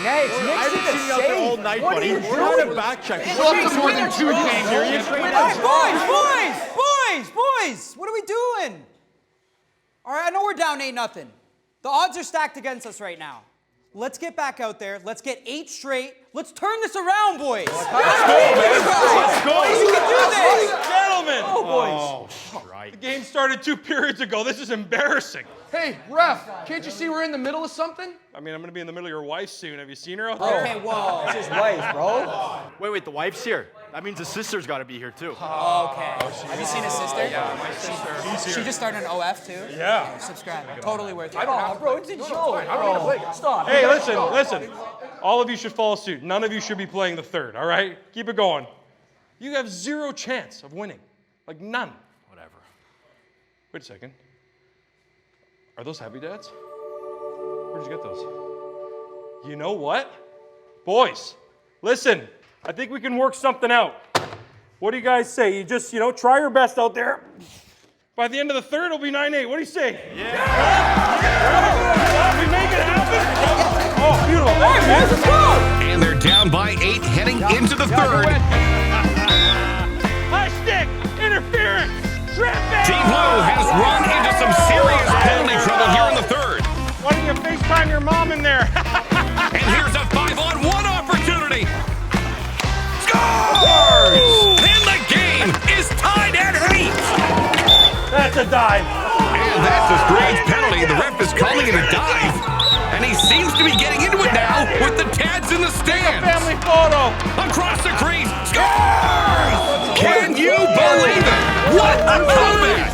Nice. I haven't seen you out there all night, buddy. We're trying to back check. It's up to more than 2 games here. Boys, what are we doing? All right, I know we're down 8-0. The odds are stacked against us right now. Let's get back out there. Let's get 8 straight. Let's turn this around, boys. Let's go, man. Let's go. We can do this. Gentlemen. Oh, boys. Oh, right. The game started 2 periods ago. This is embarrassing. Hey, ref, can't you see we're in the middle of something? I mean, I'm going to be in the middle of your wife soon. Have you seen her out Okay, there? whoa. It's his wife, bro. Wait, the wife's here. That means the sister's got to be here, too. Okay. Have you seen his sister? Yeah, my sister. She just started an OF, too? Yeah. Subscribe. Totally worth it. I don't have to. Bro, it's a joke. I don't need to play. Stop. Hey, listen. All of you should follow suit. None of you should be playing the third, all right? Keep it going. You have 0 chance of winning. Like, none. Whatever. Wait a second. Are those Happy Dads? Where'd you get those? You know what? Boys, listen. I think we can work something out. What do you guys say? You just, try your best out there. By the end of the third, it'll be 9-8. What do you say? Yeah. We make it happen? Oh, beautiful. Hey, boys, let's go. And they're down by 8 heading into the third. High stick, interference, tripping. Team Blue has run into some serious penalty trouble here in the third. Why don't you FaceTime your mom in there? And here's a 5-on-1 opportunity. Scores! And the game is tied at 8. That's a dive. And that's a strange penalty. The ref is calling it a dive. And he seems to be getting into it now with the Tads in the stands. Family photo. Across the crease. Scores! Can you believe it? What a comeback!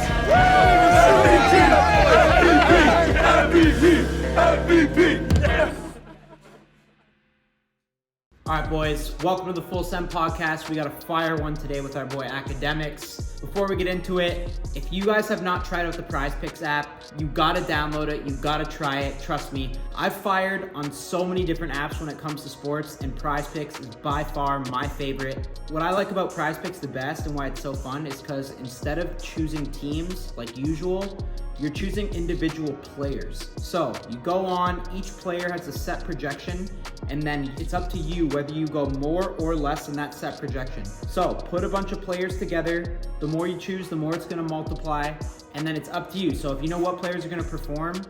All right, boys, welcome to the Full Send Podcast. We got a fire one today with our boy Akademiks. Before we get into it, if you guys have not tried out the Prize Picks app, you gotta download it, you gotta try it, trust me. I've fired on so many different apps when it comes to sports, and Prize Picks is by far my favorite. What I like about Prize Picks the best and why it's so fun is because instead of choosing teams like usual, you're choosing individual players. So you go on, each player has a set projection, and then it's up to you whether you go more or less than that set projection. So put a bunch of players together. The more you choose, the more it's gonna multiply, and then it's up to you. So if you know what players are gonna perform,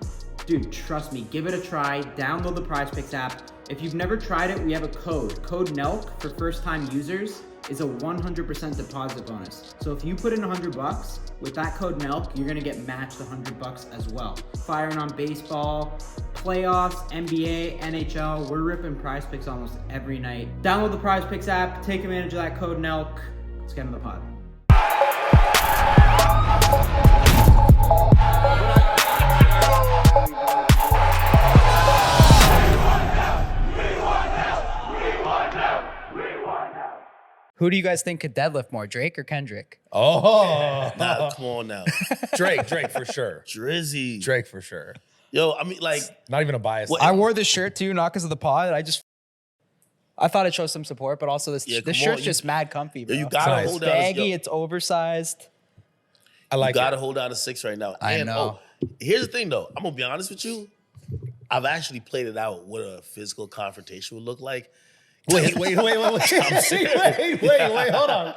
dude, trust me, give it a try. Download the Prize Picks app. If you've never tried it, we have a code. Code NELK for first-time users is a 100% deposit bonus. So if you put in $100, with that code NELK, you're gonna get matched $100 as well. Firing on baseball, playoffs, NBA, NHL, we're ripping Prize Picks almost every night. Download the Prize Picks app, take advantage of that code NELK. Let's get into the pod. Who do you guys think could deadlift more, Drake or Kendrick? Oh, Nah, come on now. Drake for sure. Drizzy. Drake for sure. Yo, I mean, like, Not even a bias. What- I wore this shirt too, not because of the pod. I thought it showed some support, but also this come shirt's on, just mad comfy, bro. you gotta Nice. hold down. baggy, Yo, it's oversized. I like you gotta it. hold down to 6 right now. I And, know. here's the thing, though. I'm gonna be honest with you. I've actually played it out what a physical confrontation would look like. Wait. Wait, hold on.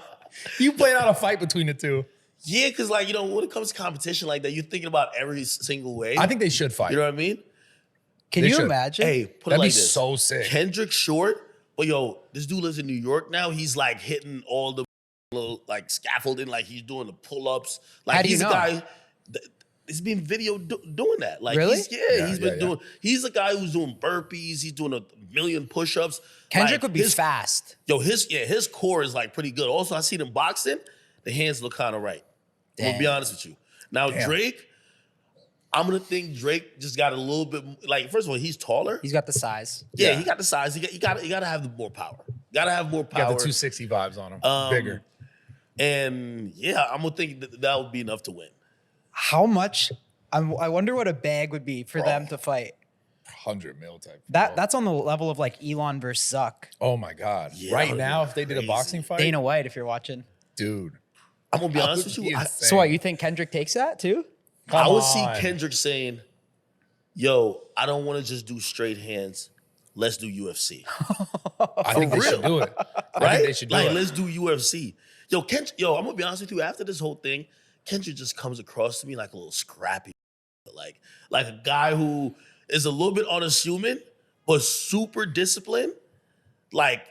You played out a fight between the two. Yeah, because like, when it comes to competition like that, you're thinking about every single way. I think they should fight. You know what I mean? Can They you should. imagine? Hey, put That'd it like be this. so sick. Kendrick short, but yo, this dude lives in New York now. He's like hitting all the little like scaffolding, like he's doing the pull-ups. Like How do you he's know? a guy. It's been video doing that. Like Really? he's been doing. He's a guy who's doing burpees. He's doing 1,000,000 push-ups. Kendrick Like, would be fast. Yo, his core is like pretty good. Also, I see him boxing. The hands look kind of right. I'm gonna be honest with you. Now Drake, I'm gonna think Drake just got a little bit like. First of all, he's taller. He's got the size. Yeah, he got the size. You gotta have more power. Gotta have more power. Got the 260 vibes on him. Bigger. And yeah, I'm gonna think that would be enough to win. How much? I wonder what a bag would be for them to fight. 100 mil type. That's on the level of like Elon versus Zuck. Oh my God. Yeah, right that now, would be if they did a crazy. boxing fight, Dana White, if you're watching. dude. I'm gonna be that honest would with be you. insane. So what, you think Kendrick takes that too? I would see on. Kendrick saying, "Yo, I don't want to just do straight hands. let's do UFC. I think they should do it. I Right? think they should do like, it. let's do UFC. Yo, I'm gonna be honest with you. After this whole thing, Kendrick just comes across to me like a little scrappy, like a guy who is a little bit unassuming, but super disciplined. Like,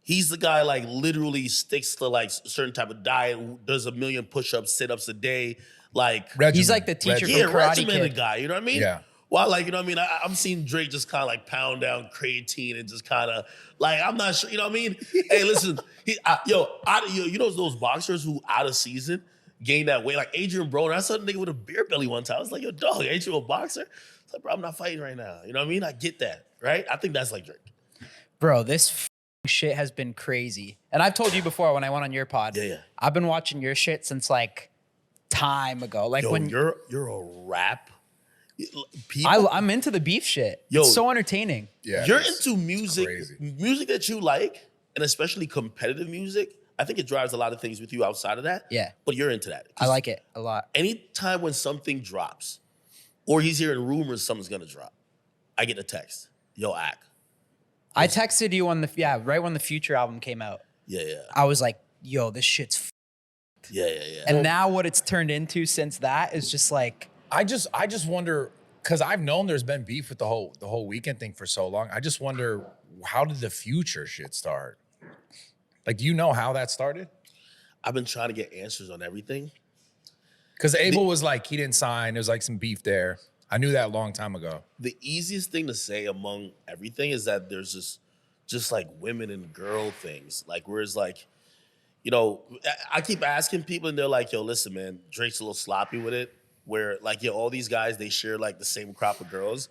he's the guy like literally sticks to like a certain type of diet, who does 1 million push-ups, sit-ups a day. Like, He's like the teacher yeah, from Karate regimented Kid. guy. You know what I mean? Yeah. Well, like, you know what I mean? I'm seeing Drake just kind of like pound down creatine and just kind of like, I'm not sure, you know what I mean? Hey, listen, you know those boxers who out of season gain that weight? Like Adrian Broner, I saw a nigga with a beer belly one time. I was like, yo, dog, ain't you a boxer? It's like, bro, I'm not fighting right now. You know what I mean? I get that, right? I think that's like Drake. Bro, this shit has been crazy. And I've told you before when I went on your pod. Yeah. I've been watching your shit since like time ago. Like Yo, when you're a rap. People, I'm into the beef shit. Yo, it's so entertaining. Yeah, you're it's into music, crazy. music that you like, and especially competitive music. I think it drives a lot of things with you outside of that. Yeah. But you're into that. I like it a lot. Anytime when something drops, or he's hearing rumors something's gonna drop, I get a text. Yo, Ak. I texted you on right when the Future album came out. Yeah. I was like, yo, this shit's Yeah. And now what it's turned into since that is just like, I just wonder, because I've known there's been beef with the whole Weeknd thing for so long. I just wonder, how did the Future shit start? Like, do you know how that started? I've been trying to get answers on everything. Because Abel was like, he didn't sign. There's like some beef there. I knew that a long time ago. The easiest thing to say among everything is that there's just like women and girl things. Like, whereas like, you know, I keep asking people and they're like, yo, listen, man, Drake's a little sloppy with it. Where like, yo, all these guys, they share like the same crop of girls.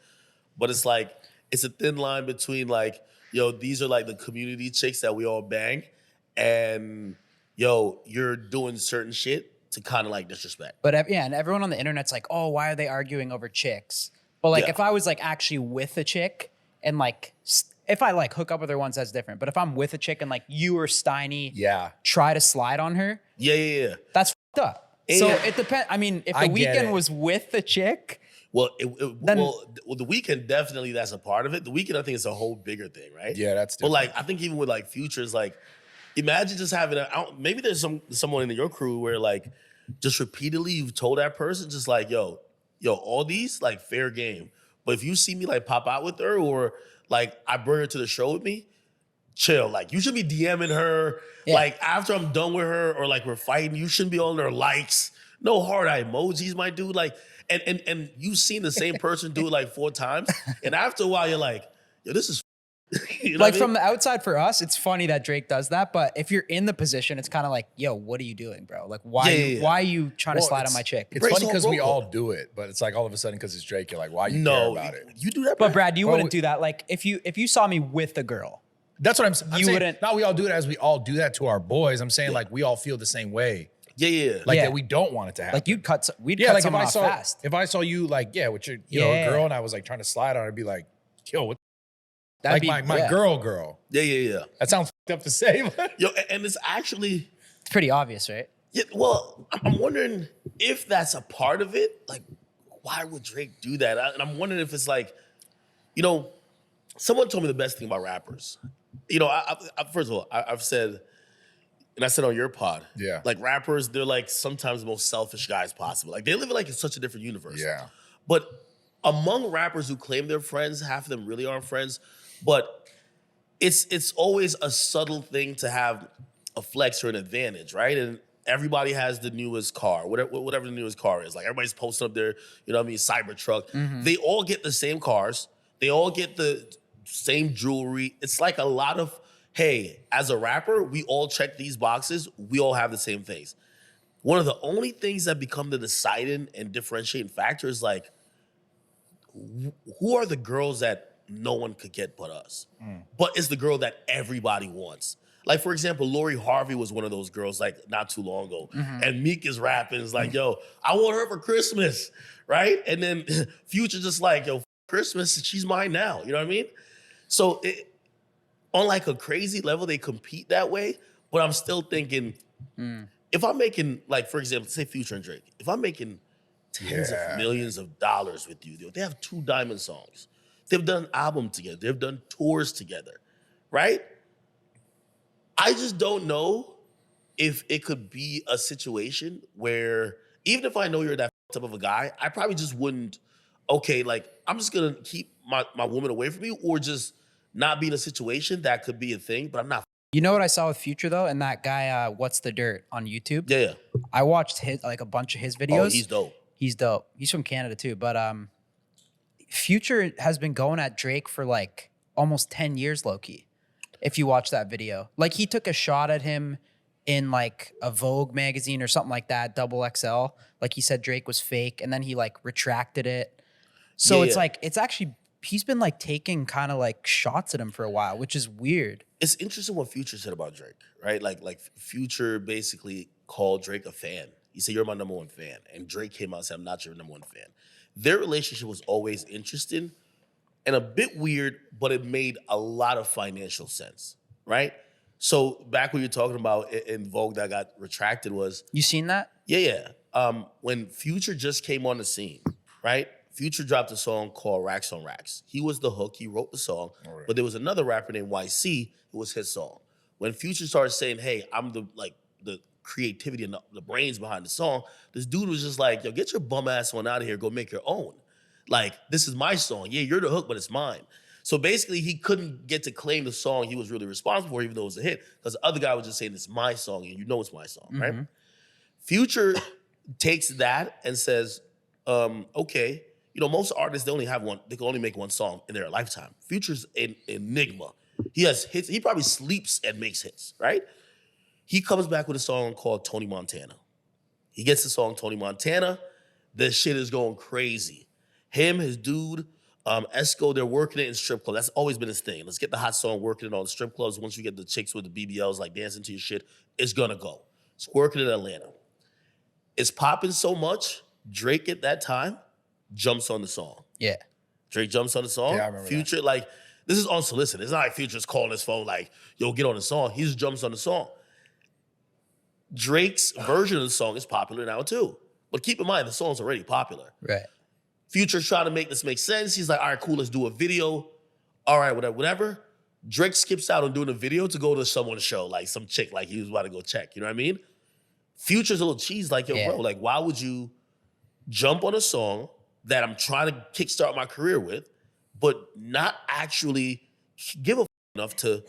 But it's like, it's a thin line between like, yo, these are like the community chicks that we all bang. And yo, you're doing certain shit to kind of like disrespect. but and everyone on the internet's like, oh, why are they arguing over chicks? But like, Yeah. if I was like actually with a chick and like, if I like hook up with her once, that's different. But if I'm with a chick and like you or Steiny Yeah. try to slide on her, Yeah. that's fucked up. So And- it depends. I mean, if I the get Weeknd it. was with the chick, Well, Then- the Weeknd definitely that's a part of it. The Weeknd, I think, is a whole bigger thing, right? Yeah, that's But different. like, I think even with like Futures, like, imagine just having maybe there's someone in your crew where like, just repeatedly you've told that person just like, yo, all these like fair game. But if you see me like pop out with her or like I bring her to the show with me, chill. Like you should be DMing her. Yeah. Like after I'm done with her or like we're fighting, you shouldn't be on her likes. No hard eye emojis, my dude. Like, and you've seen the same person do it like 4 times. And after a while, you're like, yo, this is you know like what I mean? from the outside for us, it's funny that Drake does that. But if you're in the position, it's kind of like, yo, what are you doing, bro? Like, why are you trying to Well, slide on it's- my chick? It's Breaks funny all because we broke all up. do it, but it's like all of a sudden because it's Drake, you're like, why you care no, about it? you do that, But Brad, you Well, wouldn't do that. Like if you saw me with a girl, That's what I'm saying. You wouldn't- Not we all do it as we all do that to our boys. I'm saying like we all feel the same way. Yeah. Like Yeah. that we don't want it to happen. like we'd cut yeah, like if someone I off saw fast. if I saw you like with your a girl and I was like trying to slide on her, I'd be like, yo, what That'd like be my yeah. girl. Yeah. That sounds fucked up to say. but- Yo, and it's actually, It's pretty obvious, right? yeah, well, I'm wondering if that's a part of it. Like, why would Drake do that? And I'm wondering if it's like, you know, someone told me the best thing about rappers. You know, first of all, I've said, and I said on your pod, Yeah. like rappers, they're like sometimes the most selfish guys possible. Like they live in like in such a different universe. Yeah. But among rappers who claim they're friends, half of them really aren't friends. But it's always a subtle thing to have a flex or an advantage, right? And everybody has the newest car, whatever the newest car is. Like everybody's posting up their, you know what I mean, Cybertruck. They all get the same cars. They all get the same jewelry. It's like a lot of, hey, as a rapper, we all check these boxes. We all have the same things. One of the only things that become the deciding and differentiating factor is like, who are the girls that no one could get but us? But it's the girl that everybody wants. Like, for example, Lori Harvey was one of those girls like not too long ago. And Meek is rapping. It's like, yo, I want her for Christmas, right? And then Future just like, yo, Christmas, she's mine now. You know what I mean? So on like a crazy level, they compete that way. But I'm still thinking, if I'm making, like, for example, say Future and Drake, if I'm making tens of millions of dollars with you, they have 2 diamond songs. They've done an album together. They've done tours together, right? I just don't know if it could be a situation where, even if I know you're that type of a guy, I probably just wouldn't, okay, like, I'm just gonna keep my woman away from you, or just not be in a situation that could be a thing, but I'm not. You know what I saw with Future though, and that guy, What's the Dirt on YouTube? Yeah. I watched a bunch of his videos. Oh, he's dope. He's dope. He's from Canada too, but Future has been going at Drake for like almost 10 years, low-key. If you watch that video. Like, he took a shot at him in like a Vogue magazine or something like that, XXL. Like, he said Drake was fake, and then he like retracted it. So it's like, it's actually, he's been like taking kind of like shots at him for a while, which is weird. It's interesting what Future said about Drake, right? Like Future basically called Drake a fan. He said, "You're my number one fan." And Drake came out and said, "I'm not your number one fan." Their relationship was always interesting and a bit weird, but it made a lot of financial sense, right? So back when you're talking about in Vogue that got retracted was... You seen that? Yeah. When Future just came on the scene, right? Future dropped a song called Racks on Racks. He was the hook. He wrote the song. Right. But there was another rapper named YC. It was his song. When Future started saying, "Hey, I'm the creativity and the brains behind the song," this dude was just like, "Yo, get your bum ass one out of here. Go make your own. Like, this is my song. Yeah, you're the hook, but it's mine." So basically, he couldn't get to claim the song he was really responsible for, even though it was a hit, because the other guy was just saying, "It's my song, and you know it's my song," right? Future takes that and says, "Okay, you know, most artists, they only have one. They can only make one song in their lifetime. Future's an enigma. He has hits. He probably sleeps and makes hits, right?" He comes back with a song called Tony Montana. He gets the song Tony Montana. This shit is going crazy. Him, his dude, Esco, they're working it in strip clubs. That's always been his thing. Let's get the hot song working it on the strip clubs. Once you get the chicks with the BBLs like dancing to your shit, it's gonna go. It's working in Atlanta. It's popping so much, Drake at that time jumps on the song. Yeah. Drake jumps on the song. Yeah, I remember Future, like, this is unsolicited. It's not like Future's calling his phone like, "Yo, get on the song." He just jumps on the song. Drake's version of the song is popular now too. But keep in mind, the song's already popular. Right. Future's trying to make this make sense. He's like, "All right, cool, let's do a video." All right, whatever. Drake skips out on doing a video to go to someone's show, like some chick, like he was about to go check. You know what I mean? Future's a little cheese, like, "Yo, bro, like, why would you jump on a song that I'm trying to kickstart my career with, but not actually give a f enough to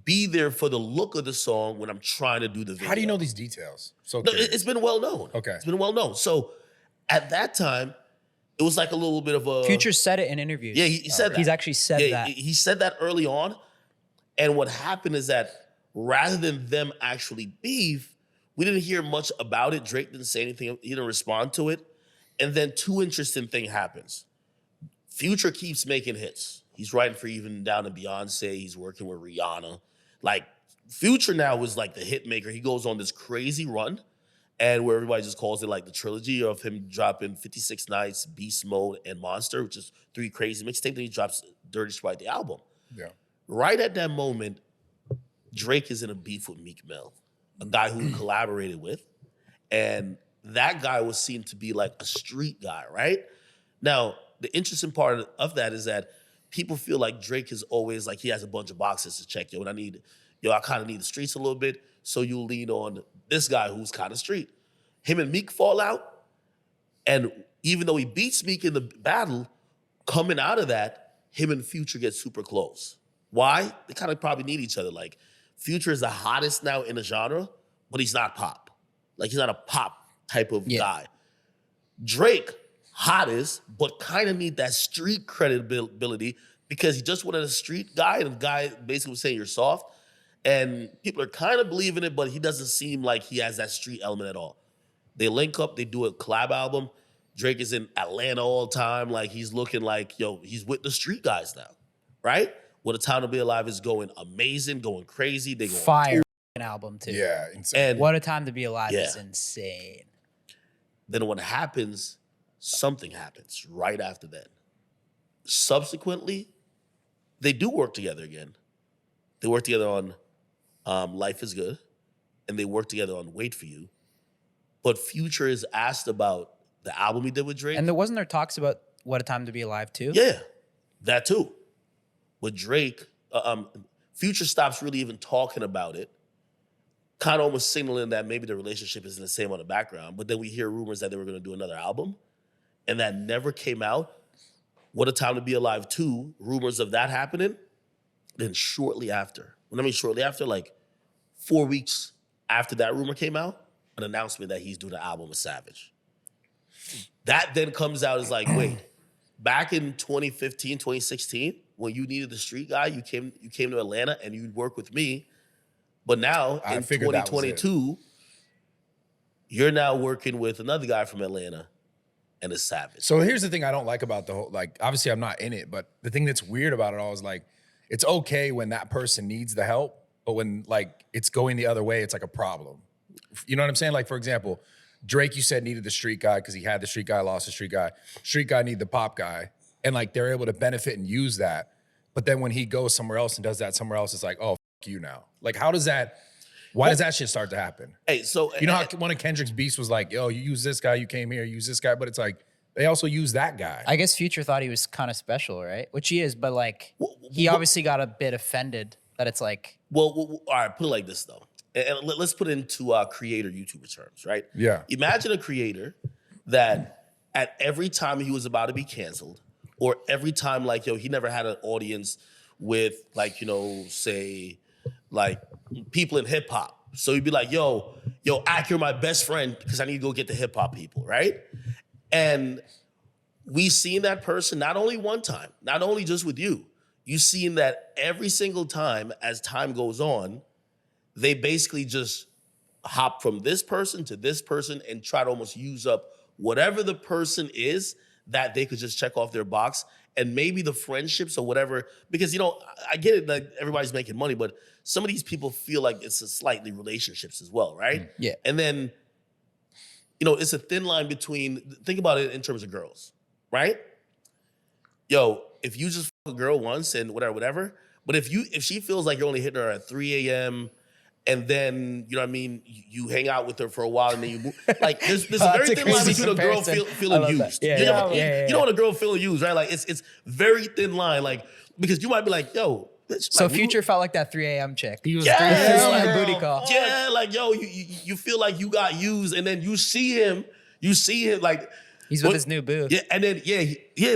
be there for the look of the song when I'm trying to do the video?" How do you know these details? So No, it's been well known. Okay. It's been well known. So at that time, it was like a little bit of a... Future said it in interviews. Yeah, he said that. He's actually said that. He said that early on. And what happened is that rather than them actually beef, we didn't hear much about it. Drake didn't say anything. He didn't respond to it. And then two interesting things happens. Future keeps making hits. He's writing for even down to Beyonce. He's working with Rihanna. Like, Future now is like the hit maker. He goes on this crazy run, and where everybody just calls it like the trilogy of him dropping 56 Nights, Beast Mode, and Monster, which is 3 crazy mixtapes. Then he drops Dirty Sprite, the album. Yeah. Right at that moment, Drake is in a beef with Meek Mill, a guy who he collaborated with. And that guy was seen to be like a street guy, right? Now, the interesting part of that is that people feel like Drake is always like he has a bunch of boxes to check. I kind of need the streets a little bit, so you lean on this guy who's kind of street. Him and Meek fall out, and even though he beats Meek in the battle, coming out of that, him and Future get super close. Why? They kind of probably need each other. Like, Future is the hottest now in the genre, but he's not pop. Like, he's not a pop type of guy. Drake, hottest, but kind of need that street credibility because he just wanted a street guy, and the guy basically was saying you're soft. And people are kind of believing it, but he doesn't seem like he has that street element at all. They link up, they do a collab album. Drake is in Atlanta all the time. Like, he's looking like, yo, he's with the street guys now, right? What A Time to Be Alive is going amazing, going crazy. They go Fire album, too. Yeah, insane. And What a Time to Be Alive is insane. then what happens, something happens right after that. Subsequently, they do work together again. They work together on Life is Good, and they work together on Wait For You. But Future is asked about the album he did with Drake. And wasn't there talks about What a Time to Be Alive, too? Yeah. That too. With Drake, Future stops really even talking about it, kind of almost signaling that maybe the relationship isn't the same on the background. But then we hear rumors that they were going to do another album, and that never came out. What a Time to Be Alive 2, rumors of that happening. Then shortly after, like 4 weeks after that rumor came out, an announcement that he's doing an album with Savage. That then comes out as like, wait, back in 2015, 2016, when you needed the street guy, you came to Atlanta and you'd work with me. But now in 2022, you're now working with another guy from Atlanta and it's Savage. So here's the thing I don't like about the whole, like, obviously I'm not in it, but the thing that's weird about it all is like, it's okay when that person needs the help, but when like it's going the other way, it's like a problem. You know what I'm saying? Like, for example, Drake, you said, needed the street guy because he had the street guy, lost the street guy. Street guy needed the pop guy. And like, they're able to benefit and use that. But then when he goes somewhere else and does that somewhere else, it's like, oh, f you now. Like, how does that, why does that shit start to happen? Hey, so you know how one of Kendrick's beats was like, yo, you use this guy, you came here, you use this guy, but it's like, they also use that guy. I guess Future thought he was kind of special, right? Which he is, but like, he obviously got a bit offended that it's like. Well, all right, put it like this though. And let's put it into creator YouTuber terms, right? Yeah. Imagine a creator that at every time he was about to be canceled, or every time like, yo, he never had an audience with like, you know, say like people in hip hop. So he'd be like, yo, Ak, you're my best friend because I need to go get the hip hop people, right? And we seen that person not only one time, not only just with you, you seen that every single time as time goes on, they basically just hop from this person to this person and try to almost use up whatever the person is that they could just check off their box. And maybe the friendships or whatever, because, you know, I get it, like everybody's making money, but some of these people feel like it's a slightly relationships as well, right? Yeah. And then, you know, it's a thin line between, think about it in terms of girls, right? Yo, if you just fuck a girl once and whatever, but if she feels like you're only hitting her at 3 a.m., and then, you know what I mean, you hang out with her for a while and then you move. Like, there's a very thin line between a girl feeling used. Yeah, you yeah. know what a girl feeling used, right? Like, it's very thin line, like, because you might be like, yo. So like, Future felt like that 3 a.m. chick. He was booty call. Yeah, like, yo, you feel like you got used, and then you see him like, he's with his new boo. Yeah, and then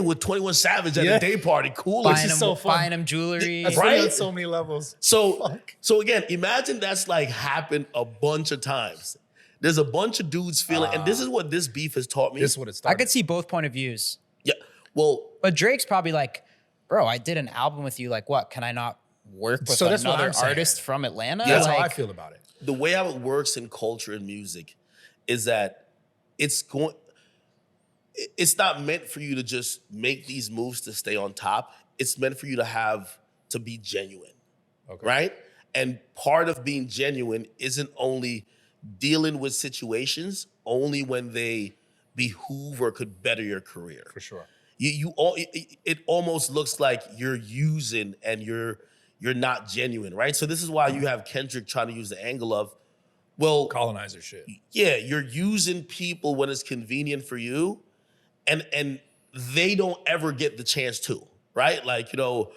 with 21 Savage at a day party, cool. Buying him jewelry. That's right? on so many levels. So again, imagine that's like happened a bunch of times. There's a bunch of dudes feeling, and this is what this beef has taught me. This is what it started. I could see both point of views. Yeah, well, but Drake's probably like, bro, I did an album with you. Like, what? Can I not work with So that's what another I'm saying. artist from Atlanta? Yeah, That's like, how I feel about it. the way how it works in culture and music is that it's not meant for you to just make these moves to stay on top. It's meant for you to be genuine, right? And part of being genuine isn't only dealing with situations only when they behoove or could better your career. For sure. It almost looks like you're using and you're not genuine, right? So this is why you have Kendrick trying to use the angle of, well, Colonizer shit. yeah, you're using people when it's convenient for you, and they don't ever get the chance to, right? Like, you know,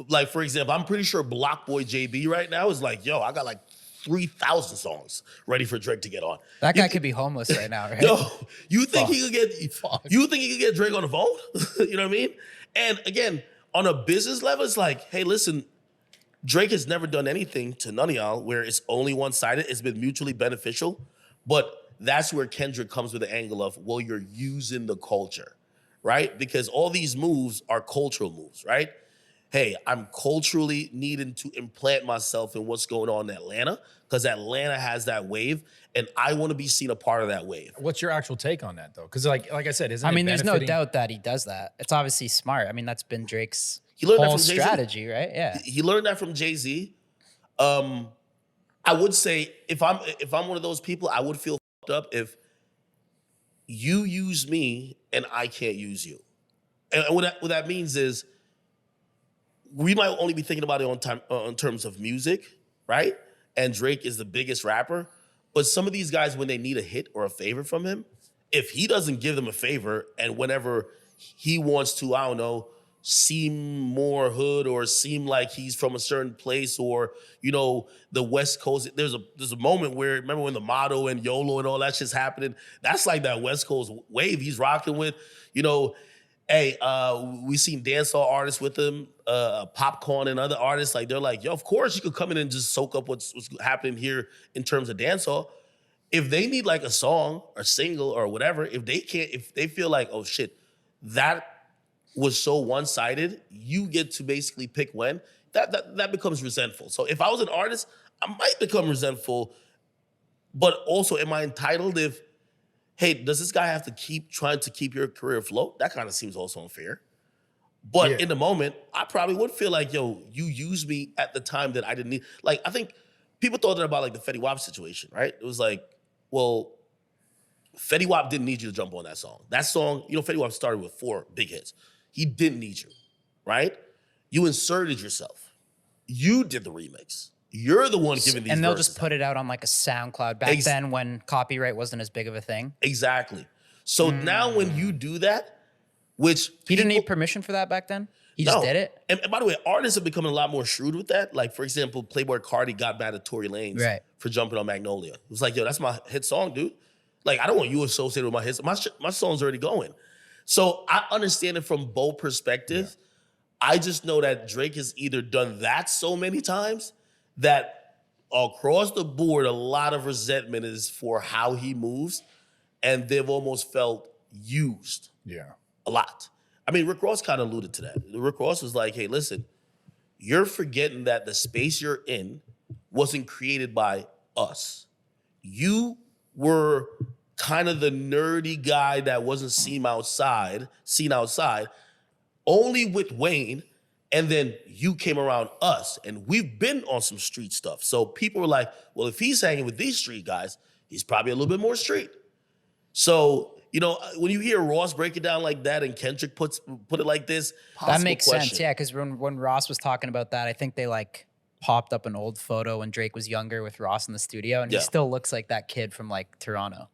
like for example, I'm pretty sure Block Boy JB right now is like, yo, I got like 3,000 songs ready for Drake to get on. that guy could be homeless right now, right? Yo, you think he could get Drake on the phone? You know what I mean? And again, on a business level, it's like, hey, listen, Drake has never done anything to none of y'all where it's only one-sided. It's been mutually beneficial. But that's where Kendrick comes with the angle of, well, you're using the culture, right? Because all these moves are cultural moves, right? Hey, I'm culturally needing to implant myself in what's going on in Atlanta because Atlanta has that wave, and I want to be seen a part of that wave. What's your actual take on that, though? Because like I said, isn't I it mean, there's no benefiting- doubt that he does that. It's obviously smart. I mean, that's been Drake's He learned that whole from Jay-Z. strategy, right? Yeah. He learned that from Jay-Z. I would say if I'm one of those people, I would feel fucked up if you use me and I can't use you. And what that means is we might only be thinking about it on terms of music, right? And Drake is the biggest rapper. But some of these guys, when they need a hit or a favor from him, if he doesn't give them a favor and whenever he wants to, I don't know, seem more hood or seem like he's from a certain place or, you know, the West Coast. There's a moment where, remember when the motto and YOLO and all that shit's happening? That's like that West Coast wave he's rocking with. You know, hey, we seen dancehall artists with him, Popcorn and other artists. Like, they're like, yo, of course you could come in and just soak up what's happening here in terms of dancehall. If they need like a song or single or whatever, if they feel like, oh shit, that was so one-sided, you get to basically pick when, that becomes resentful. So if I was an artist, I might become resentful, but also am I entitled if, hey, does this guy have to keep trying to keep your career afloat? That kind of seems also unfair. But in the moment, I probably would feel like, yo, you used me at the time that I didn't need. Like, I think people thought that about like the Fetty Wap situation, right? It was like, well, Fetty Wap didn't need you to jump on that song. That song, you know, Fetty Wap started with 4 big hits. He didn't need you, right? You inserted yourself. You did the remix. You're the one giving these And they'll verses just put it out on like a SoundCloud back then when copyright wasn't as big of a thing. Exactly. So now when you do that, which He didn't need permission for that back then? He just did it? And by the way, artists have become a lot more shrewd with that. Like, for example, Playboi Carti got mad at Tory Lanez for jumping on Magnolia. It was like, yo, that's my hit song, dude. Like, I don't want you associated with my hits. My song's already going. So I understand it from both perspectives. I just know that Drake has either done that so many times that across the board, a lot of resentment is for how he moves, and they've almost felt used a lot. I mean, Rick Ross kind of alluded to that. Rick Ross was like, hey, listen, you're forgetting that the space you're in wasn't created by us. You were kind of the nerdy guy that wasn't seen outside, only with Wayne, and then you came around us, and we've been on some street stuff. So people were like, well, if he's hanging with these street guys, he's probably a little bit more street. So, you know, when you hear Ross break it down like that and Kendrick put it like this, that makes sense, yeah, because when Ross was talking about that, I think they like popped up an old photo when Drake was younger with Ross in the studio, and he still looks like that kid from like Toronto.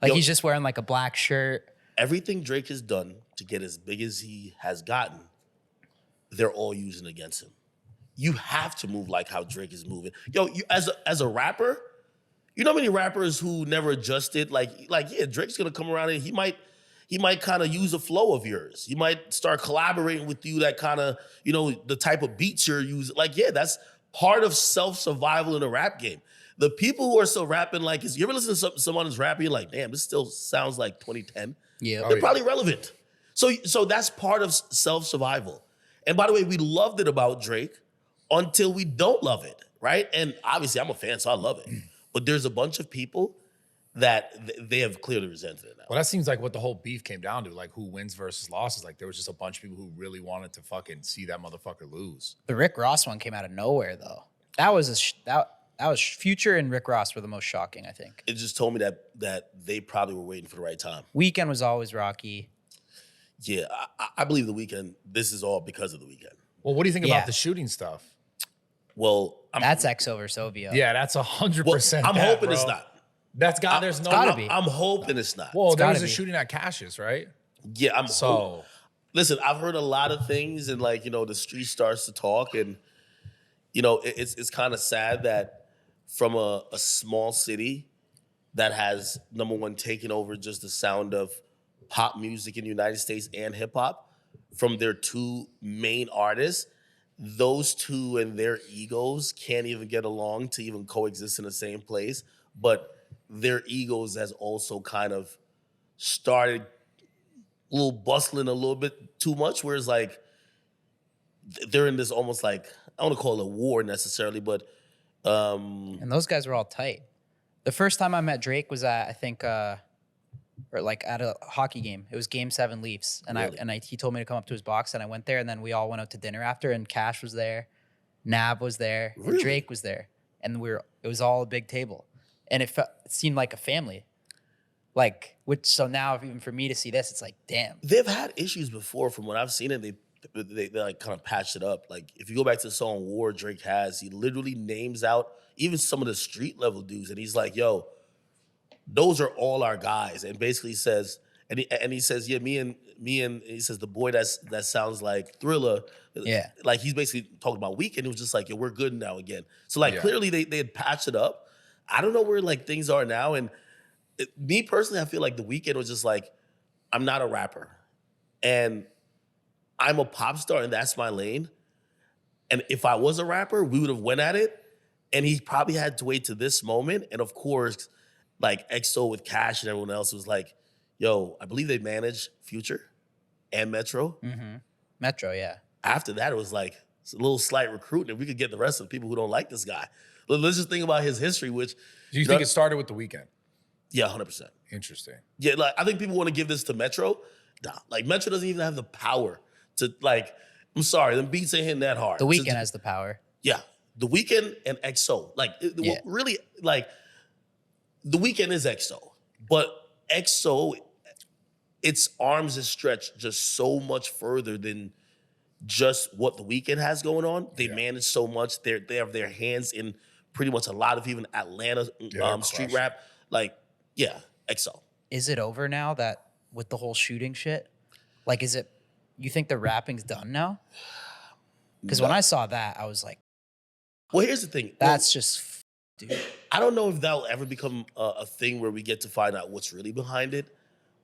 Like, he's just wearing like a black shirt. Everything Drake has done to get as big as he has gotten, they're all using against him. You have to move like how Drake is moving. Yo, you, as a rapper, you know how many rappers who never adjusted? Like yeah, Drake's gonna come around and he might kind of use a flow of yours. He might start collaborating with you that kind of, you know, the type of beats you're using. Like, yeah, that's part of self-survival in a rap game. The people who are still rapping like, you ever listen to someone who's rapping, you're like, damn, this still sounds like 2010. Yeah. They're probably relevant. So that's part of self-survival. And by the way, we loved it about Drake until we don't love it, right? And obviously I'm a fan, so I love it. But there's a bunch of people that they have clearly resented it now. Well, that seems like what the whole beef came down to, like who wins versus losses. Like there was just a bunch of people who really wanted to fucking see that motherfucker lose. The Rick Ross one came out of nowhere, though. That was that was Future and Rick Ross were the most shocking, I think. It just told me that they probably were waiting for the right time. Weeknd was always rocky. Yeah, I believe the Weeknd. This is all because of the Weeknd. Well, what do you think about the shooting stuff? Well, that's XO versus Ovio. Yeah, that's 100%. I'm hoping it's not. That's got. There's no. Gotta be. I'm hoping it's not. Well, there was a shooting at Cassius, right? Yeah, I'm so. Listen, I've heard a lot of things, and like, you know, the street starts to talk, and you know, it's kind of sad that from a small city that has, number one, taken over just the sound of pop music in the United States and hip hop, from their two main artists, those two and their egos can't even get along to even coexist in the same place. But their egos has also kind of started a little bustling a little bit too much, where it's like they're in this almost like, I don't want to call it a war necessarily, but and those guys were all tight. The first time I met Drake was at, I think, or like at a hockey game. It was Game 7 Leafs, and really? He told me to come up to his box, and I went there, and then we all went out to dinner after, and Cash was there, Nav was there, really? and Drake was there, and it was all a big table, and it seemed like a family. Like, so now even for me to see this, it's like, damn. They've had issues before. From what I've seen, and they like kind of patched it up. Like, if you go back to the song War Drake has, he literally names out even some of the street level dudes, and he's like, yo, those are all our guys, and basically says, and he says, yeah, me and he says the boy that sounds like Thriller. Yeah. Like he's basically talking about Weeknd. It was just like, yo, we're good now again. So like clearly they had patched it up. I don't know where like things are now. And me personally, I feel like the Weeknd was just like, I'm not a rapper, and I'm a pop star, and that's my lane. And if I was a rapper, we would have went at it. And he probably had to wait to this moment. And of course, like EXO with Cash and everyone else was like, yo, I believe they manage Future and Metro. Mm-hmm. Metro, yeah. After that, it was like it's a little slight recruiting. If we could get the rest of the people who don't like this guy. Let's just think about his history, which... Do you think it started with The Weeknd? Yeah, 100%. Interesting. Yeah, like I think people want to give this to Metro. Nah, like Metro doesn't even have the power to like, I'm sorry, them beats ain't hitting that hard. The Weeknd has the power. Yeah. The Weeknd and EXO. Like, really, like, The Weeknd is EXO. But EXO, its arms is stretched just so much further than just what The Weeknd has going on. They manage so much. They have their hands in pretty much a lot of even Atlanta street rap. Like, yeah, EXO. Is it over now that with the whole shooting shit? Like, you think the rapping's done now? Because when I saw that, I was like, well, here's the thing. That's just, dude. I don't know if that'll ever become a thing where we get to find out what's really behind it.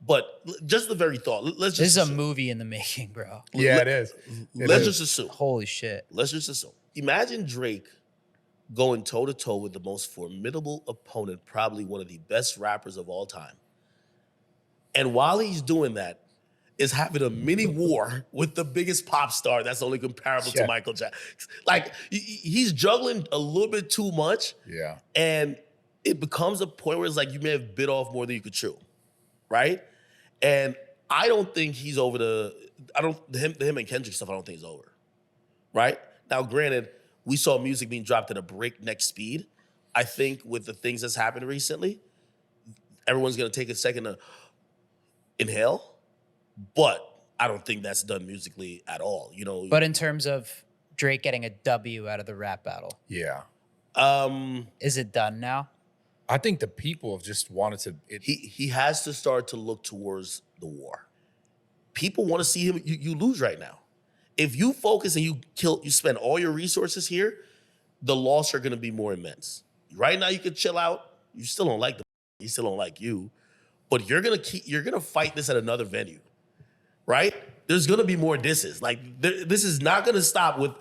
But just the very thought. Let's just This is assume. a movie in the making, bro. Yeah, it is. Let's just assume. Holy shit. Let's just assume. Imagine Drake going toe-to-toe with the most formidable opponent, probably one of the best rappers of all time. And while he's doing that, is having a mini war with the biggest pop star that's only comparable to Michael Jackson. Like, he's juggling a little bit too much. Yeah. And it becomes a point where it's like you may have bit off more than you could chew, right? And I don't think he's over the him and Kendrick stuff, I don't think is over, right? Now, granted, we saw music being dropped at a breakneck speed. I think with the things that's happened recently, everyone's going to take a second to inhale. But I don't think that's done musically at all, you know. But in terms of Drake getting a W out of the rap battle, Yeah. is it done now? I think the people have just wanted to... He has to start to look towards the war. People want to see him. You lose right now. If you focus and you spend all your resources here, the loss are going to be more immense. Right now, you can chill out. You still don't like he still don't like you, but you're gonna fight this at another venue. Right? There's going to be more disses. Like, this is not going to stop with,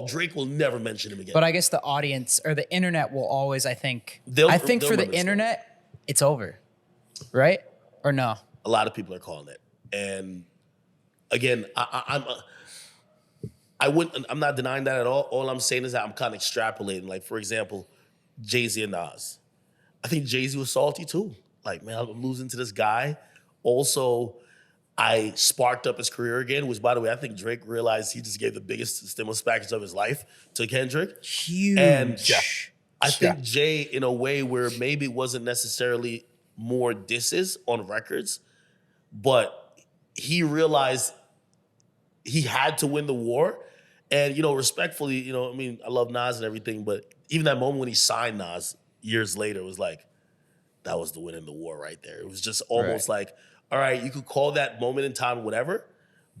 Drake will never mention him again. But I guess the audience or the internet will always, I think for the internet, it's over. Right? Or no? A lot of people are calling it. And again, I'm not denying that at all. All I'm saying is that I'm kind of extrapolating. Like, for example, Jay-Z and Nas. I think Jay-Z was salty too. Like, man, I'm losing to this guy. Also, I sparked up his career again, which, by the way, I think Drake realized he just gave the biggest stimulus package of his life to Kendrick. Huge. And I think Jay, in a way where maybe it wasn't necessarily more disses on records, but he realized he had to win the war. And, you know, respectfully, you know, I mean, I love Nas and everything, but even that moment when he signed Nas years later, it was like, that was the win in the war right there. It was just almost like, all right, you could call that moment in time whatever,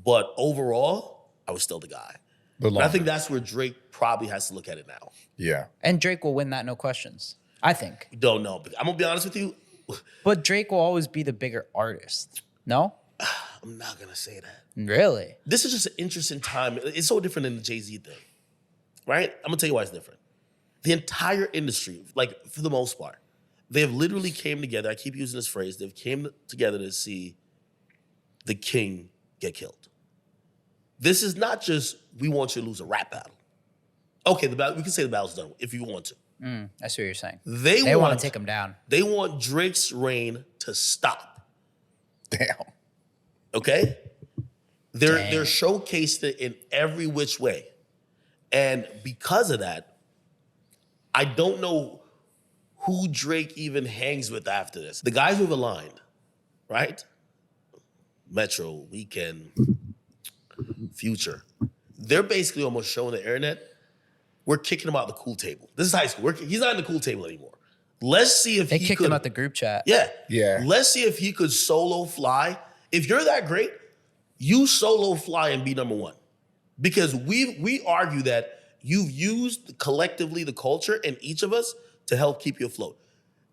but overall, I was still the guy. And I think that's where Drake probably has to look at it now. Yeah. And Drake will win that, no questions. I think. Don't know. I'm going to be honest with you. But Drake will always be the bigger artist. No? I'm not going to say that. Really? This is just an interesting time. It's so different than the Jay-Z thing, right? I'm going to tell you why it's different. The entire industry, like for the most part, they have literally came together. I keep using this phrase. They've came together to see the king get killed. This is not just, we want you to lose a rap battle. Okay, we can say the battle's done if you want to. I see what you're saying. They want to take him down. They want Drake's reign to stop. Damn. Okay? They're showcased it in every which way. And because of that, I don't know who Drake even hangs with after this. The guys who've aligned, right? Metro, Weeknd, Future. They're basically almost showing the internet, we're kicking him out the cool table. This is high school. He's not in the cool table anymore. Let's see if They he kicked could, him out the group chat. Yeah. Let's see if he could solo fly. If you're that great, you solo fly and be number one. Because we argue that you've used collectively the culture and each of us to help keep you afloat.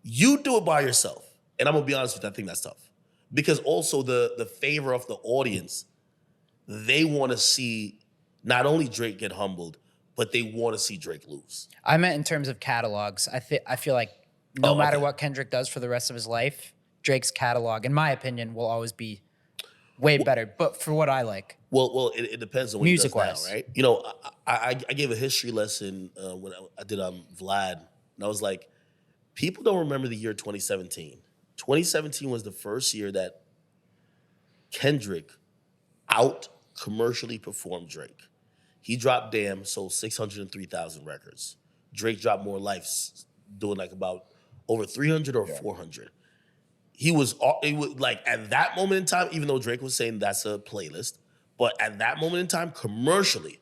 You do it by yourself. And I'm gonna be honest with you, I think that's tough. Because also the favor of the audience, they want to see not only Drake get humbled, but they want to see Drake lose. I meant in terms of catalogs. I feel like no matter what Kendrick does for the rest of his life, Drake's catalog, in my opinion, will always be way better. But for what I like. Well, it depends on what music-wise, he does now, right? You know, I gave a history lesson when I did Vlad, and I was like, people don't remember the year 2017. 2017 was the first year that Kendrick out commercially performed Drake. He dropped Damn, sold 603,000 records. Drake dropped More Life, doing like about over 300 or 400. It was like at that moment in time, even though Drake was saying that's a playlist, but at that moment in time, commercially,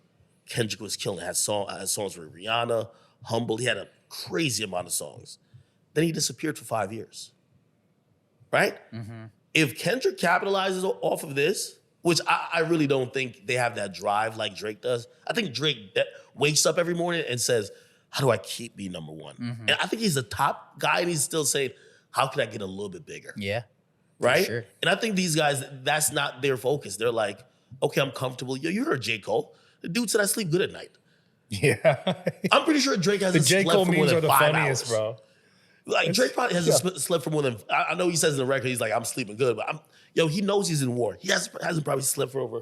Kendrick was killing. Had songs with Rihanna, Humble. He had a crazy amount of songs. Then he disappeared for 5 years. Right? Mm-hmm. If Kendrick capitalizes off of this, which I really don't think they have that drive like Drake does. I think Drake wakes up every morning and says, how do I keep being number one? Mm-hmm. And I think he's the top guy and he's still saying, how can I get a little bit bigger? Yeah. Right? Sure. And I think these guys, that's not their focus. They're like, okay, I'm comfortable. Yo, you heard J. Cole. The dude said I sleep good at night. Yeah. I'm pretty sure Drake hasn't The J. slept Cole for more memes than are the 5 funniest, hours. bro. Like Drake probably hasn't slept for more than, I know he says in the record, he's like, I'm sleeping good, but he knows he's in war. He hasn't probably slept for over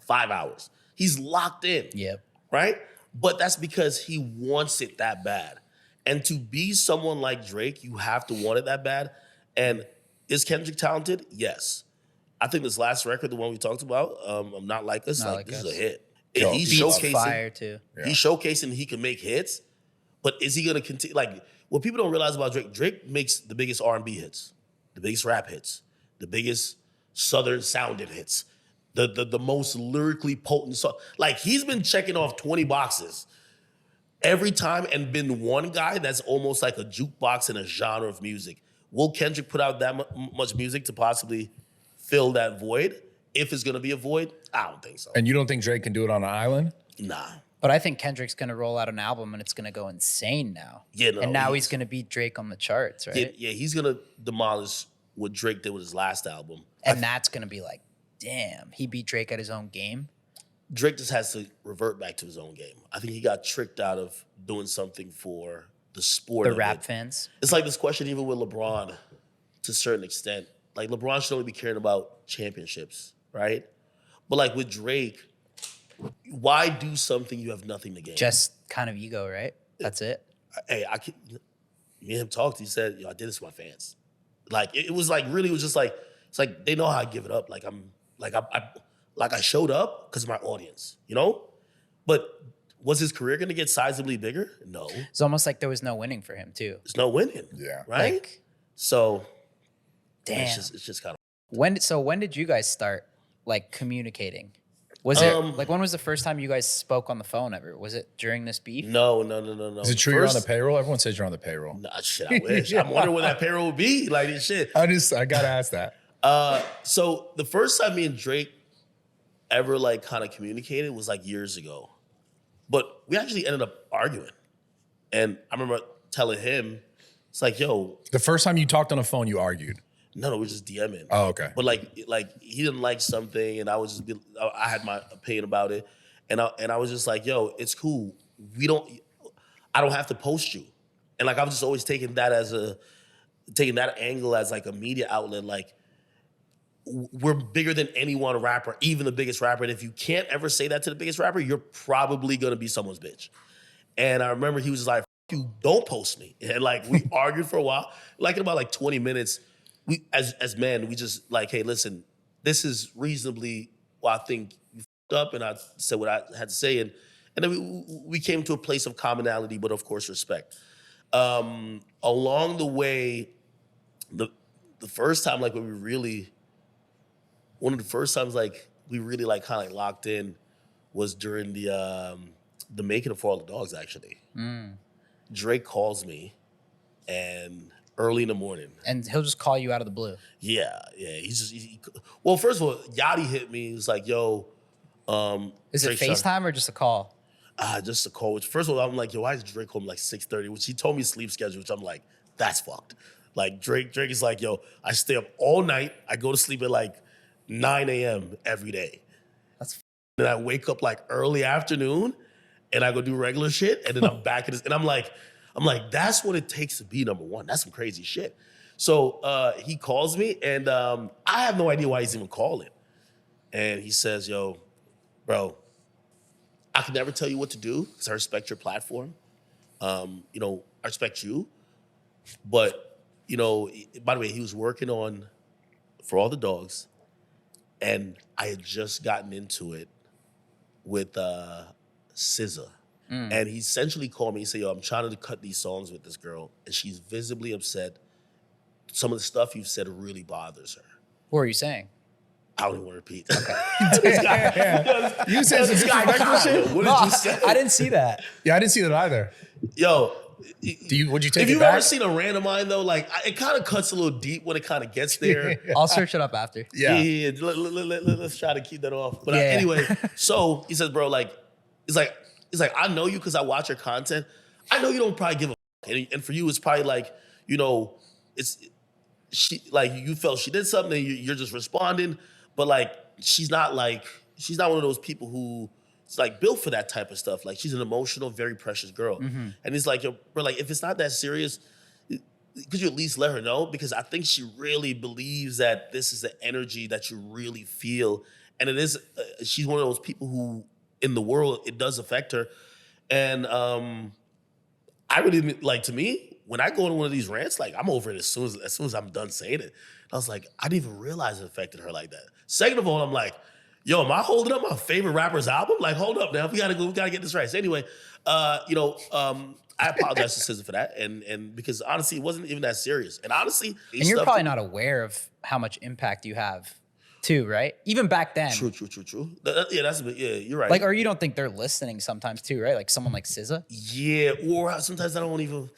5 hours. He's locked in. Yep. Right? But that's because he wants it that bad. And to be someone like Drake, you have to want it that bad. And is Kendrick talented? Yes. I think this last record, the one we talked about, I'm Not Like Us, this is a hit. Yo, He's Beats showcasing fire too. Yeah. He's showcasing he can make hits, but is he gonna continue? Like, what people don't realize about Drake makes the biggest R&B hits, the biggest rap hits, the biggest Southern sounding hits, the most lyrically potent song. Like, he's been checking off 20 boxes every time and been one guy that's almost like a jukebox in a genre of music. Will Kendrick put out that much music to possibly fill that void? If it's gonna be a void, I don't think so. And you don't think Drake can do it on an island? Nah. But I think Kendrick's gonna roll out an album and it's gonna go insane now. Yeah, no, and now he's gonna beat Drake on the charts, right? Yeah, he's gonna demolish what Drake did with his last album. And that's gonna be like, damn, he beat Drake at his own game. Drake just has to revert back to his own game. I think he got tricked out of doing something for the sport. The of rap it. fans. It's like this question even with LeBron, to a certain extent. Like, LeBron should only be caring about championships, right? But like with Drake, why do something you have nothing to gain? Just kind of ego, right? That's it. Hey, me and him talked. He said, I did this for my fans. Like, it was like, really, it was just like, it's like, they know how I give it up. Like, I showed up because of my audience, you know? But was his career going to get sizably bigger? No. It's almost like there was no winning for him too. There's no winning. Yeah. Right? Like, So, damn. it's just kind of. When did you guys start like communicating? Was it like when was the first time you guys spoke on the phone ever? Was it during this beef? No. Is it true you're on the payroll? Everyone says you're on the payroll. Nah, shit, I wish. I'm wondering what that payroll would be. Like, this shit. I gotta ask that. So the first time me and Drake ever like kind of communicated was like years ago. But we actually ended up arguing. And I remember telling him, it's like, yo. The first time you talked on the phone, you argued. No, we're just DMing. Oh, okay. But like he didn't like something, and I had my opinion about it, and I was just like, yo, it's cool. I don't have to post you, and like I've just always taken that angle as like a media outlet. Like, we're bigger than any one rapper, even the biggest rapper. And if you can't ever say that to the biggest rapper, you're probably gonna be someone's bitch. And I remember he was just like, you don't post me, and like we argued for a while. Like in about like 20 minutes. We, as men, we just like, hey, listen, this is reasonably what I think you f***ed up, and I said what I had to say, and then we came to a place of commonality, but of course respect. Along the way, the first time like one of the first times like we really like kind of like locked in was during the making of For All the Dogs actually. Drake calls me and early in the morning. And he'll just call you out of the blue. Yeah. He's just well, first of all, Yachty hit me. He was like, "Yo, Is it Drake's FaceTime or just a call? just a call." Which first of all, I'm like, "Yo, why is Drake home like 6:30?" Which he told me sleep schedule, which I'm like, "That's fucked." Like Drake is like, "Yo, I stay up all night. I go to sleep at like 9 a.m. every day. Then I wake up like early afternoon, and I go do regular shit, and then I'm back at this, and I'm like, that's what it takes to be number one. That's some crazy shit." So he calls me, and I have no idea why he's even calling. And he says, "Yo, bro, I can never tell you what to do because I respect your platform. I respect you. But, by the way, he was working on For All the Dogs, and I had just gotten into it with SZA. And he essentially called me and said, "Yo, I'm trying to cut these songs with this girl, and she's visibly upset. Some of the stuff you've said really bothers her." What are you saying? I don't even want to repeat. You said some disrespectful shit? What did you say? I didn't see that. Yeah, I didn't see that either. Yo, Would you take if it you've back? ever seen a random mine though, like it kind of cuts a little deep when it kind of gets there. I'll search it up after. Yeah. Let's try to keep that off. But anyway, so he says, "Bro, like, he's like, I know you because I watch your content. I know you don't probably give a fuck. And for you, it's probably like, it's she like you felt she did something and you're just responding, but like she's not one of those people who it's like built for that type of stuff. Like she's an emotional, very precious girl." And he's like, "Yo, bro, like if it's not that serious, could you at least let her know? Because I think she really believes that this is the energy that you really feel. And it is, she's one of those people who in the world, it does affect her." And I really, like, to me, when I go on one of these rants, like I'm over it as soon as I'm done saying it. And I was like, I didn't even realize it affected her like that. Second of all, I'm like, yo, am I holding up my favorite rapper's album? Like, hold up now, we gotta get this right. So anyway, I apologize to SZA for that, and because honestly, it wasn't even that serious. And honestly, And you're probably not aware of how much impact you have, too, right? Even back then. True. Yeah, you're right. Like, or you don't think they're listening sometimes, too, right? Like someone like SZA? Yeah, or sometimes I don't even.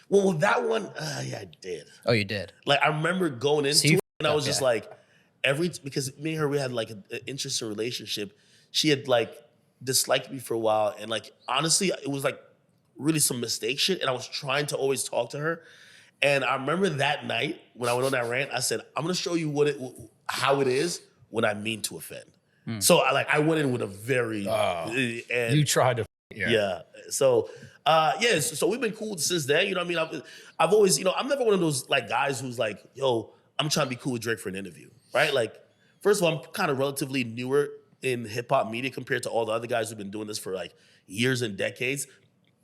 Well, with that one, yeah, I did. Oh, you did? Like, I remember going into you it, and I was just yeah. like, because me and her, we had like an interesting relationship. She had like disliked me for a while, and like honestly, it was like really some mistake shit, and I was trying to always talk to her. And I remember that night when I went on that rant, I said, "I'm gonna show you how it is when I mean to offend." So I went in with a very and You tried to. yeah. So so we've been cool since then. You know what I mean? I've always, I'm never one of those like guys who's like, "Yo, I'm trying to be cool with Drake for an interview," right? Like, first of all, I'm kind of relatively newer in hip hop media compared to all the other guys who've been doing this for like years and decades.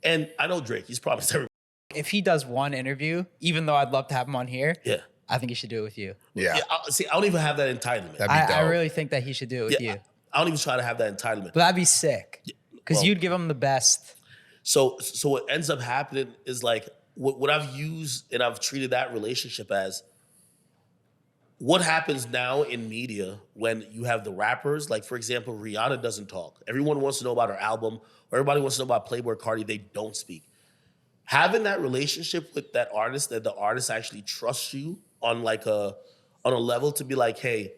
And I know Drake, he's promised everybody. If he does one interview, even though I'd love to have him on here, Yeah. I think he should do it with you. Yeah. I don't even have that entitlement. That'd be dope. I really think that he should do it with you. I don't even try to have that entitlement. But that'd be sick. Because well- you'd give him the best. So what ends up happening is like what I've used and I've treated that relationship as what happens now in media when you have the rappers, like for example, Rihanna doesn't talk. Everyone wants to know about her album, or everybody wants to know about Playboy Cardi, they don't speak. Having that relationship with that artist, that the artist actually trusts you on like on a level to be like, "Hey,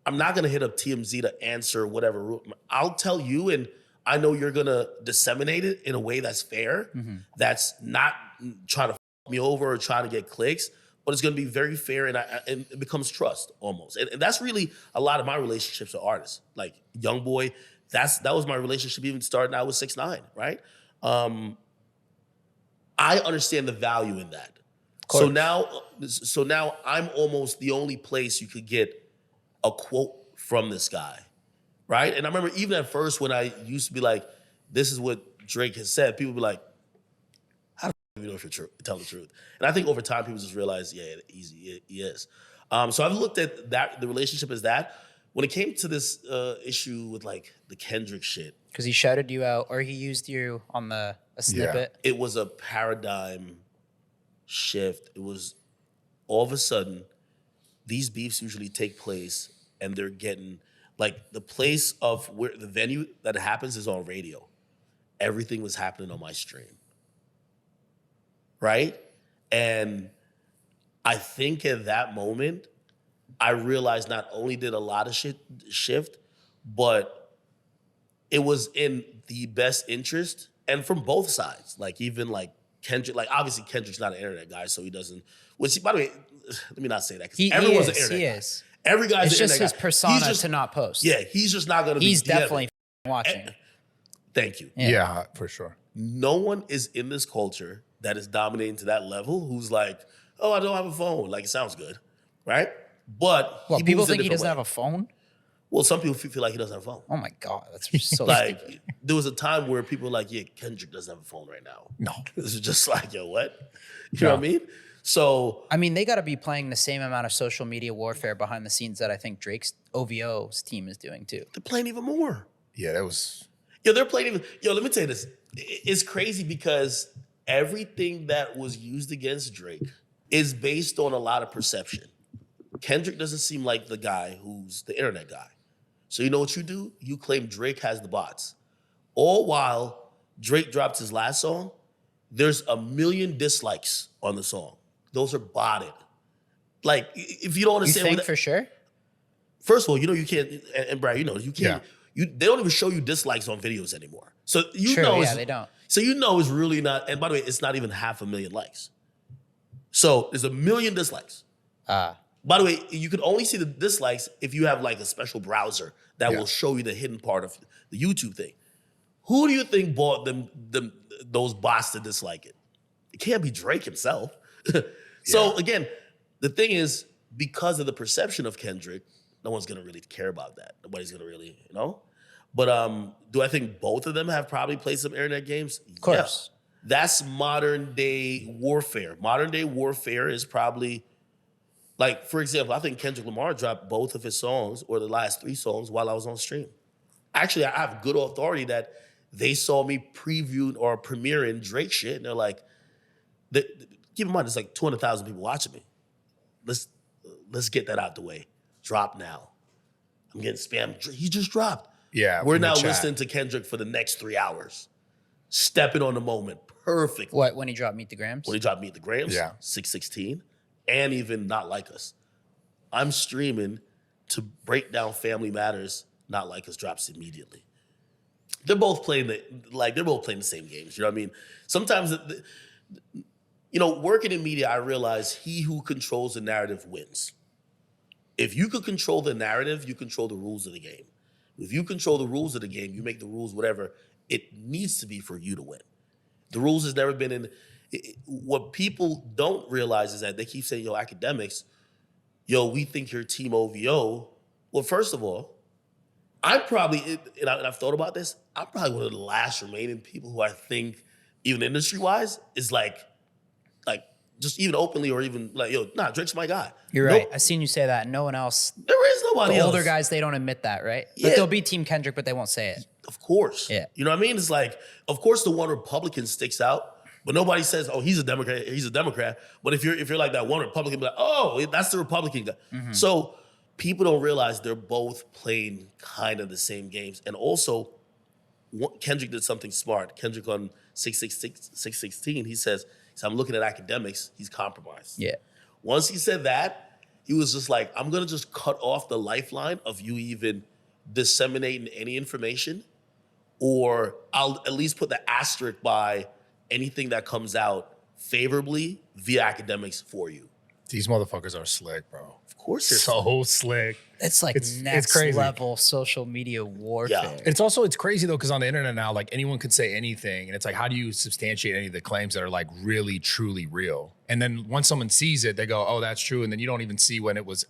I'm not gonna hit up TMZ to answer whatever. I'll tell you, and I know you're gonna disseminate it in a way that's fair, that's not trying to fuck me over or trying to get clicks, but it's gonna be very fair, and it becomes trust almost. And that's really a lot of my relationships with artists. Like YoungBoy, that was my relationship even starting out with 6ix9ine, right? I understand the value in that. So now I'm almost the only place you could get a quote from this guy, right? And I remember even at first when I used to be like, "This is what Drake has said," people would be like, "How the f*** do you know if you're telling the truth?" And I think over time people just realize, yeah, he is. So I've looked at the relationship as that. When it came to this issue with like the Kendrick shit, Because he shouted you out or he used you on a snippet. it was a paradigm shift. It was all of a sudden, these beefs usually take place and they're getting, like the place of where the venue that it happens is on radio. Everything was happening on my stream. Right? And I think at that moment, I realized not only did a lot of shit shift, but it was in the best interest, and from both sides. Like even like Kendrick, like obviously Kendrick's not an internet guy, so he doesn't. Which, by the way, let me not say that because everyone's an internet guy. Is. Every guy's It's an just internet his guy. persona He's just, to not post. Yeah, he's just not gonna be. He's definitely watching. Thank you. Yeah, for sure. No one is in this culture that is dominating to that level who's like, oh, I don't have a phone. Like, it sounds good, right? But Well, people moves a think he different doesn't way. have a phone? Well, some people feel like he doesn't have a phone. Oh my God, that's so Like, stupid. there was a time where people were like, yeah, Kendrick doesn't have a phone right now. No. This is just like, yo, what? You know what I mean? So, I mean, they got to be playing the same amount of social media warfare behind the scenes that I think Drake's OVO's team is doing too. they're playing even more. Yeah, that was. Yo, they're playing even. Yo, let me tell you this. It's crazy because everything that was used against Drake is based on a lot of perception. Kendrick doesn't seem like the guy who's the internet guy. So you know what you do? You claim Drake has the bots. All while Drake dropped his last song, there's 1 million dislikes on the song. Those are botted. Like, if you don't You understand think what for sure? first of all, you know you can't, and Brad, you know, you can't, they don't even show you dislikes on videos anymore. So you True, know, yeah, it's- they don't. So you know it's really not, and by the way, it's not even 500,000 likes. So there's 1 million dislikes. By the way, you can only see the dislikes if you have like a special browser that will show you the hidden part of the YouTube thing. Who do you think bought those bots to dislike it? It can't be Drake himself. So again, the thing is, because of the perception of Kendrick, no one's gonna really care about that. Nobody's gonna really, you know? But do I think both of them have probably played some internet games? Of course. Yeah. That's modern day warfare. Modern day warfare is probably, like, for example, I think Kendrick Lamar dropped both of his songs or the last 3 songs while I was on stream. Actually, I have good authority that they saw me preview or premiering Drake shit, and they're like, keep in mind, there's like 200,000 people watching me. Let's get that out the way. Drop now. I'm getting spammed. He just dropped. Yeah, We're in the now chat. listening to Kendrick for the next 3 hours. Stepping on the moment. Perfect. What, when he dropped Meet the Grams? When he dropped Meet the Grams, Yeah. 616, and even Not Like Us. I'm streaming to break down Family Matters. Not Like Us drops immediately. They're both playing the same games. You know what I mean? Sometimes, working in media, I realize he who controls the narrative wins. If you could control the narrative, you control the rules of the game. If you control the rules of the game, you make the rules whatever it needs to be for you to win. The rules has never been in. What people don't realize is that they keep saying, yo, academics, yo, we think you're team OVO. Well, first of all, I'm probably, and I've thought about this, I'm probably one of the last remaining people who I think, even industry-wise, is like just even openly or even like, yo, nah, Drake's my guy. You're right. I seen you say that. No one else. There is nobody The else. older guys, they don't admit that, right? Yeah. But they'll be Team Kendrick, but they won't say it. Of course. Yeah. You know what I mean? It's like, of course the one Republican sticks out, but nobody says, oh, he's a Democrat, he's a Democrat. But if you're like that one Republican, be like, oh, that's the Republican guy. Mm-hmm. So people don't realize they're both playing kind of the same games. And also, Kendrick did something smart. Kendrick on 616, he says, I'm looking at academics, he's compromised. Yeah. Once he said that, he was just like, I'm gonna just cut off the lifeline of you even disseminating any information, or I'll at least put the asterisk by anything that comes out favorably via academics for you. These motherfuckers are slick, bro. Of course they're So slick. It's like next crazy. level social media warfare. Yeah. It's crazy though, because on the internet now, like anyone can say anything. And it's like, how do you substantiate any of the claims that are like really, truly real? And then once someone sees it, they go, oh, that's true. And then you don't even see when it was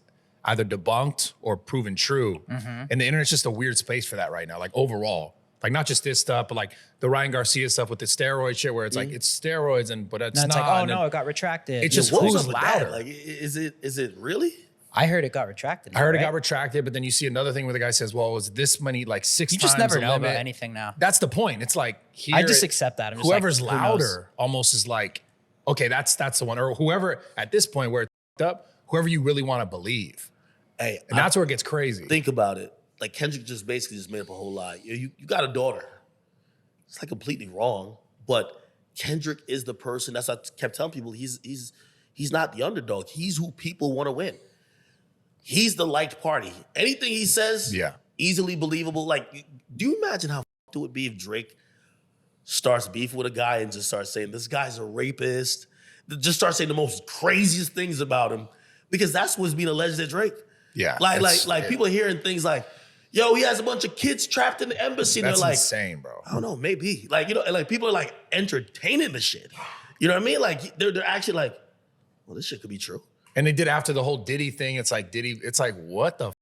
either debunked or proven true. Mm-hmm. And the internet's just a weird space for that right now, like overall. Like not just this stuff, but like the Ryan Garcia stuff with the steroid shit where it's like, it's steroids, but it's And it's not. like, oh And no, then it got retracted. It's just What was who's up with that? louder. Like, is it really? I heard it got retracted. I heard it right? got retracted, but then you see another thing where the guy says, well, it was this many, like 6 You times just never the know limit. about anything now. That's the point. It's like here, I just accept that. I'm just whoever's like, who knows? louder almost is like, okay, that's the one. Or whoever at this point where it's up, whoever you really want to believe. Hey, And that's where it gets crazy. think about it. Like Kendrick just basically just made up a whole lie. You got a daughter. It's like completely wrong, but Kendrick is the person. That's what I kept telling people. He's not the underdog. He's who people want to win. He's the liked party. Anything he says, easily believable. Like, do you imagine how it would be if Drake starts beefing with a guy and just starts saying, this guy's a rapist, just start saying the most craziest things about him? Because that's what's being alleged at Drake. Yeah. Like people are hearing things like, yo, he has a bunch of kids trapped in the embassy. And That's they're like, insane, bro. I don't know, maybe. Like, you know, like people are like entertaining the shit. You know what I mean? Like they're actually like, well, this shit could be true. And they did after the whole Diddy thing. It's like Diddy. It's like what the.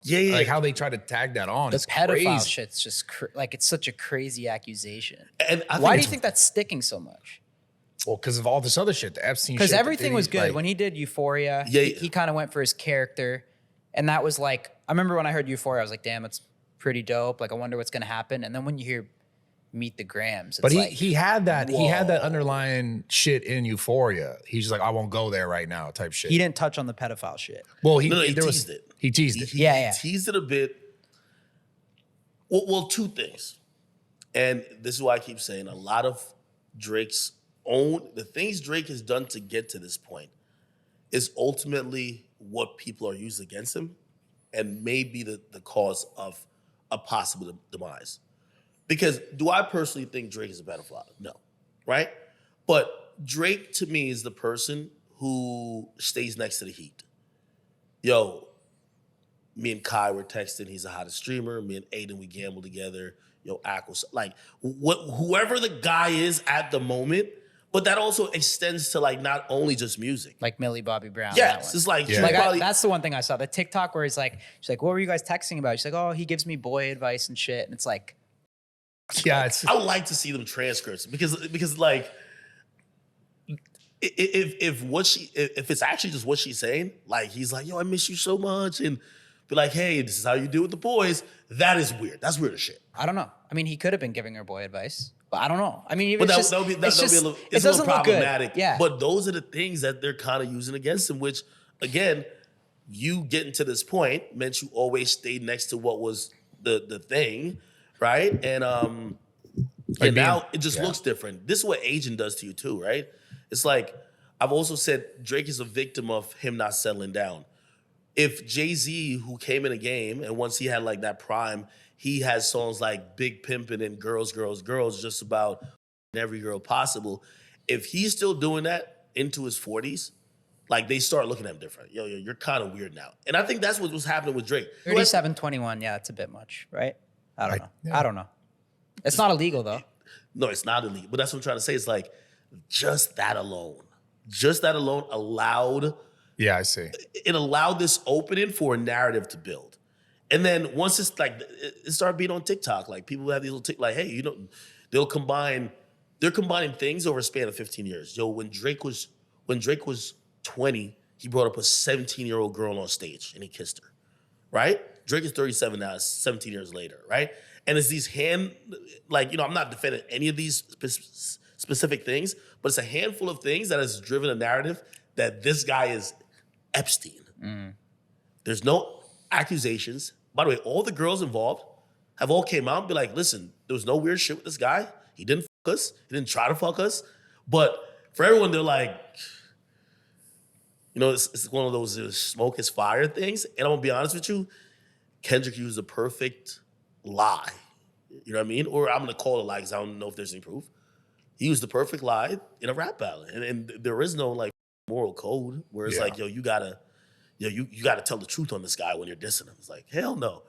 Yeah. Like how they try to tag that on. The It's pedophile crazy. shit's just like it's such a crazy accusation. And why do you think that's sticking so much? Well, because of all this other shit, the Epstein shit. Because the everything Diddy, was good like- when he did Euphoria. Yeah. He kind of went for his character, and that was like I remember when I heard Euphoria, I was like, damn, it's pretty dope. Like I wonder what's gonna happen. And then when you hear Meet the Grams, it's But like, he had that underlying shit in Euphoria. He's just like, I won't go there right now, type shit. he didn't touch on the pedophile shit. Well, he there teased was, it. He teased it. He teased it a bit. Well, two things. And this is why I keep saying a lot of Drake's the things Drake has done to get to this point is ultimately what people are used against him and may be the cause of a possible demise. Because do I personally think Drake is a pedophile? No, right? But Drake to me is the person who stays next to the heat. Yo, me and Kai were texting, he's the hottest streamer. Me and Aiden, we gamble together. Yo, Ackles, like whoever the guy is at the moment, but that also extends to like not only just music. Like Millie Bobby Brown. Yes, it's like, that's the one thing I saw. The TikTok where she's like, what were you guys texting about? She's like, oh, he gives me boy advice and shit. And it's like, yeah, it's. I would like to see them transcripts because like if it's actually just what she's saying, like he's like, yo, I miss you so much, and be like, hey, this is how you do with the boys. That is weird. That's weird as shit. I don't know. I mean, he could have been giving her boy advice, but I don't know. I mean, But it's that'll be a little, it it's a doesn't little look good. problematic. Yeah. But those are the things that they're kind of using against him, which, again, you getting to this point meant you always stayed next to what was the thing, right? And Like now it just looks different. This is what aging does to you too, right? It's like, I've also said Drake is a victim of him not settling down. If Jay-Z, who came in a game, and once he had like that prime, he has songs like Big Pimpin' and Girls, Girls, Girls, just about every girl possible. If he's still doing that into his 40s, like they start looking at him different. Yo, you're kind of weird now. And I think that's what was happening with Drake. 37, 21, yeah, it's a bit much, right? I don't know. Yeah. I don't know. It's not illegal though. No, it's not illegal. But that's what I'm trying to say. It's like just that alone allowed. Yeah, I see. It allowed this opening for a narrative to build. And then once it's like, it started being on TikTok. Like people have these little TikTok, like, hey, you know, they're combining things over a span of 15 years. Yo, when Drake was 20, he brought up a 17-year-old girl on stage and he kissed her, right? Drake is 37 now, it's 17 years later, right? And it's these I'm not defending any of these specific things, but it's a handful of things that has driven a narrative that this guy is Epstein. Mm. There's no accusations. By the way, all the girls involved have all came out and be like, listen, there was no weird shit with this guy. He didn't fuck us. He didn't try to fuck us. But for everyone, they're like, you know, it's one of those smoke is fire things. And I'm going to be honest with you, Kendrick used the perfect lie. You know what I mean? Or I'm going to call it a lie because I don't know if there's any proof. He used the perfect lie in a rap battle. And there is no like moral code where it's like, yo, you gotta tell the truth on this guy when you're dissing him. It's like, hell no.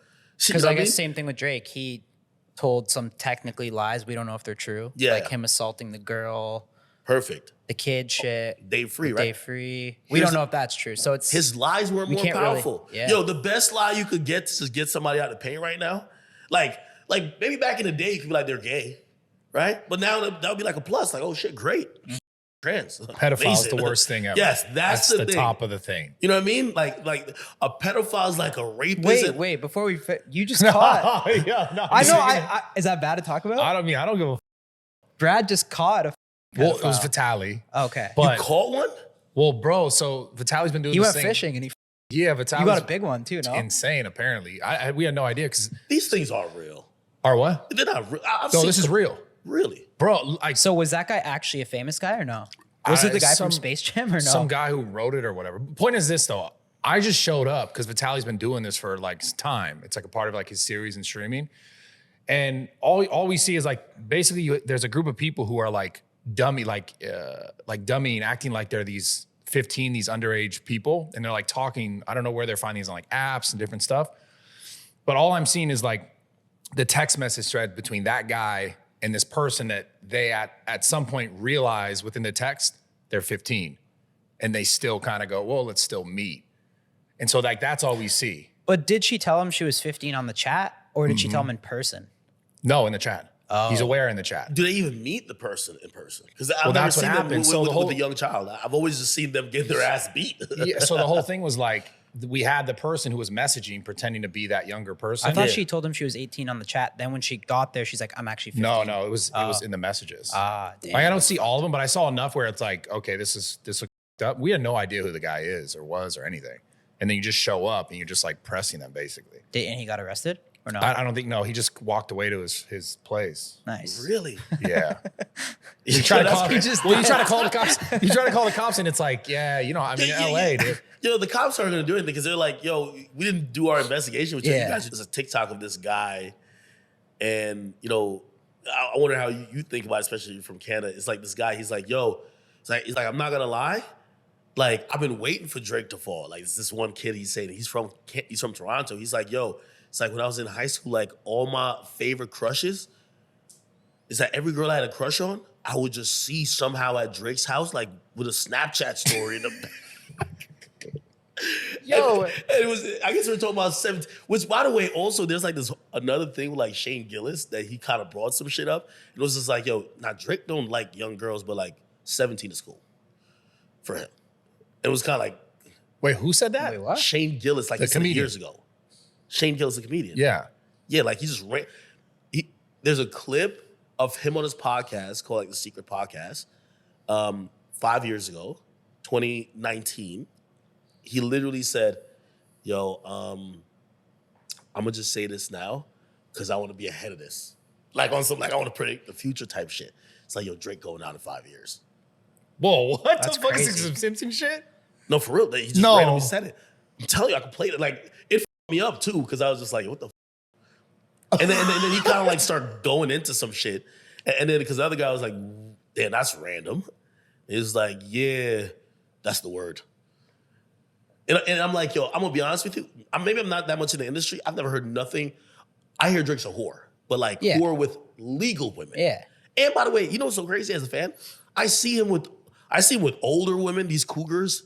Because I guess same thing with Drake. He told some technically lies. We don't know if they're true. Yeah. Like him assaulting the girl. Perfect. The kid shit. Day free, right? Day free. We don't know if that's true. So it's his lies were more powerful. Really, yeah. Yo, the best lie you could get to just get somebody out of pain right now. Like maybe back in the day you could be like, they're gay, right? But now that would be like a plus. Like, oh shit, great. Trans. Pedophile's the worst thing ever. Yes, that's the thing. Top of the thing. You know what I mean? Like a pedophile is like a rapist. Wait, before we you just caught. I know. Is that bad to talk about? I don't give a. Brad just caught a. Well, it was Vitaly. Okay. But you caught one? Well, bro, so Vitaly's been doing this thing. He went fishing and he. Yeah, Vitaly. You got a big one too, no? Insane, apparently. We had no idea because these things are real. Are what? They're not real. No, this is real. Really? bro. Like, So was that guy actually a famous guy or no? Was it the guy from Space Jam or no? Some guy who wrote it or whatever. Point is this though. I just showed up because Vitaly's been doing this for like time. It's like a part of like his series and streaming. And all we see is like basically there's a group of people who are like dummy, like dummying, acting like they're these 15, these underage people. And they're like talking, I don't know where they're finding these on like apps and different stuff. But all I'm seeing is like the text message thread between that guy and this person that they at some point realize within the text, they're 15. And they still kind of go, well, let's still meet. And so like that's all we see. But did she tell him she was 15 on the chat or did she tell him in person? No, in the chat. Oh. He's aware in the chat. Do they even meet the person in person? Because I've never that's what seen them happened. So with a young child. I've always just seen them get their ass beat. Yeah, so the whole thing was like, we had the person who was messaging pretending to be that younger person. I thought she told him she was 18 on the chat. Then when she got there, she's like, I'm actually 15. No, it was in the messages. Damn. Like, I don't see all of them, but I saw enough where it's like, okay, this looks up. We had no idea who the guy is or was or anything. And then you just show up and you're just like pressing them basically. And he got arrested or no? I don't think, no, he just walked away to his place. Nice. Really? Yeah. You try to call the cops. You try to call the cops and it's like, yeah, you know, I mean, LA, dude. Yo, the cops aren't going to do anything because they're like, yo, we didn't do our investigation with you. Yeah. You guys, there's a TikTok of this guy. And, you know, I wonder how you think about it, especially from Canada. It's like this guy, he's like, yo, he's like, I'm not going to lie. Like, I've been waiting for Drake to fall. Like, it's this one kid, he's saying, he's from Toronto. He's like, yo, it's like when I was in high school, like all my favorite crushes, is that every girl I had a crush on, I would just see somehow at Drake's house, like with a Snapchat story in the Yo. and it was, I guess we're talking about 17, which by the way, also there's like this another thing with like Shane Gillis that he kind of brought some shit up. It was just like, yo, now Drake don't like young girls, but like 17 is cool for him. It was kind of like, Wait, who said that? Wait, what? Shane Gillis, like The he said comedian. years ago. Shane Gillis, the comedian. Yeah. Yeah, like he just ran. There's a clip of him on his podcast called like The Secret Podcast 5 years ago, 2019. He literally said, yo, I'm gonna just say this now because I want to be ahead of this. Like on some, like I want to predict the future type shit. It's like, yo, Drake going out in 5 years. Whoa, what That's the fuck is crazy. this, some Simpson shit? No, for real. He just No. randomly said it. I'm telling you, I could play it. Like, it fucked me up too, because I was just like, what the f-? And then he kind of like started going into some shit. And then, because the other guy was like, damn, that's random. It was like, yeah, that's the word. And I'm like, yo, I'm going to be honest with you. Maybe I'm not that much in the industry. I've never heard nothing. I hear Drake's a whore, but like whore with legal women. Yeah. And by the way, you know what's so crazy as a fan? I see him with older women, these cougars.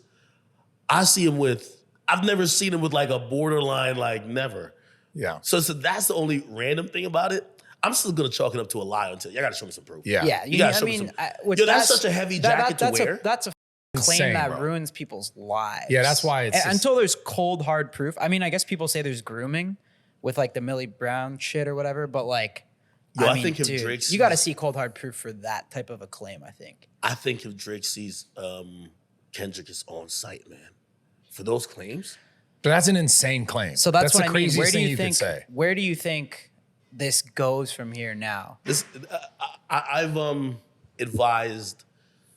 I've never seen him with like a borderline, like never. Yeah. So that's the only random thing about it. I'm still gonna chalk it up to a lie until y'all gotta show me some proof. Yeah. Yeah. You gotta show me some. Which Yo, that's such a heavy jacket to wear. That's a claim Insane, that bro. ruins people's lives. Yeah, that's why it's just- until there's cold hard proof. I mean, I guess people say there's grooming with like the Millie Brown shit or whatever, but like, Yo, I mean, think if dude, Drake you got to sees- see cold hard proof for that type of a claim. I think. I think if Drake sees Kendrick is on site, man, for those claims. But that's an insane claim. So that's what the I mean. craziest Where do thing you think? could say. Where do you think this goes from here now? This I've advised.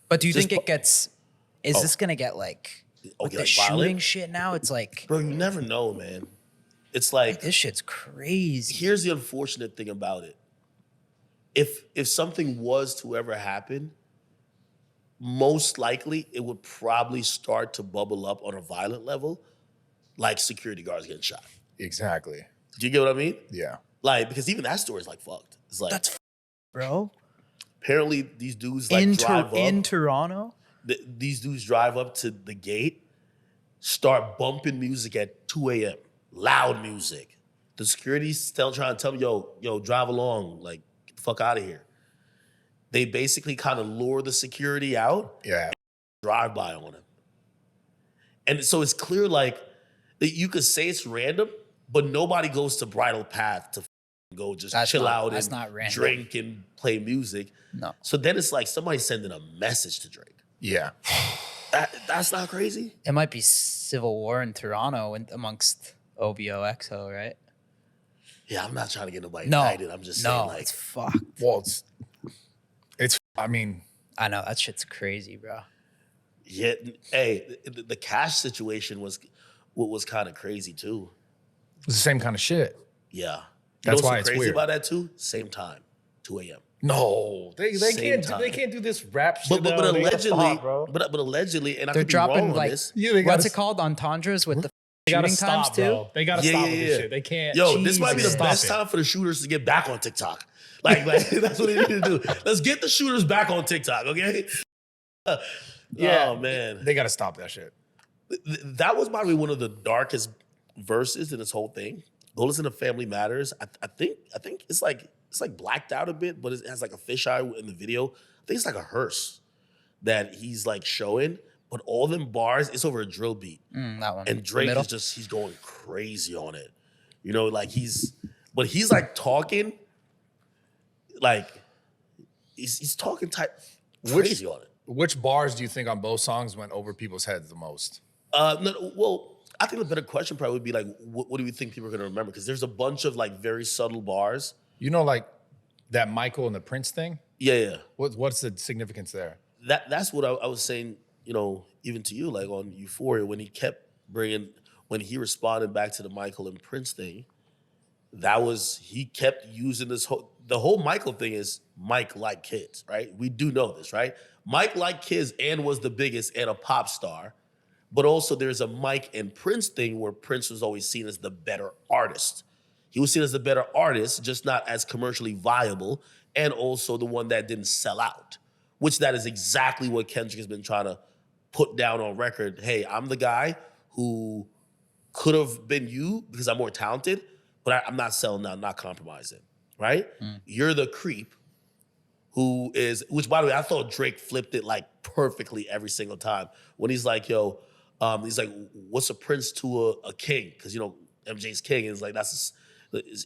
But do you Just think it gets? Is this gonna get like with the like shooting violent? shit now? It's like, Bro, you never know, man. It's like this shit's crazy. here's the unfortunate thing about it. If something was to ever happen, most likely it would probably start to bubble up on a violent level, like security guards getting shot. Exactly. Do you get what I mean? Yeah. Like, because even that story is like fucked. It's like That's bro. apparently these dudes like drive up. In Toronto. These dudes drive up to the gate, start bumping music at 2 a.m. Loud music. The security's trying to tell me, yo, drive along, like get the fuck out of here. They basically kind of lure the security out, Yeah. drive by on him. And so it's clear like that you could say it's random, but nobody goes to Bridal Path to go just chill out that's and not random. drink and play music. No. So then it's like somebody sending a message to Drake. Yeah. That's not crazy. It might be civil war in Toronto amongst OVO XO, right? Yeah, I'm not trying to get nobody No, indicted. I'm just saying, like, it's fucked. Well, I mean, I know that shit's crazy, bro. Yeah, hey, the cash situation was kind of crazy too. it's the same kind of shit. Yeah. That's what's why so it's crazy weird. about that too? Same time, 2 a.m. No, they Same can't do this rap But shit. now. They gotta allegedly, stop, bro. but allegedly, and I They're could be wrong dropping on like this. Yeah, they what's gotta- it called? Entendres with the They gotta shooting times stop, too. bro. They gotta stop with this shit. They can't. Yo, this might be the Stop best it. time for the shooters to get back on TikTok. Like that's what they need to do. Let's get the shooters back on TikTok, okay? Yeah, Oh man, They gotta stop that shit. that was probably one of the darkest verses in this whole thing. Go listen to Family Matters. I think it's like blacked out a bit, but it has like a fisheye in the video. I think it's like a hearse that he's like showing, but all them bars, it's over a drill beat. That one. And Drake is just, he's going crazy on it. You know, like he's like talking, like he's talking crazy on it. Which bars do you think on both songs went over people's heads the most? No, well, I think the better question probably would be like, what do we think people are gonna remember? Because there's a bunch of like very subtle bars. You know, like that Michael and the Prince thing? Yeah. What's the significance there? That's what I was saying, you know, even to you, like on Euphoria, when when he responded back to the Michael and Prince thing, he kept using the whole Michael thing is Mike liked kids, right? We do know this, right? Mike liked kids and was the biggest and a pop star. But also there's a Mike and Prince thing where Prince was always seen as the better artist. He was seen as the better artist, just not as commercially viable, and also the one that didn't sell out, which that is exactly what Kendrick has been trying to put down on record. Hey, I'm the guy who could have been you because I'm more talented, but I'm not selling out, not compromising, right? You're the creep which by the way, I thought Drake flipped it like perfectly every single time. When he's like, yo, he's like, what's a prince to a king? Because, you know, MJ's king. And it's like,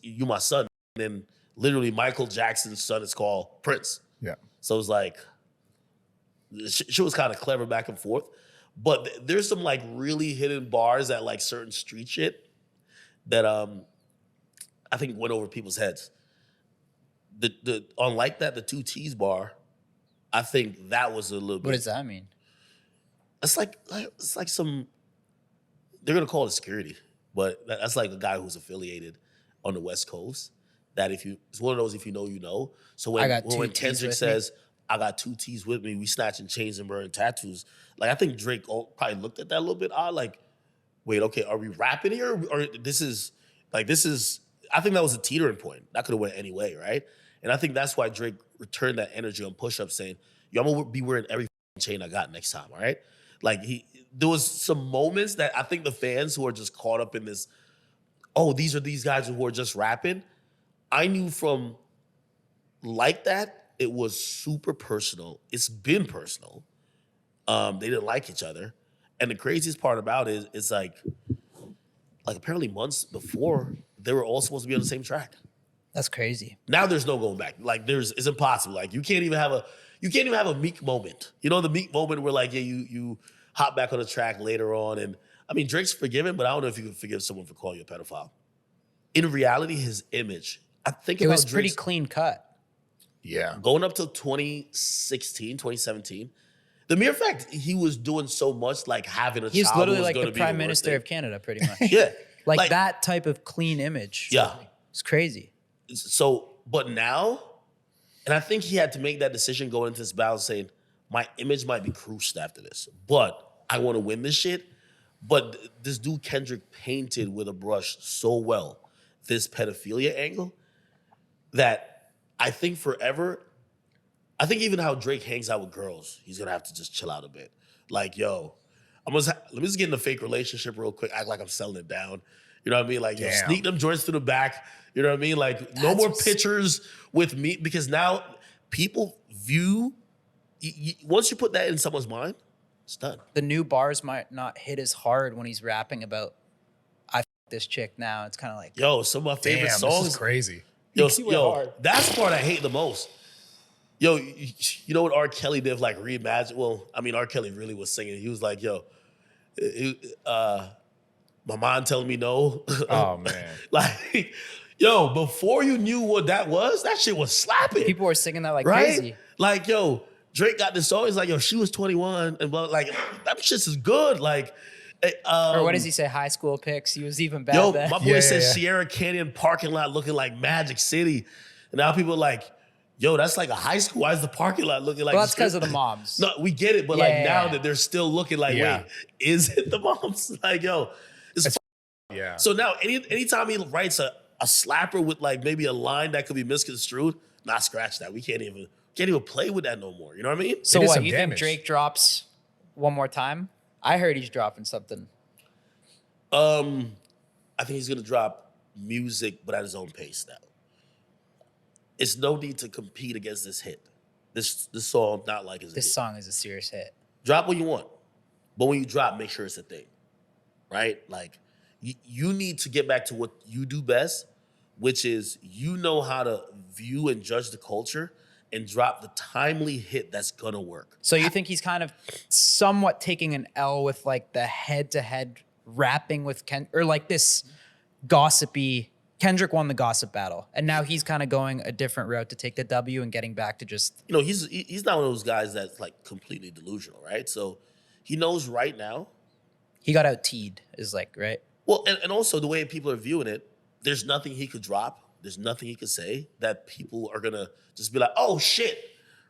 you my son. And then literally Michael Jackson's son is called Prince. Yeah. So it's like, she was kind of clever back and forth. But there's some like really hidden bars at like certain street shit that I think went over people's heads. Unlike that, the 2 T's bar, I think that was a little bit. What does that mean? It's like some. They're gonna call it security, but that's like a guy who's affiliated on the West Coast. That it's one of those if you know you know. So when Kendrick says I got 2 T's with me, we snatching chains and burning tattoos. Like I think Drake probably looked at that a little bit odd. Like, wait, okay, are we rapping here or this is? I think that was a teetering point. That could have went any way, right? And I think that's why Drake returned that energy on push-ups saying, yo, I'm gonna be wearing every chain I got next time, all right? Like there was some moments that I think the fans who are just caught up in this, oh, these are these guys who are just rapping. I knew from like that, it was super personal. It's been personal. They didn't like each other. And the craziest part about it is like apparently months before, they were all supposed to be on the same track. That's crazy. Now there's no going back. Like it's impossible. Like you can't even have a Meek moment. You know, the Meek moment where like, yeah, you hop back on the track later on. And I mean, Drake's forgiven, but I don't know if you can forgive someone for calling you a pedophile. In reality, his image, I think It about was pretty Drake's, clean cut. Yeah. going up to 2016, 2017, the mere fact he was doing so much, like having a He was child literally was like gonna the be prime worst minister thing. of Canada, pretty much. Yeah. like that type of clean image. Yeah. It's crazy. So, but now, and I think he had to make that decision going into this battle saying, my image might be cruised after this, but I want to win this shit. But this dude Kendrick painted with a brush so well this pedophilia angle that I think forever, I think even how Drake hangs out with girls, he's going to have to just chill out a bit. Like, yo, let me just get in a fake relationship real quick, act like I'm selling it down. You know what I mean? Like, yo, sneak them joints to the back. You know what I mean? Like, no more pictures with me because now people view, once you put that in someone's mind, it's done. The new bars might not hit as hard when he's rapping about, I f this chick now. It's kind of like, Yo, some of my favorite songs. This is crazy. Yo, that's the part I hate the most. Yo, you know what R. Kelly did, like reimagine? Well, I mean, R. Kelly really was singing. He was like, yo, my mom telling me no. Oh, man. Like, yo, before you knew what that was, that shit was slapping. people were singing that like right? crazy. Like, yo, Drake got this song. He's like, yo, she was 21, and blah, like that shit is good. Like, Or what does he say? High school pics. He was even bad. yo, then. my boy said Sierra Canyon parking lot looking like Magic City, and now people are like, yo, that's like a high school. Why is the parking lot looking like? Well, that's because of the moms. No, we get it, but now that they're still looking like, wait, is it the moms? Like, yo, it's Yeah. So now, anytime he writes a slapper with like maybe a line that could be misconstrued, not scratch that. We can't even play with that no more. You know what I mean? So It is what? some You damage. think Drake drops one more time? I heard he's dropping something. I think he's gonna drop music, but at his own pace now. It's no need to compete against this hit. This song, not like is a This hit. song is a serious hit. Drop what you want, but when you drop, make sure it's a thing, right? Like you need to get back to what you do best, which is you know how to view and judge the culture and drop the timely hit that's gonna work. So you think he's kind of somewhat taking an L with like the head-to-head rapping with or like this gossipy. Kendrick won the gossip battle, and now he's kind of going a different route to take the W and getting back to just. You know, he's not one of those guys that's like completely delusional, right? So he knows right now. He got out teed, is like, right? Well, and also the way people are viewing it, there's nothing he could drop. There's nothing he could say that people are gonna just be like, oh shit,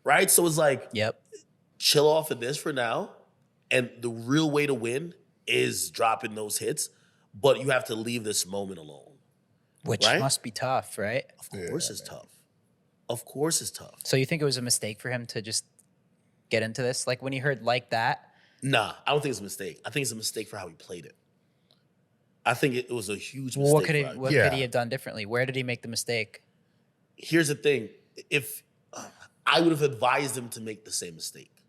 right? So it's like, Yep. chill off of this for now. And the real way to win is dropping those hits, but you have to leave this moment alone. Which Right? must be tough, right? Of course it's tough. Of course it's tough. So you think it was a mistake for him to just get into this? Like when he heard like that? Nah, I don't think it's a mistake. I think it's a mistake for how he played it. I think it was a huge mistake. Well, what could he for how what could he have done differently? Where did he make the mistake? Here's the thing. If I would have advised him to make the same mistake,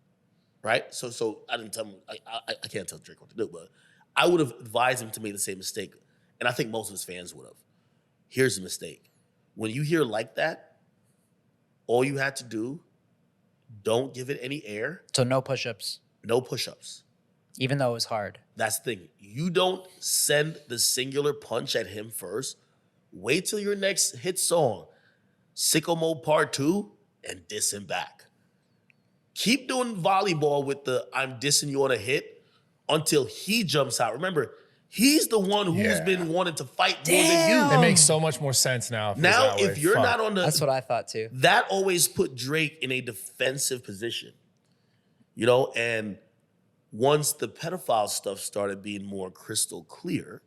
right? So I didn't tell him, I can't tell Drake what to do, but I would have advised him to make the same mistake. And I think most of his fans would have. Here's the mistake. When you hear like that, all you had to do, don't give it any air, So no push-ups, no push-ups. even though it was hard. That's the thing. You don't send the singular punch at him first. Wait till your next hit song, Sicko Mode Part 2, and diss him back. Keep doing volleyball with the I'm dissing you on a hit until he jumps out. Remember, he's the one who's been wanting to fight more than you. It makes so much more sense now. If Now, it's that if way. you're Fuck. not on the... That's what I thought too. That always put Drake in a defensive position. You know, and once the pedophile stuff started being more crystal clear,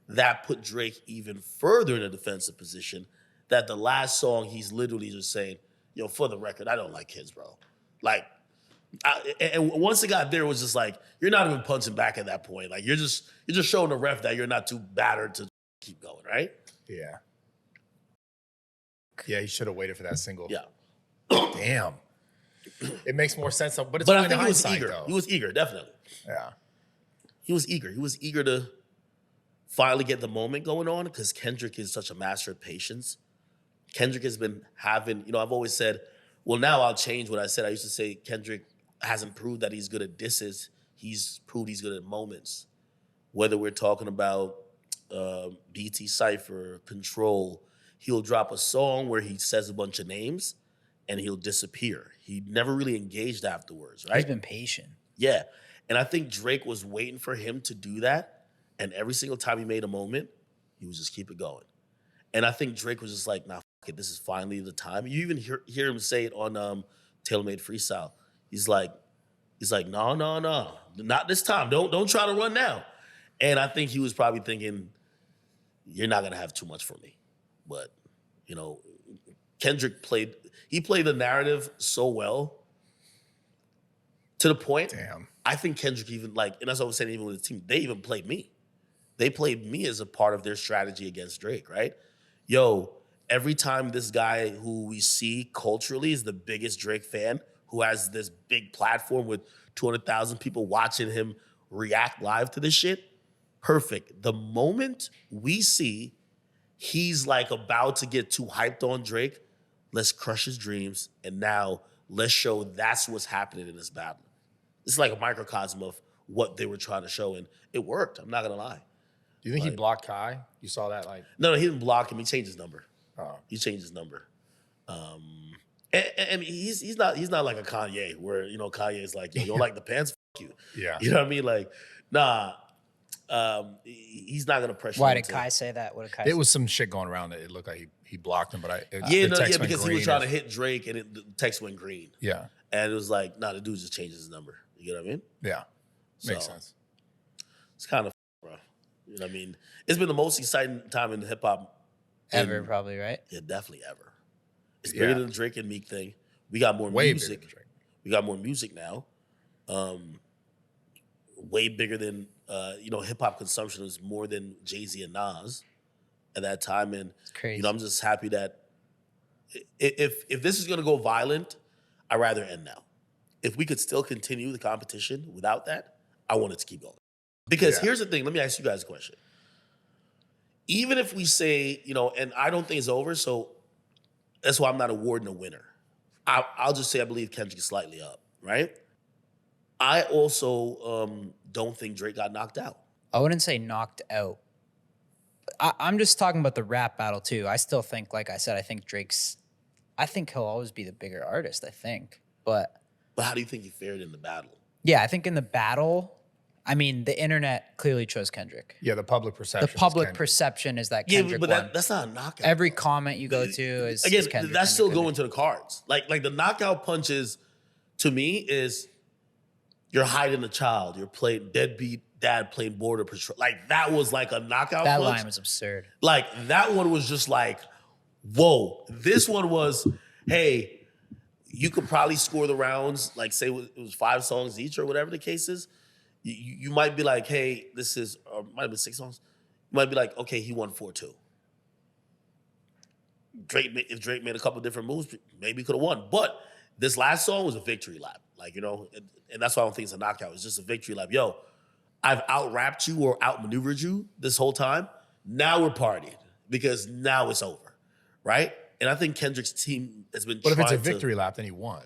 that put Drake even further in a defensive position, that the last song he's literally just saying, yo, for the record, I don't like kids, bro. Like, and once it got there, it was just like, you're not even punching back at that point. Like, you're just showing the ref that you're not too battered to keep going, right? Yeah. Yeah, he should have waited for that single. Yeah. Damn. It makes more sense, but it's But only I think he was hindsight, eager. though. He was eager, definitely. Yeah. He was eager. He was eager to finally get the moment going on because Kendrick is such a master of patience. Kendrick has been having, you know, I've always said, well, now I'll change what I said. I used to say Kendrick hasn't proved that he's good at disses. He's proved he's good at moments. Whether we're talking about BT Cypher, Control, he'll drop a song where he says a bunch of names and he'll disappear. He never really engaged afterwards, right? He's been patient. Yeah. And I think Drake was waiting for him to do that. And every single time he made a moment, he would just keep it going. And I think Drake was just like, nah, fuck it, this is finally the time. You even hear him say it on Tailor-Made Freestyle. He's like, no, not this time. Don't try to run now. And I think he was probably thinking, you're not gonna have too much for me. But, you know, Kendrick played the narrative so well to the point. Damn. I think Kendrick even and that's what I was saying, even with the team, they even played me. They played me as a part of their strategy against Drake, right? Yo, every time this guy who we see culturally is the biggest Drake fan, who has this big platform with 200,000 people watching him react live to this shit, perfect. The moment we see he's like about to get too hyped on Drake, let's crush his dreams, and now let's show that's what's happening in this battle. It's like a microcosm of what they were trying to show, and it worked. I'm not gonna lie. Do you think he blocked Kai? You saw that? No, he didn't block him. He changed his number. Oh. He changed his number. And he's not like a Kanye where Kanye's like, yo, you don't like the pants, fuck you. Yeah. You know what I mean? Like, nah. He's not gonna pressure. Why him did to- Kai say that? What did Kai There say? was some shit going around that it looked like he blocked him, but the Yeah, text went because he green was trying to as- hit Drake and the text went green. Yeah, And it was like, nah, the dude just changed his number. You know what I mean? yeah, makes So, sense. It's kind of bro. You know what I mean? It's been the most exciting time in hip hop Ever, probably, right? Yeah, definitely ever. It's bigger Yeah. than the Drake and Meek thing. We got more Way music. bigger than Drake. We got more music now. Way bigger than hip hop consumption was more than Jay-Z and Nas at that time. And crazy. I'm just happy that if this is gonna go violent, I'd rather end now. If we could still continue the competition without that, I want it to keep going. Because here's the thing, let me ask you guys a question. Even if we say, and I don't think it's over, so that's why I'm not awarding a winner. I'll just say I believe Kendrick is slightly up, right? I also don't think Drake got knocked out. I wouldn't say knocked out. I'm just talking about the rap battle too. I still think, like I said, I think he'll always be the bigger artist, I think. But how do you think he fared in the battle? yeah, I think in the battle, I mean, the internet clearly chose Kendrick. Yeah, the public perception. The public is perception is that Yeah, Kendrick but won. that's not a knockout. Every comment you go to is Again, Kendrick. that's still Kendrick, going to the cards. Like the knockout punches, to me, is you're hiding a child. You're playing deadbeat dad playing border patrol. Like that was like a knockout That punch. line was absurd. Like that one was just like, whoa. This one was, hey, you could probably score the rounds, like say it was 5 songs each or whatever the case is. You might be like, hey, this is, or might have been 6 songs. You might be like, okay, he won 4-2. If Drake made a couple different moves, maybe he could have won. But this last song was a victory lap. Like, and that's why I don't think it's a knockout. It's just a victory lap. Yo, I've out-rapped you or outmaneuvered you this whole time. Now we're partying because now it's over, right? And I think Kendrick's team has been But if it's a trying to- victory lap, then he won.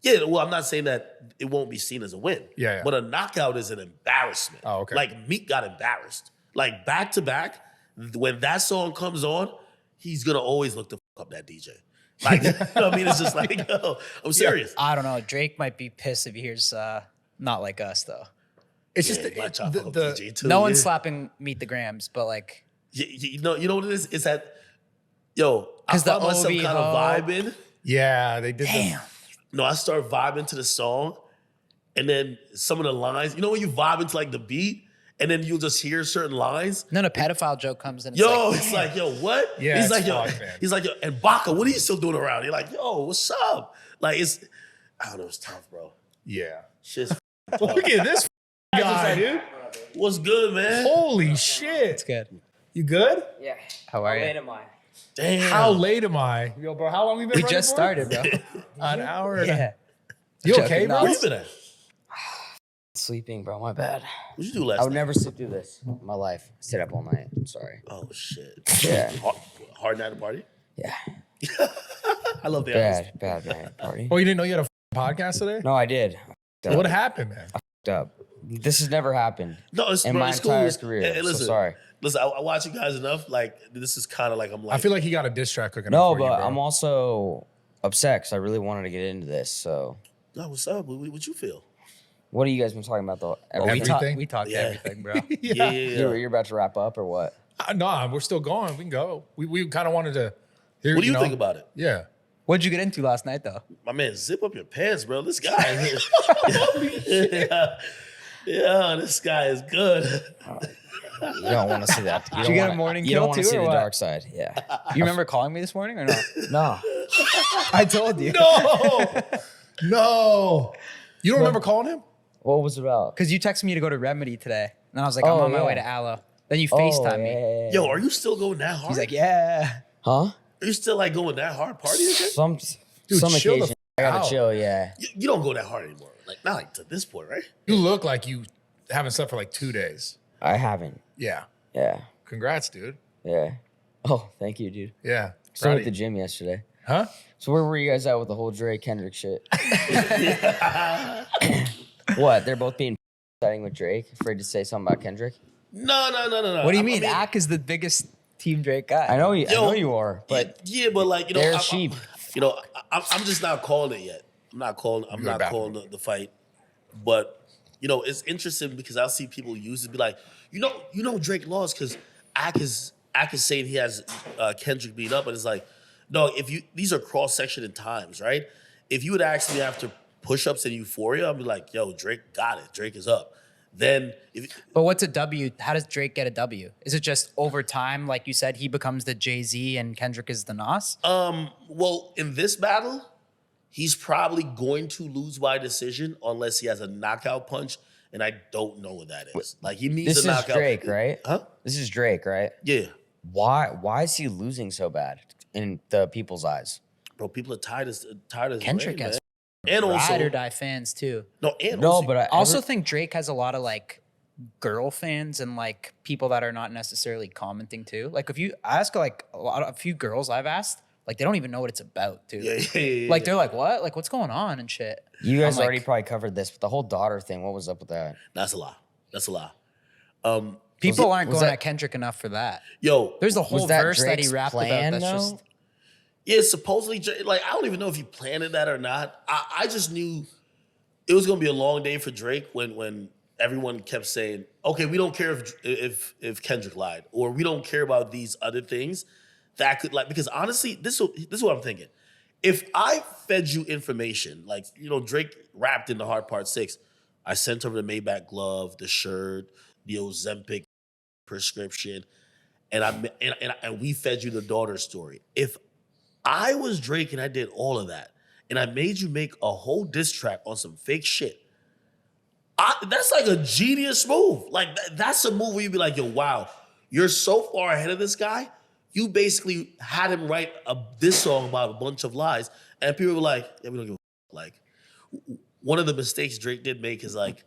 Yeah, well, I'm not saying that it won't be seen as a win. Yeah. But a knockout is an embarrassment. Oh, okay. Like Meek got embarrassed. Like back to back, when that song comes on, he's gonna always look to fuck up that DJ. Like, you know what I mean? It's just like, yo, I'm serious. I don't know. Drake might be pissed if he hears Not Like Us, though. It's Yeah, just he might try to fuck up the DJ too, No yeah. one's slapping Meet the Grams, but like, You know what it is? It's that, yo, I 'Cause the found myself OV kind of ho. vibing. yeah, they did. damn. No, I start vibing to the song, and then some of the lines, when you vibe into like the beat, and then you'll just hear certain lines. Then a pedophile joke comes in. It's like, yo, what? Yeah, he's it's like, yo, fucked, man. he's like, yo, and Baka, what are you still doing around? You're like, yo, what's up? Like, I don't know, it's tough, bro. Yeah. Shit's Look at this guy, dude. what's good, man? Holy shit. It's good. You good? Yeah. How are you? Late am I? Damn. How late am I? Yo, bro, how long have you been We running just for? started, bro. An hour and Yeah. You Joking, okay, no, bro? Where you been at? Sleeping, bro. My bad. What'd you do last I would night? never sleep through this in my life. I stayed up all night. I'm sorry. Oh, shit. Yeah. Hard night at party? Yeah. I love the honesty. Bad night party. Oh, you didn't know you had a podcast today? No, I did. What happened, man? Up. This has never happened. No, it's, in bro, my it's cool. entire It's- career. Hey, So listen, sorry. Listen, I watch you guys enough. Like, this is kind of like, I'm like, I feel like he got a diss track cooking No, up for you, but bro. I'm also upset because I really wanted to get into this. So, no, what's up? What you feel? what have you guys been talking about though? We Everything? talked Yeah. everything, bro. Yeah. You're about to wrap up or what? No, we're still going. We can go. We kind of wanted to hear. What do you know, think about it? Yeah. What'd you get into last night, though? My man, zip up your pants, bro. This guy. yeah, this guy is good. You don't want to see that. You Did don't you get a wanna- morning You kill don't want too, to see or the what? dark side. Yeah. You remember calling me this morning or not? No. I told you. No. You don't remember calling him? What was it about? Because you texted me to go to Remedy today. And I was like, I'm on my way to Aloe. Then you FaceTime me. Yo, are you still going that hard? He's like, yeah. Huh? Are you still like going that hard partying? Some Dude, chill the occasion. I gotta out. chill, yeah. You don't go that hard anymore. Like, not like to this point, right? You look like you haven't slept for like 2 days. I haven't. Yeah. Yeah. Congrats, dude. Yeah. Oh, thank you, dude. Yeah. Still Proud at of the you. gym yesterday. Huh? So where were you guys at with the whole Drake Kendrick shit? What? They're both being siding with Drake, afraid to say something about Kendrick? No. What do you mean? Ak is the biggest Team Drake guy. I know you. I Yo, know you are, but yeah, but like they're I'm- sheep You know, I'm just not calling it yet. I'm not calling the fight. But, you know, it's interesting because I'll see people use it, be like, you know Drake lost because Ak is saying he has Kendrick beat up, and it's like, no, these are cross-section in times, right? If you would ask me after push-ups and Euphoria, I'd be like, yo, Drake got it. Drake is up. Then But what's a W? How does Drake get a W? Is it just over time, like you said, he becomes the Jay-Z and Kendrick is the Nas? Well, in this battle, he's probably going to lose by decision unless he has a knockout punch, and I don't know what that is. Like, he needs This a knockout. is Drake, right? Huh? This is Drake, right? Yeah. Why is he losing so bad in the people's eyes? Bro, people are tired of Kendrick rain, has man. And also, ride or die fans too. But I also think Drake has a lot of like girl fans and like people that are not necessarily commenting too. Like if you ask like a few girls I've asked, like they don't even know what it's about, dude. Yeah. Like they're like, what? Like what's going on and shit. You guys I'm already like, probably covered this, but the whole daughter thing, what was up with that? That's a lie. people aren't going that- at Kendrick enough for that. Yo, There's a whole Was that verse that he Drake's rapped plan, about. That's though? just yeah, supposedly, like, I don't even know if he planned that or not. I just knew it was gonna be a long day for Drake when everyone kept saying, okay, we don't care if Kendrick lied, or we don't care about these other things that could, like, because honestly, this is what I'm thinking. If I fed you information, like, you know, Drake rapped in the Hard Part 6, I sent over the Maybach glove, the shirt, the Ozempic prescription, and we fed you the daughter story. If I was Drake and I did all of that, and I made you make a whole diss track on some fake shit, that's like a genius move. Like, that's a move where you'd be like, yo, wow, you're so far ahead of this guy. You basically had him write this song about a bunch of lies, and people were like, yeah, we don't give a f-. Like, one of the mistakes Drake did make is like,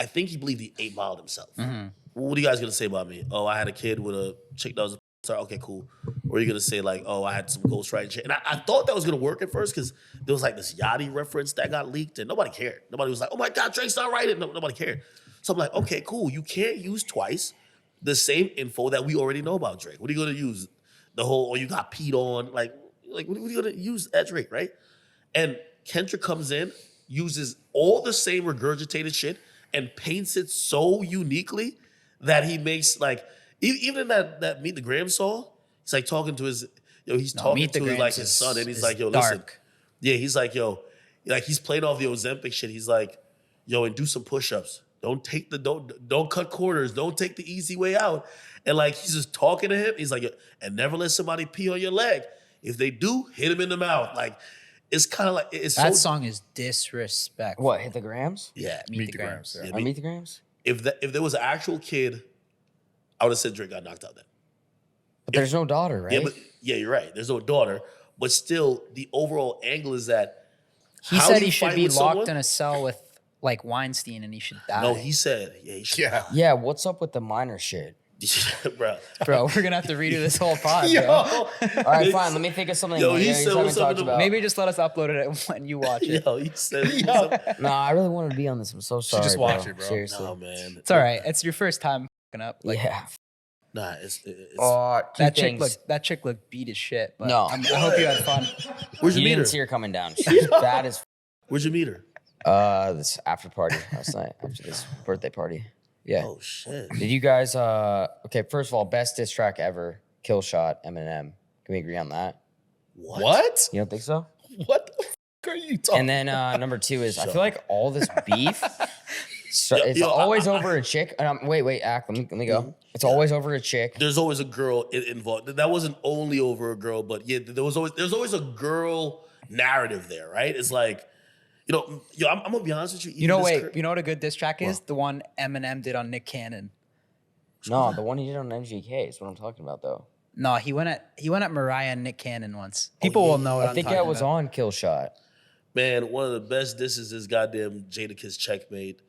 I think he believed he 8 Miled himself. Mm-hmm. What are you guys gonna say about me? Oh, I had a kid with a chick that was a sorry, okay, cool. Or are you gonna say like, oh, I had some ghostwriting shit? And I thought that was gonna work at first because there was like this Yachty reference that got leaked and nobody cared. Nobody was like, oh my God, Drake's not writing. Nobody cared. So I'm like, okay, cool. You can't use twice the same info that we already know about Drake. What are you gonna use? The whole, oh, you got peed on. Like what are you gonna use at Drake, right? And Kendrick comes in, uses all the same regurgitated shit and paints it so uniquely that he makes like, even in that Meet the Graham song, he's like talking to his, he's talking to like his son, and he's like, yo, listen. dark. Yeah, he's like, yo, like he's playing off the Ozempic shit. He's like, yo, and do some push-ups. Don't cut corners. Don't take the easy way out. And like he's just talking to him. He's like, and never let somebody pee on your leg. If they do, hit him in the mouth. Like it's kind of like it's that so, song is disrespectful. What, Hit the Grams? Yeah, Meet the Grams. Yeah, Meet the Grams? If there was an actual kid, I would have said Drake got knocked out then. But there's no daughter, right? Yeah, you're right. There's no daughter, but still, the overall angle is that He how said do he you should fight be with locked someone? in a cell with like Weinstein and he should die. No, he said, yeah, he should. Yeah. Yeah, what's up with the minor shit? Bro. Bro, we're gonna have to redo this whole pod, Yo. bro. All right, fine. Let me think of something. Yo, that he you said haven't what's up talked with the- about. Maybe just let us upload it when you watch it. Yo, he said, No, I really wanted to be on this. I'm so sorry. just watch bro. it, bro. Seriously. no, man. It's all right. It's your first time fucking up. Like Yeah. Nah, it's Two that chick things. that chick looked beat as shit. But No. I hope you had fun. Where'd you You meet didn't her? see her coming down. She's bad as Where'd you meet her? this after party last night, after this birthday party. Yeah. Oh shit. Did you guys okay, first of all, best diss track ever, Kill Shot, Eminem. Can we agree on that? What? You don't think so? What the f- are you talking? And then number 2 is I feel like all this beef it's Yo, always over a chick. Wait, Ack, let me go. It's always over a chick. There's always a girl involved. That wasn't only over a girl, but yeah, there's always a girl narrative there, right? It's like, I'm gonna be honest with you. You know what a good diss track is? The one Eminem did on Nick Cannon. No, the one he did on MGK is what I'm talking about though. No, he went at Mariah and Nick Cannon once. People will know what I I'm think talking that was about. on Kill Shot. Man, one of the best disses is goddamn Jadakiss Checkmate.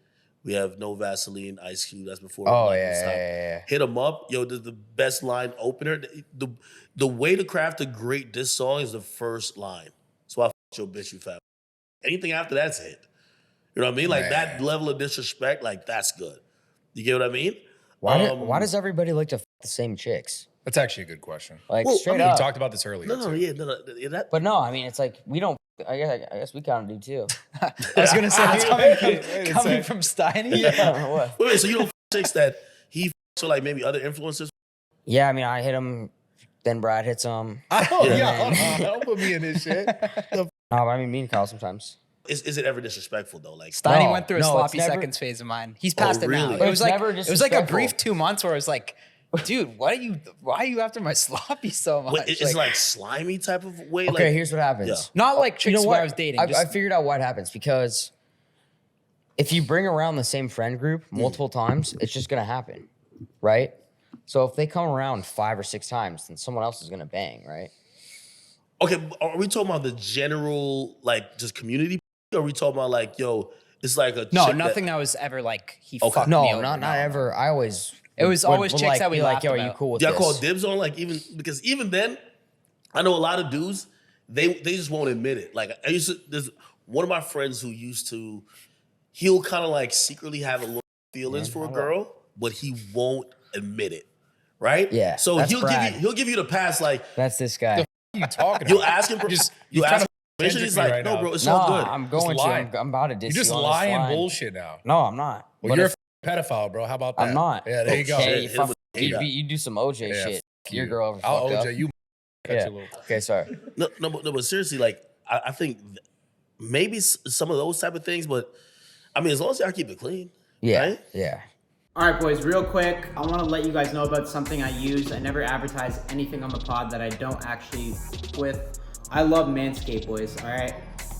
We have No Vaseline, Ice Cube. That's before. Oh, Black yeah, Stop. yeah. Hit him up, yo. The best line opener. The way to craft a great diss song is the first line. So I fucked your bitch, you fat. Anything after that's a hit. You know what I mean? Like that level of disrespect, like that's good. You get what I mean? Why does everybody like to f the same chicks? That's actually a good question. Like Well, straight We up. talked about this earlier. too. Yeah, that, But no, I mean it's like we don't. I guess we kind of do too. I was gonna say that's coming from Steiny. Yeah. What? wait, so you don't chicks that he so like maybe other influencers? Yeah, I mean I hit him, then Brad hits him. Don't put me in this shit. No, but I mean me and Kyle sometimes. Is it ever disrespectful though? Like, Steiny No, went through a no, sloppy it's never- seconds phase of mine. He's past it really? now. But It was it's like never it was like a brief disrespectful. 2 months where I was like, dude, why are you after my sloppy so much? wait, it's like slimy type of way. Okay, like, here's what happens. Yeah. not like chicks You know who what? I was dating. I figured out what happens because if you bring around the same friend group multiple times, it's just gonna happen, right? So if they come around 5 or 6 times, then someone else is gonna bang, right? Okay, are we talking about the general like just community? Or are we talking about like yo? It's like a no, chick nothing that was ever like he Okay. fucked me No, over. not ever. I always. It was always chicks like, that we be like, laughed yo, are you about. cool with Do y'all this? call dibs on like even because even then, I know a lot of dudes they just won't admit it. Like I used to, there's one of my friends who used to, he'll kind of like secretly have a little feelings for a girl, but he won't admit it, right? Yeah, So that's he'll Brad. he'll give you the pass like That's this guy. What are you talking you'll about? ask him Just- you you're ask trying him to permission. He's Kendrick me like, right no, now. bro, it's No, all good. I'm going to. lying. I'm about to diss You're just you on this lying line. bullshit now. No, I'm not. Well, But you're if- a pedophile, bro. How about that? I'm not. Yeah, there you go. Okay, Hit him with the you, hate. you do some OJ Yeah, shit. fuck Your you. girl over I'll fucked OJ up. you. Cut Yeah. you a little. Okay, sorry. No, but seriously, like I think maybe some of those type of things, but I mean, as long as y'all keep it clean, Yeah, right? yeah. All right, boys, real quick, I want to let you guys know about something I use. I never advertise anything on the pod that I don't actually with. I love Manscaped, boys, all right?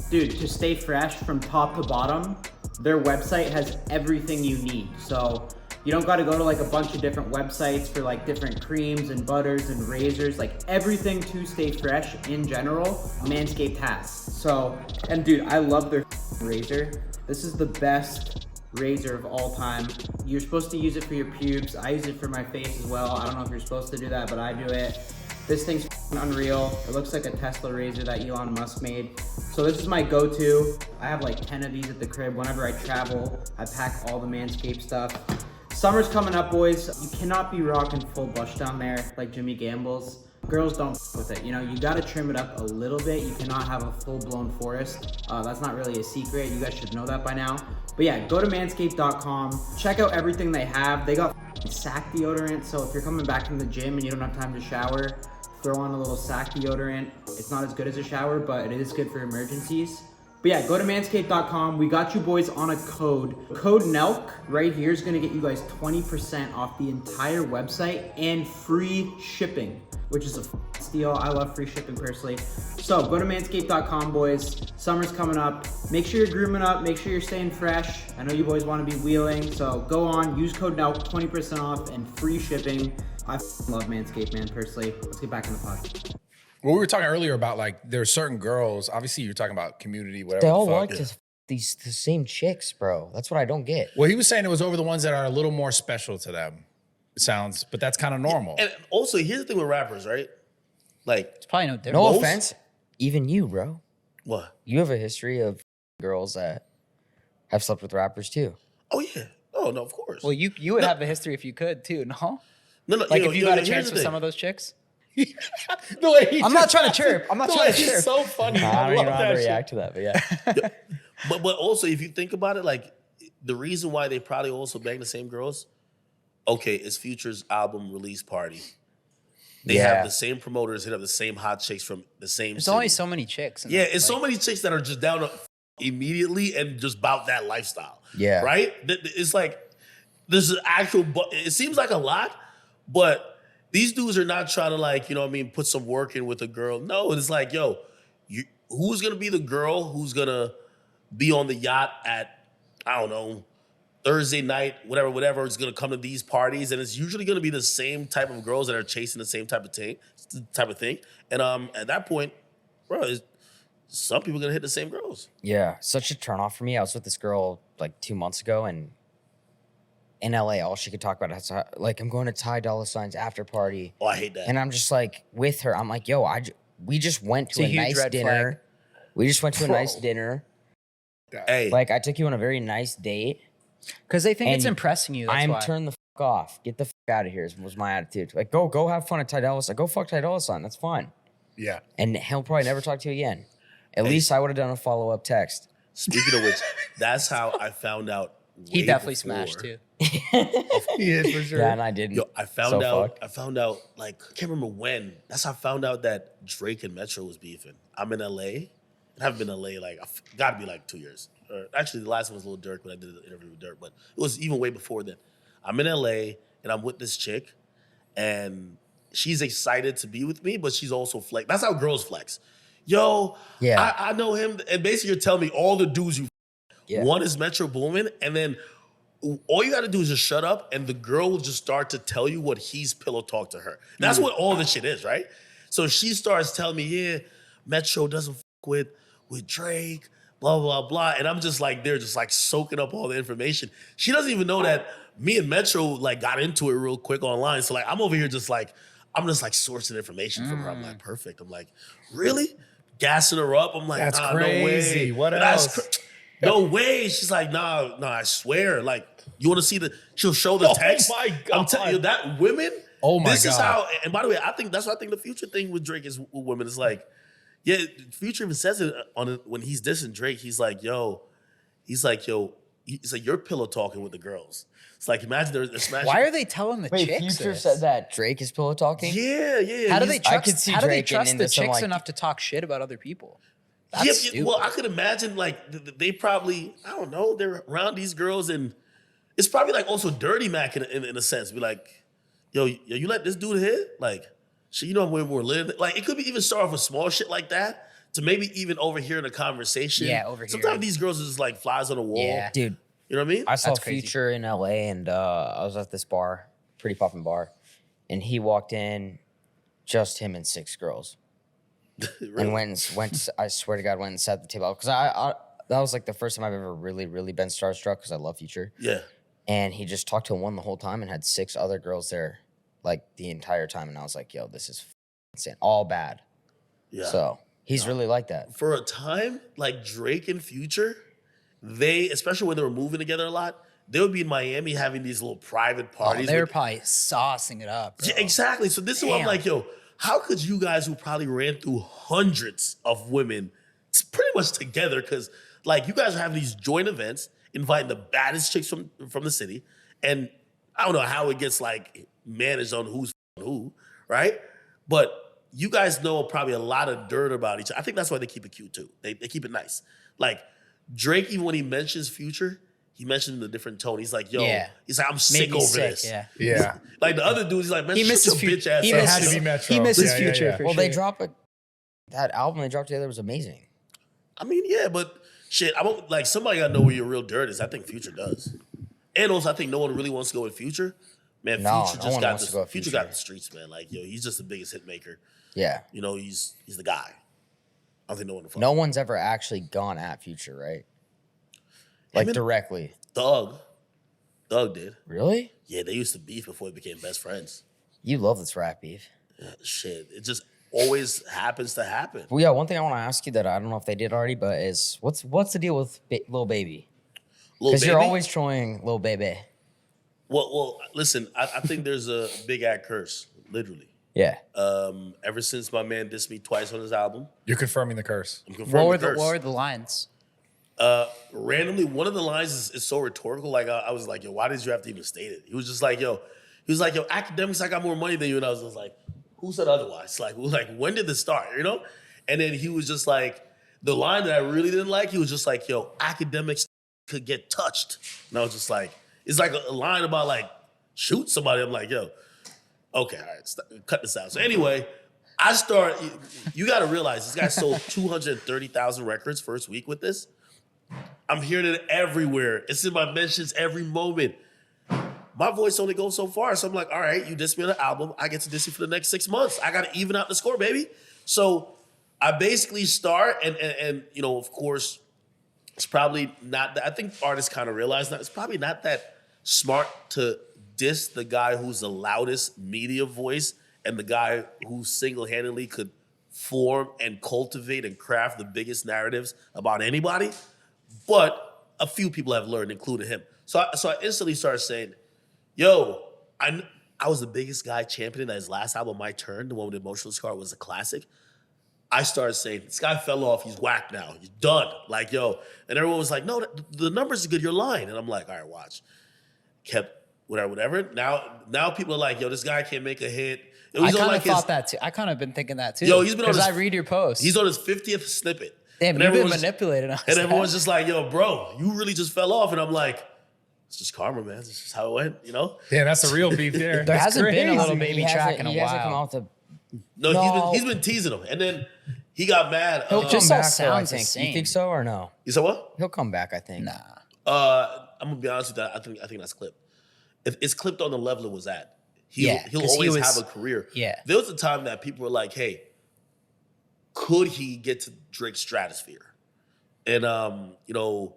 Dude, to stay fresh from top to bottom, their website has everything you need. So you don't got to go to like a bunch of different websites for like different creams and butters and razors, like everything to stay fresh in general, Manscaped has. So, and dude, I love their razor. This is the best razor of all time. You're supposed to use it for your pubes. I use it for my face as well. I don't know if you're supposed to do that, but I do it. This thing's unreal. It looks like a Tesla razor that Elon Musk made. So this is my go-to. I have like 10 of these at the crib. Whenever I travel, I pack all the Manscaped stuff. Summer's coming up, boys. You cannot be rocking full bush down there like Jimmy Gamble's. Girls don't with it. You know, you gotta trim it up a little bit. You cannot have a full-blown forest. That's not really a secret. You guys should know that by now. But yeah, go to manscaped.com. Check out everything they have. They got sack deodorant. So if you're coming back from the gym and you don't have time to shower, throw on a little sack deodorant. It's not as good as a shower, but it is good for emergencies. But yeah, go to manscaped.com. We got you boys on a code. Code NELK right here is gonna get you guys 20% off the entire website and free shipping, which is a steal. I love free shipping personally. So go to manscaped.com, boys. Summer's coming up. Make sure you're grooming up. Make sure you're staying fresh. I know you boys want to be wheeling, so go on. Use code NELK, 20% off and free shipping. I love Manscaped, man, personally. Let's get back in the pod. Well, we were talking earlier about like there are certain girls. Obviously, you're talking about community, whatever. They all the fuck. like the same chicks, bro. That's what I don't get. Well, he was saying it was over the ones that are a little more special to them. It sounds, but that's kind of normal. And also, here's the thing with rappers, right? Like, It's probably no different. No Most- offense, even you, bro. what? You have a history of girls that have slept with rappers too. Oh yeah. Oh no, of course. Well, you would have a history if you could too, no? no, Like yo, if you yo, got a here's chance the with thing. some of those chicks. The way he I'm not trying to chirp. I'm not the trying way to he's chirp. so funny. I don't even know how to that shit. react to that, but yeah. But also, if you think about it, like the reason why they probably also bang the same girls, okay, it's Future's album release party. They Yeah. have the same promoters hit up the same hot chicks from the same. There's city. only so many chicks. Yeah, it's so many chicks that are just down to immediately and just about that lifestyle. Yeah. Right? It's like there's an actual. It seems like a lot, but these dudes are not trying to like, you know what I mean, put some work in with a girl. No, it's like, yo, who's gonna be the girl who's gonna be on the yacht at, I don't know, Thursday night, whatever, is gonna come to these parties, and it's usually gonna be the same type of girls that are chasing the same type of thing. And at that point, bro, some people are gonna hit the same girls. Yeah, such a turnoff for me. I was with this girl like 2 months ago, and in LA, all she could talk about is like, I'm going to Ty Dolla $ign's after party. Oh, I hate that. And I'm just like with her. I'm like, yo, we just went to It's a a huge nice red dinner. flag. We just went to a nice dinner. Hey, Like I took you on a very nice date. Because they think it's And impressing you. That's I'm why. turned the fuck off. Get the fuck out of here was my attitude. Like, go have fun at Ty Dolla $ign. Go fuck Ty Dolla $ign. That's fine. Yeah. And he'll probably never talk to you again. At least I would have done a follow-up text. Speaking of which, that's how I found out. He way definitely before. smashed too. He is for sure. Yeah, and I didn't. Yo, I found So out. fucked. I found out. Like, I can't remember when. That's how I found out that Drake and Metro was beefing. I'm in LA. I haven't been in LA like got to be like 2 years. Or actually, the last one was a little Dirk when I did the interview with Dirk, but it was even way before then. I'm in LA and I'm with this chick, and she's excited to be with me, but she's also flex. That's how girls flex. Yo, Yeah. I know him, and basically you're telling me all the dudes you. Yeah. One is Metro Boomin, and then all you got to do is just shut up, and the girl will just start to tell you what he's pillow talk to her. That's what all this shit is, right? So she starts telling me, yeah, Metro doesn't fuck with Drake, blah, blah, blah. And I'm just like, they're just like soaking up all the information. She doesn't even know that me and Metro like got into it real quick online. So like, I'm over here just like, I'm just like sourcing information from her. I'm like, perfect. I'm like, really? Gassing her up. I'm like, That's nah, crazy. no way. What That's else? no way. She's like, nah, I swear. Like, you want to see she'll show the text. my I'm God. telling you, that women, Oh my this is God. how, and by the way, I think that's what I think the future thing with Drake is with women is like, yeah, Future even says it when he's dissing Drake. He's like, he's like, you're pillow talking with the girls. It's like, imagine they're smashing. Why are they telling the Wait, chicks Future this? said that Drake is pillow talking? Yeah. How do they I could trust? see How do they Drake getting trust the into some, chicks like- enough to talk shit about other people? Yeah, That's stupid. well, I could imagine like they probably, I don't know, they're around these girls, and it's probably like also dirty Mac in a sense. Be like, yo, you let this dude hit? Like, shit, you know where we're living? Like, it could be even start off with small shit like that to maybe even overhearing a conversation. Yeah, overhearing. Sometimes these girls are just like flies on the wall. Yeah. Dude, You know what I mean? I saw That's crazy. Future in LA, and I was at this bar, pretty poppin' bar, and he walked in, just him and 6 girls. And went. I swear to God, went and sat at the table because I that was like the first time I've ever really been starstruck because I love Future. Yeah. And he just talked to one the whole time and had 6 other girls there, like the entire time. And I was like, yo, this is insane, all bad. Yeah. So he's really like that. For a time, like Drake and Future, they, especially when they were moving together a lot, they would be in Miami having these little private parties. they were with- probably saucing it up. Bro. Yeah, exactly. So this is what I'm Damn. like, yo, how could you guys who probably ran through hundreds of women pretty much together? Because like you guys are having these joint events, inviting the baddest chicks from the city, and I don't know how it gets like managed on who's who, right? But you guys know probably a lot of dirt about each other. I think that's why they keep it cute too. They keep it nice. Like Drake, even when he mentions Future, he mentioned in a different tone. He's like, yo, Yeah. he's like, I'm Made sick me over sick, this. Yeah. Yeah. Like the other dudes, he's like, man, He shut misses your bitch ass He up. It had to misses- be Metro. He misses Yeah, yeah, Future yeah. for Well, sure. they drop that album they dropped together was amazing. I mean, yeah, but shit, I don't like somebody gotta know where your real dirt is. I think Future does. And also I think no one really wants to go with Future. Man, No, Future no just one got wants to go with Future Future. got the streets, man. Like, yo, he's just the biggest hit maker. Yeah. You know, he's the guy. I don't think no one will No one's ever actually gone at Future, right? Like and- directly. Thug did. Really? Yeah, they used to beef before they became best friends. You love this rap beef. Shit, it just always happens to happen. Well, yeah, one thing I want to ask you that I don't know if they did already, but is what's the deal with Lil Baby? Lil Because you're Baby? always trolling Lil Baby. Well, listen, I think there's a big ad curse, literally. Yeah. Ever since my man dissed me twice on his album, You're confirming the curse. I'm What confirming were the the curse. what were the lines? Randomly, one of the lines is so rhetorical. Like I was like, yo, why did you have to even state it? He was just like, yo, academics, I got more money than you. And I was just like, who said otherwise? Like when did this start? You know? And then he was just like, the line that I really didn't like, he was just like, yo, academics could get touched. And I was just like, it's like a line about like shoot somebody. I'm like, yo, okay, all right, cut this out. So anyway, you got to realize this guy sold 230,000 records first week with this. I'm hearing it everywhere. It's in my mentions every moment. My voice only goes so far. So I'm like, all right, you diss me on an album. I get to diss you for the next 6 months. I got to even out the score, baby. So I basically start, and you know, of course, it's probably not that. I think artists kind of realize that. It's probably not that smart to diss the guy who's the loudest media voice and the guy who single-handedly could form and cultivate and craft the biggest narratives about anybody. But a few people have learned, including him. So I instantly started saying, yo, I was the biggest guy championing that his last album, My Turn, the one with the emotional scar, was a classic. I started saying, this guy fell off, he's whacked now, he's done. Like, yo. And everyone was like, no, the numbers are good, you're lying. And I'm like, all right, watch. Kept whatever. Now people are like, yo, this guy can't make a hit. I kind of thought that too. I kind of been thinking that too. Yo, he's been on because I read your posts. He's on his 50th snippet. Damn, you've been manipulating us. And everyone's just like, yo, bro, you really just fell off. And I'm like, it's just karma, man. It's just how it went, you know? Yeah, that's the real beef there. There hasn't been a little baby track in a He hasn't come while. out to. No, he's been teasing him. And then he got mad. He'll Just come all back, though, I sounds the think. same. You think so or no? You said what? He'll come back, I think. Nah. I'm gonna be honest with that. I think that's clipped. It's clipped on the level it was at. He'll 'cause always have a career. Yeah. There was a time that people were like, hey, could he get to Drake's stratosphere? And you know,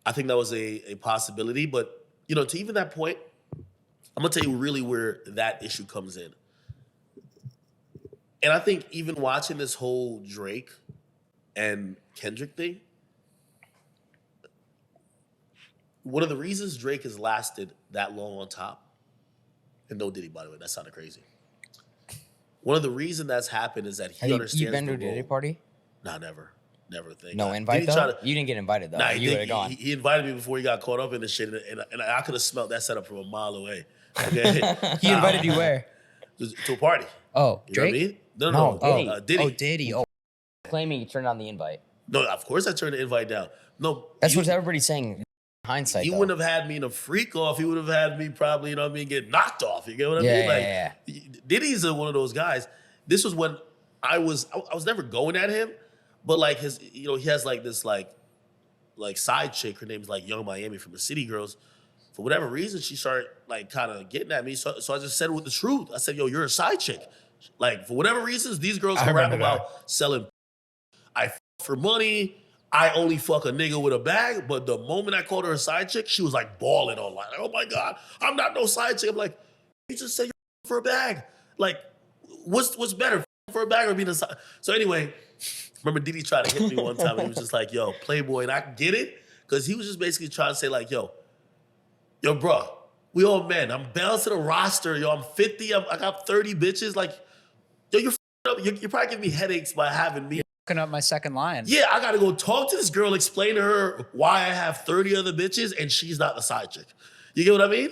I think that was a possibility. But you know, to even that point, I'm gonna tell you really where that issue comes in. And I think even watching this whole Drake and Kendrick thing, one of the reasons Drake has lasted that long on top, and no Diddy, by the way, that sounded crazy. One of the reasons that's happened is that he understands You been to a the Diddy role. party? Nah, never. Never a thing. No invite, though? You didn't get invited, though. Nah, You would have gone. he invited me before he got caught up in this shit, and I could have smelled that setup from a mile away. Okay? He invited you where? To a party. Oh, You know what I Drake? mean? No, Diddy. Diddy. Oh, Diddy. Oh, Claiming you turned down the invite. No, of course I turned the invite down. No. That's what everybody's saying in hindsight, He though. wouldn't have had me in a freak off. He would have had me probably, you know what I mean, get knocked off. You get what I mean? Like, Diddy's one of those guys. This was when I was never going at him, but like his, you know, he has like this like side chick. Her name's like Young Miami from the City Girls. For whatever reason, she started like kind of getting at me. So I just said it with the truth. I said, yo, you're a side chick. Like, for whatever reasons, these girls can rap about selling. I f for money. I only fuck a nigga with a bag. But the moment I called her a side chick, she was like bawling online. Like, oh my God, I'm not no side chick. I'm like, you just say you're for a bag. Like, what's better, for a bag or being a side? So anyway, remember Diddy tried to hit me one time and he was just like, yo, Playboy, and I get it. Because he was just basically trying to say like, yo, bro, we all men. I'm balancing a roster. Yo, I'm 50. I got 30 bitches. Like, yo, you're up. You're probably giving me headaches by having me. fucking up my second line. Yeah, I got to go talk to this girl, explain to her why I have 30 other bitches and she's not the side chick. You get what I mean?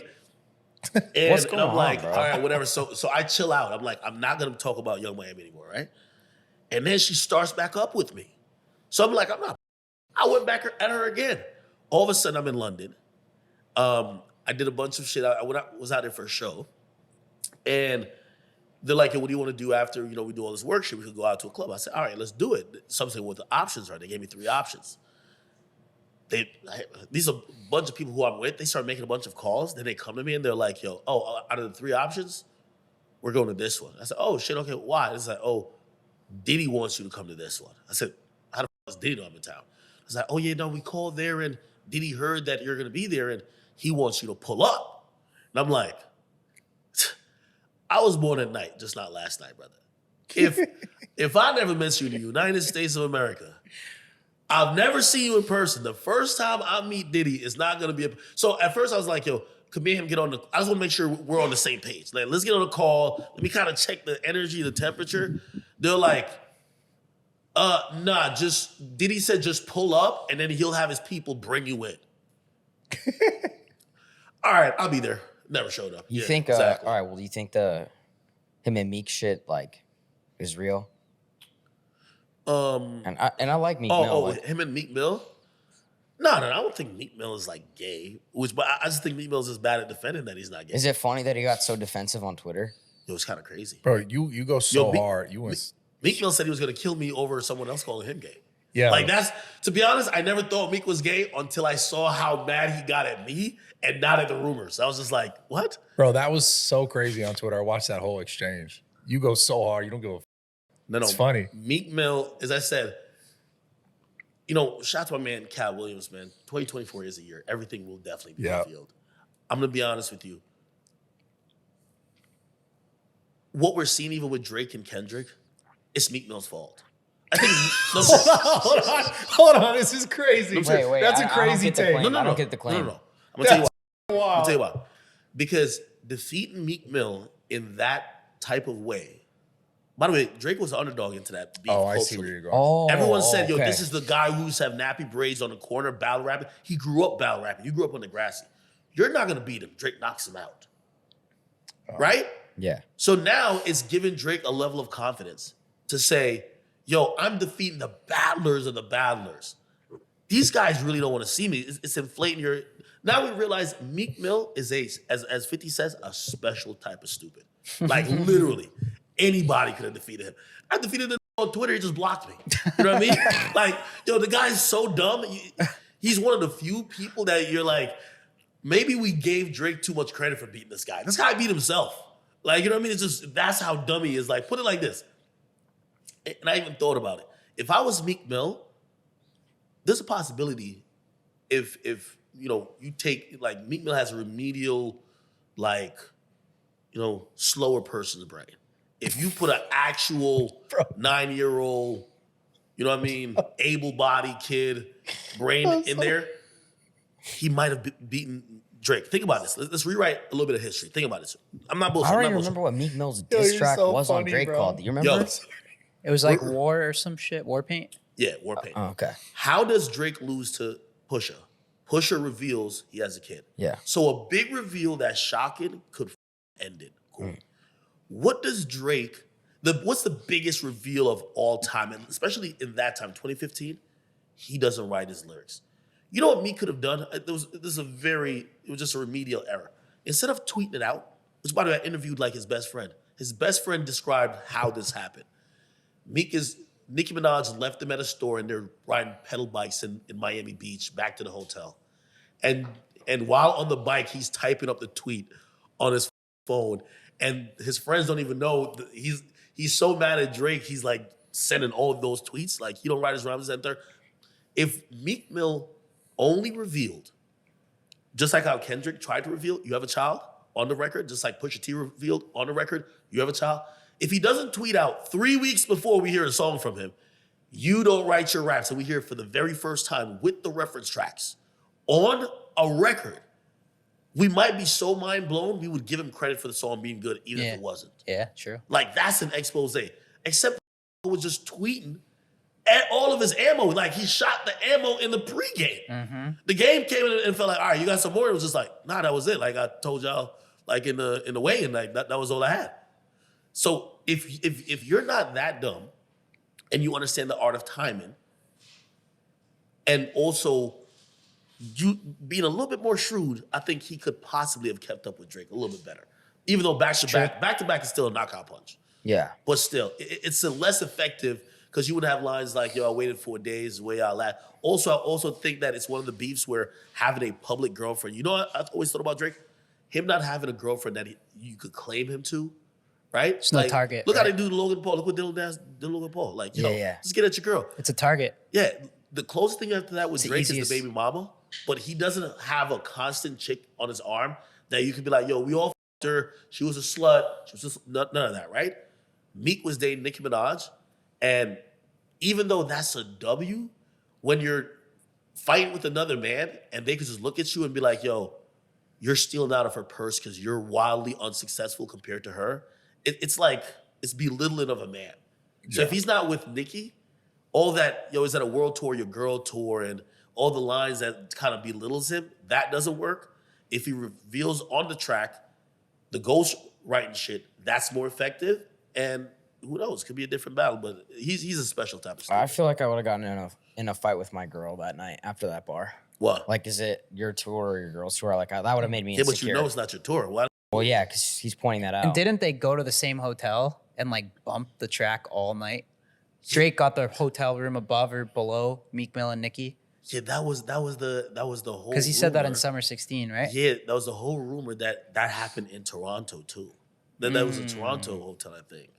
And, What's going I'm on, like, bro? all right, whatever. So I chill out. I'm like, I'm not going to talk about Young Miami anymore, right? And then she starts back up with me. So I'm like, I'm not. I went back at her again. All of a sudden, I'm in London. I did a bunch of shit. I was out there for a show. And they're like, hey, what do you want to do after, you know, we do all this work shit? We could go out to a club. I said, all right, let's do it. Something with the options are. They gave me 3 options. These are a bunch of people who I'm with. They start making a bunch of calls. Then they come to me and they're like, yo, out of the 3 options, we're going to this one. I said, oh, shit, okay, why? It's like, oh, Diddy wants you to come to this one. I said, how the fuck is Diddy know I'm in town? I was like, oh, yeah, no, we called there and Diddy heard that you're going to be there and he wants you to pull up. And I'm like, I was born at night, just not last night, brother. If I never met you in the United States of America, I've never seen you in person. The first time I meet Diddy is not going to be So at first I was like, yo, could me and him get on the... I just want to make sure we're on the same page. Like, let's get on a call. Let me kind of check the energy, the temperature. They're like, nah, just... Diddy said just pull up and then he'll have his people bring you in. All right, I'll be there. Never showed up. You Yeah, think, exactly. all right, well, do you think him and Meek shit, like, is real? And I like Meek Mill. Like, him and Meek Mill? No, I don't think Meek Mill is like gay. But I just think Meek Mill is just bad at defending that he's not gay. is it funny that he got so defensive on Twitter? It was kind of crazy. Bro, you go so hard. You went. Meek Mill said he was gonna kill me over someone else calling him gay. Yeah. Like that's, to be honest, I never thought Meek was gay until I saw how mad he got at me and not at the rumors. I was just like, what? Bro, that was so crazy on Twitter. I watched that whole exchange. You go so hard. You don't give a No. It's funny. Meek Mill, as I said, you know, shout out to my man, Cat Williams, man. 2024 is a year. Everything will definitely be revealed. I'm going to be honest with you. What we're seeing even with Drake and Kendrick, it's Meek Mill's fault. I think, hold on. This is crazy. Wait, That's a I don't crazy get the take. claim. No. I don't get the claim. I'm going to tell you why. I'm going to tell you why. Because defeating Meek Mill in that type of way. By the way, Drake was the underdog into that beef. Oh, I see where you're going. Oh, Everyone said, yo, okay. this is the guy who used to have nappy braids on the corner, battle rapping. He grew up battle rapping. You grew up on the grassy. You're not going to beat him. Drake knocks him out. Right? Yeah. So now it's giving Drake a level of confidence to say, yo, I'm defeating the battlers of the battlers. These guys really don't want to see me. It's inflating your... Now we realize Meek Mill is as 50 says, a special type of stupid. Like literally, anybody could have defeated him. I defeated him on Twitter, he just blocked me. You know what I mean? Like, yo, the guy's so dumb. He's one of the few people that you're like, maybe we gave Drake too much credit for beating this guy. This guy beat himself. Like, you know what I mean? It's just, that's how dumb he is. Like, put it like this. And I even thought about it. If I was Meek Mill, there's a possibility if you know, you take, like, Meek Mill has a remedial, like, you know, slower person's brain. If you put an actual 9-year-old, you know what I mean, able-bodied kid brain in there, he might have beaten Drake. Think about this. Let's rewrite a little bit of history. Think about this. I'm not bullshit. I don't even remember what Meek Mill's diss track was on Drake called. Do you remember? Yo, It was like War or some shit. War Paint. yeah, War Paint. Oh, okay. How does Drake lose to Pusha? Pusha reveals he has a kid. Yeah. So a big reveal that's shocking could end it. Cool. What does Drake, what's the biggest reveal of all time, and especially in that time, 2015? He doesn't write his lyrics. You know what Meek could have done? It was just a remedial error. Instead of tweeting it out, which by the way, I interviewed like his best friend. His best friend described how this happened. Nicki Minaj left them at a store and they're riding pedal bikes in Miami Beach back to the hotel. And while on the bike, he's typing up the tweet on his phone. And his friends don't even know. He's so mad at Drake, he's like sending all of those tweets. Like, he don't write his rhymes center. If Meek Mill only revealed, just like how Kendrick tried to reveal, you have a child on the record, just like Pusha T revealed on the record, you have a child. If he doesn't tweet out 3 weeks before we hear a song from him, you don't write your raps, and we hear it for the very first time with the reference tracks on a record, we might be so mind blown, we would give him credit for the song being good, even if it wasn't. Yeah, true. Like, that's an expose. Except was just tweeting at all of his ammo. Like, he shot the ammo in the pregame. Mm-hmm. The game came in and felt like, all right, you got some more? It was just like, nah, that was it. Like, I told y'all, like, in the weigh-in, like, that was all I had. So if you're not that dumb and you understand the art of timing, and also you being a little bit more shrewd, I think he could possibly have kept up with Drake a little bit better. Even though back to back is still a knockout punch. Yeah. But still, it's a less effective because you would have lines like, yo, I waited 4 days, the way I laugh. Also, I also think that it's one of the beefs where having a public girlfriend, you know what I've always thought about Drake? Him not having a girlfriend that you could claim him to, right? It's no target. Look how they do Logan Paul. Look what Dylan did Logan Paul. Like, yo, just get at your girl. It's a target. Yeah. The closest thing after that with It's the Drake easiest. is the baby mama, but he doesn't have a constant chick on his arm that you could be like, yo, we all f***ed her. She was a slut. She was just none of that, right? Meek was dating Nicki Minaj, and even though that's a W, when you're fighting with another man and they could just look at you and be like, yo, you're stealing out of her purse because you're wildly unsuccessful compared to her, it's like, it's belittling of a man. So if he's not with Nicki, all that, yo, is that a world tour, your girl tour, and all the lines that kind of belittles him, that doesn't work. If he reveals on the track the ghost writing shit, that's more effective. And who knows, could be a different battle, but he's a special type of stuff. I feel like I would have gotten in a fight with my girl that night after that bar. What? Like, is it your tour or your girl's tour? Like, that would have made me insecure. Yeah, but you know it's not your tour. Why? Well, yeah, because he's pointing that out. And didn't they go to the same hotel and like bump the track all night? Drake got the hotel room above or below Meek Mill and Nicki. Yeah, that was the whole. Because he said that in Summer 16, right? Yeah, that was the whole rumor that happened in Toronto too. That was a Toronto hotel, I think.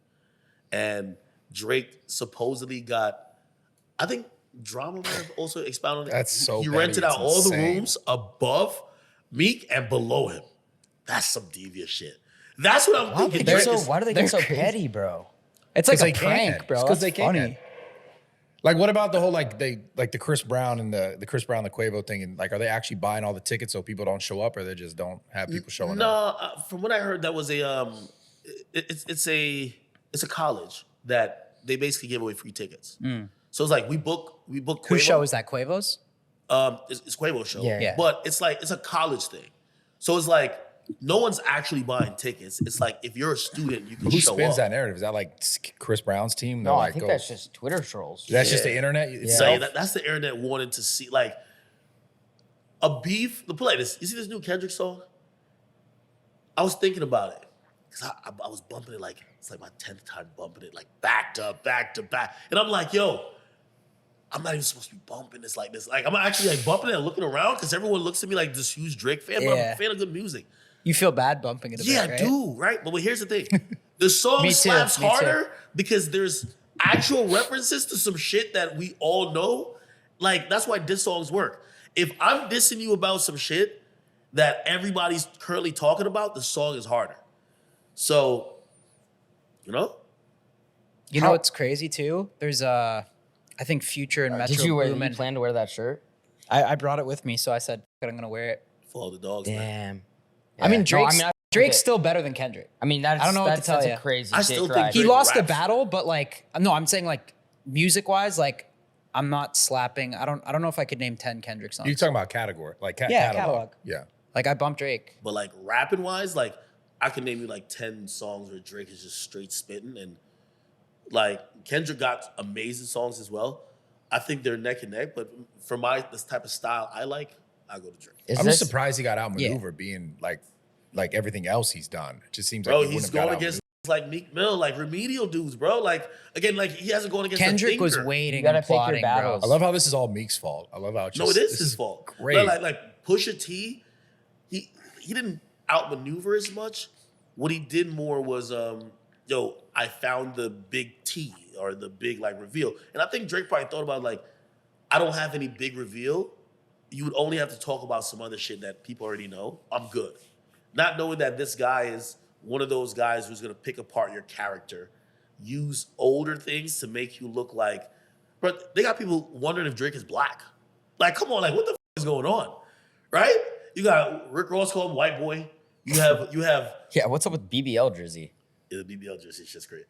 And Drake supposedly got, I think Drama might have also expounded on it. That's so He petty, rented out it's all the insane. rooms above Meek and below him. That's some devious shit. That's what I'm thinking. Drake is- Why do they get so petty, bro? It's like a they can. prank, bro. It's 'cause That's they can. funny. Like, what about the whole the Chris Brown and the Chris Brown the Quavo thing? And like, are they actually buying all the tickets so people don't show up, or they just don't have people showing up? No, from what I heard, that was it's a college that they basically give away free tickets. So it's like we book Quavo. Whose show is that? Quavo's? It's Quavo's show. Yeah. But it's a college thing. So it's like no one's actually buying tickets. It's like if you're a student, you can Who show spins up. that narrative? Is that like Chris Brown's team? No, I think that's just Twitter trolls. That's just the internet. So that's the internet wanting to see like a beef. Look like this. You see this new Kendrick song? I was thinking about it because I was bumping it like it's like my 10th time bumping it like back to back, and I'm like, yo, I'm not even supposed to be bumping this like this. Like I'm actually like bumping it and looking around because everyone looks at me like this huge Drake fan, but I'm a fan of good music. You feel bad bumping it a bit, right? I do, right? But here's the thing. The song Me too, slaps me too. harder because there's actual references to some shit that we all know. Like, that's why diss songs work. If I'm dissing you about some shit that everybody's currently talking about, the song is harder. So, you know? You know what's crazy too? There's I think Future and Metro Did you Boomin. plan to wear that shirt? I brought it with me, so I said I'm gonna wear it. For all the dogs, man. I mean, Yeah. No, Drake's still better than Kendrick. I mean, that's, I don't know what to tell that's you. a crazy I dick still think ride. He Drake lost the raps. battle, but like, no, I'm saying like music wise, like I'm not slapping. I don't know if I could name 10 Kendrick songs. You're talking about category, like Yeah, catalog. catalog. Yeah. Like I bumped Drake. But like rapping wise, like I can name you like 10 songs where Drake is just straight spitting, and like Kendrick got amazing songs as well. I think they're neck and neck, but for this type of style I like, I go to Drake. I'm just surprised he got outmaneuvered being like everything else he's done. It just seems like Bro, he he's wouldn't have going got against like Meek Mill, like remedial dudes, bro. Like again, like he hasn't gone against Kendrick a was thinker. waiting You gotta and pick your plotting, bro. battles. I love how this is all Meek's fault. I love how it's No, just, it is this his fault. Great. No, like Pusha T, he didn't outmaneuver as much. What he did more was, I found the big T or the big like reveal. And I think Drake probably thought about like, I don't have any big reveal. You would only have to talk about some other shit that people already know. I'm good. Not knowing that this guy is one of those guys who's gonna pick apart your character, use older things to make you look like, but they got people wondering if Drake is black. Like, come on, like what the is going on? Right? You got Rick Ross called him white boy. You have Yeah, what's up with BBL jersey? the BBL jersey, shit's great.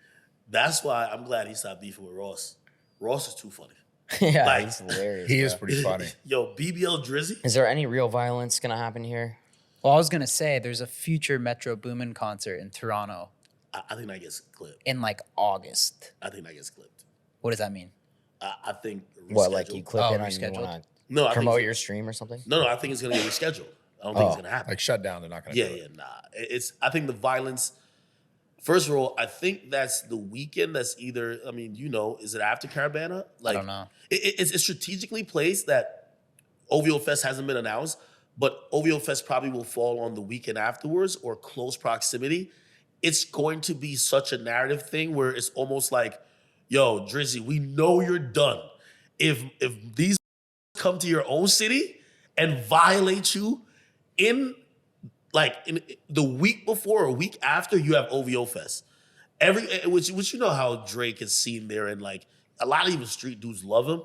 That's why I'm glad he stopped beefing with Ross. Ross is too funny. Yeah, Like, he's hilarious. He bro. is pretty funny. Yo, BBL Drizzy? Is there any real violence gonna happen here? Well, I was gonna say there's a Future Metro Boomin concert in Toronto I think that gets clipped. in like August. I think that gets clipped. What does that mean? I think What, like rescheduled. you clip Oh, it on you rescheduled? wanna No, I think promote it's- your stream or something? No, I think it's gonna get rescheduled. I don't think it's gonna happen. Like shut down, they're not gonna Yeah, do it. nah. I think the violence. First of all, I think that's the weekend. That's either. I mean, is it after Caravana? Like, I don't know. It's strategically placed that OVO Fest hasn't been announced, but OVO Fest probably will fall on the weekend afterwards or close proximity. It's going to be such a narrative thing where it's almost like, yo, Drizzy, we know you're done. If these come to your own city and violate you in the week before or week after, you have OVO Fest. Which you know how Drake is seen there, and like a lot of even street dudes love him.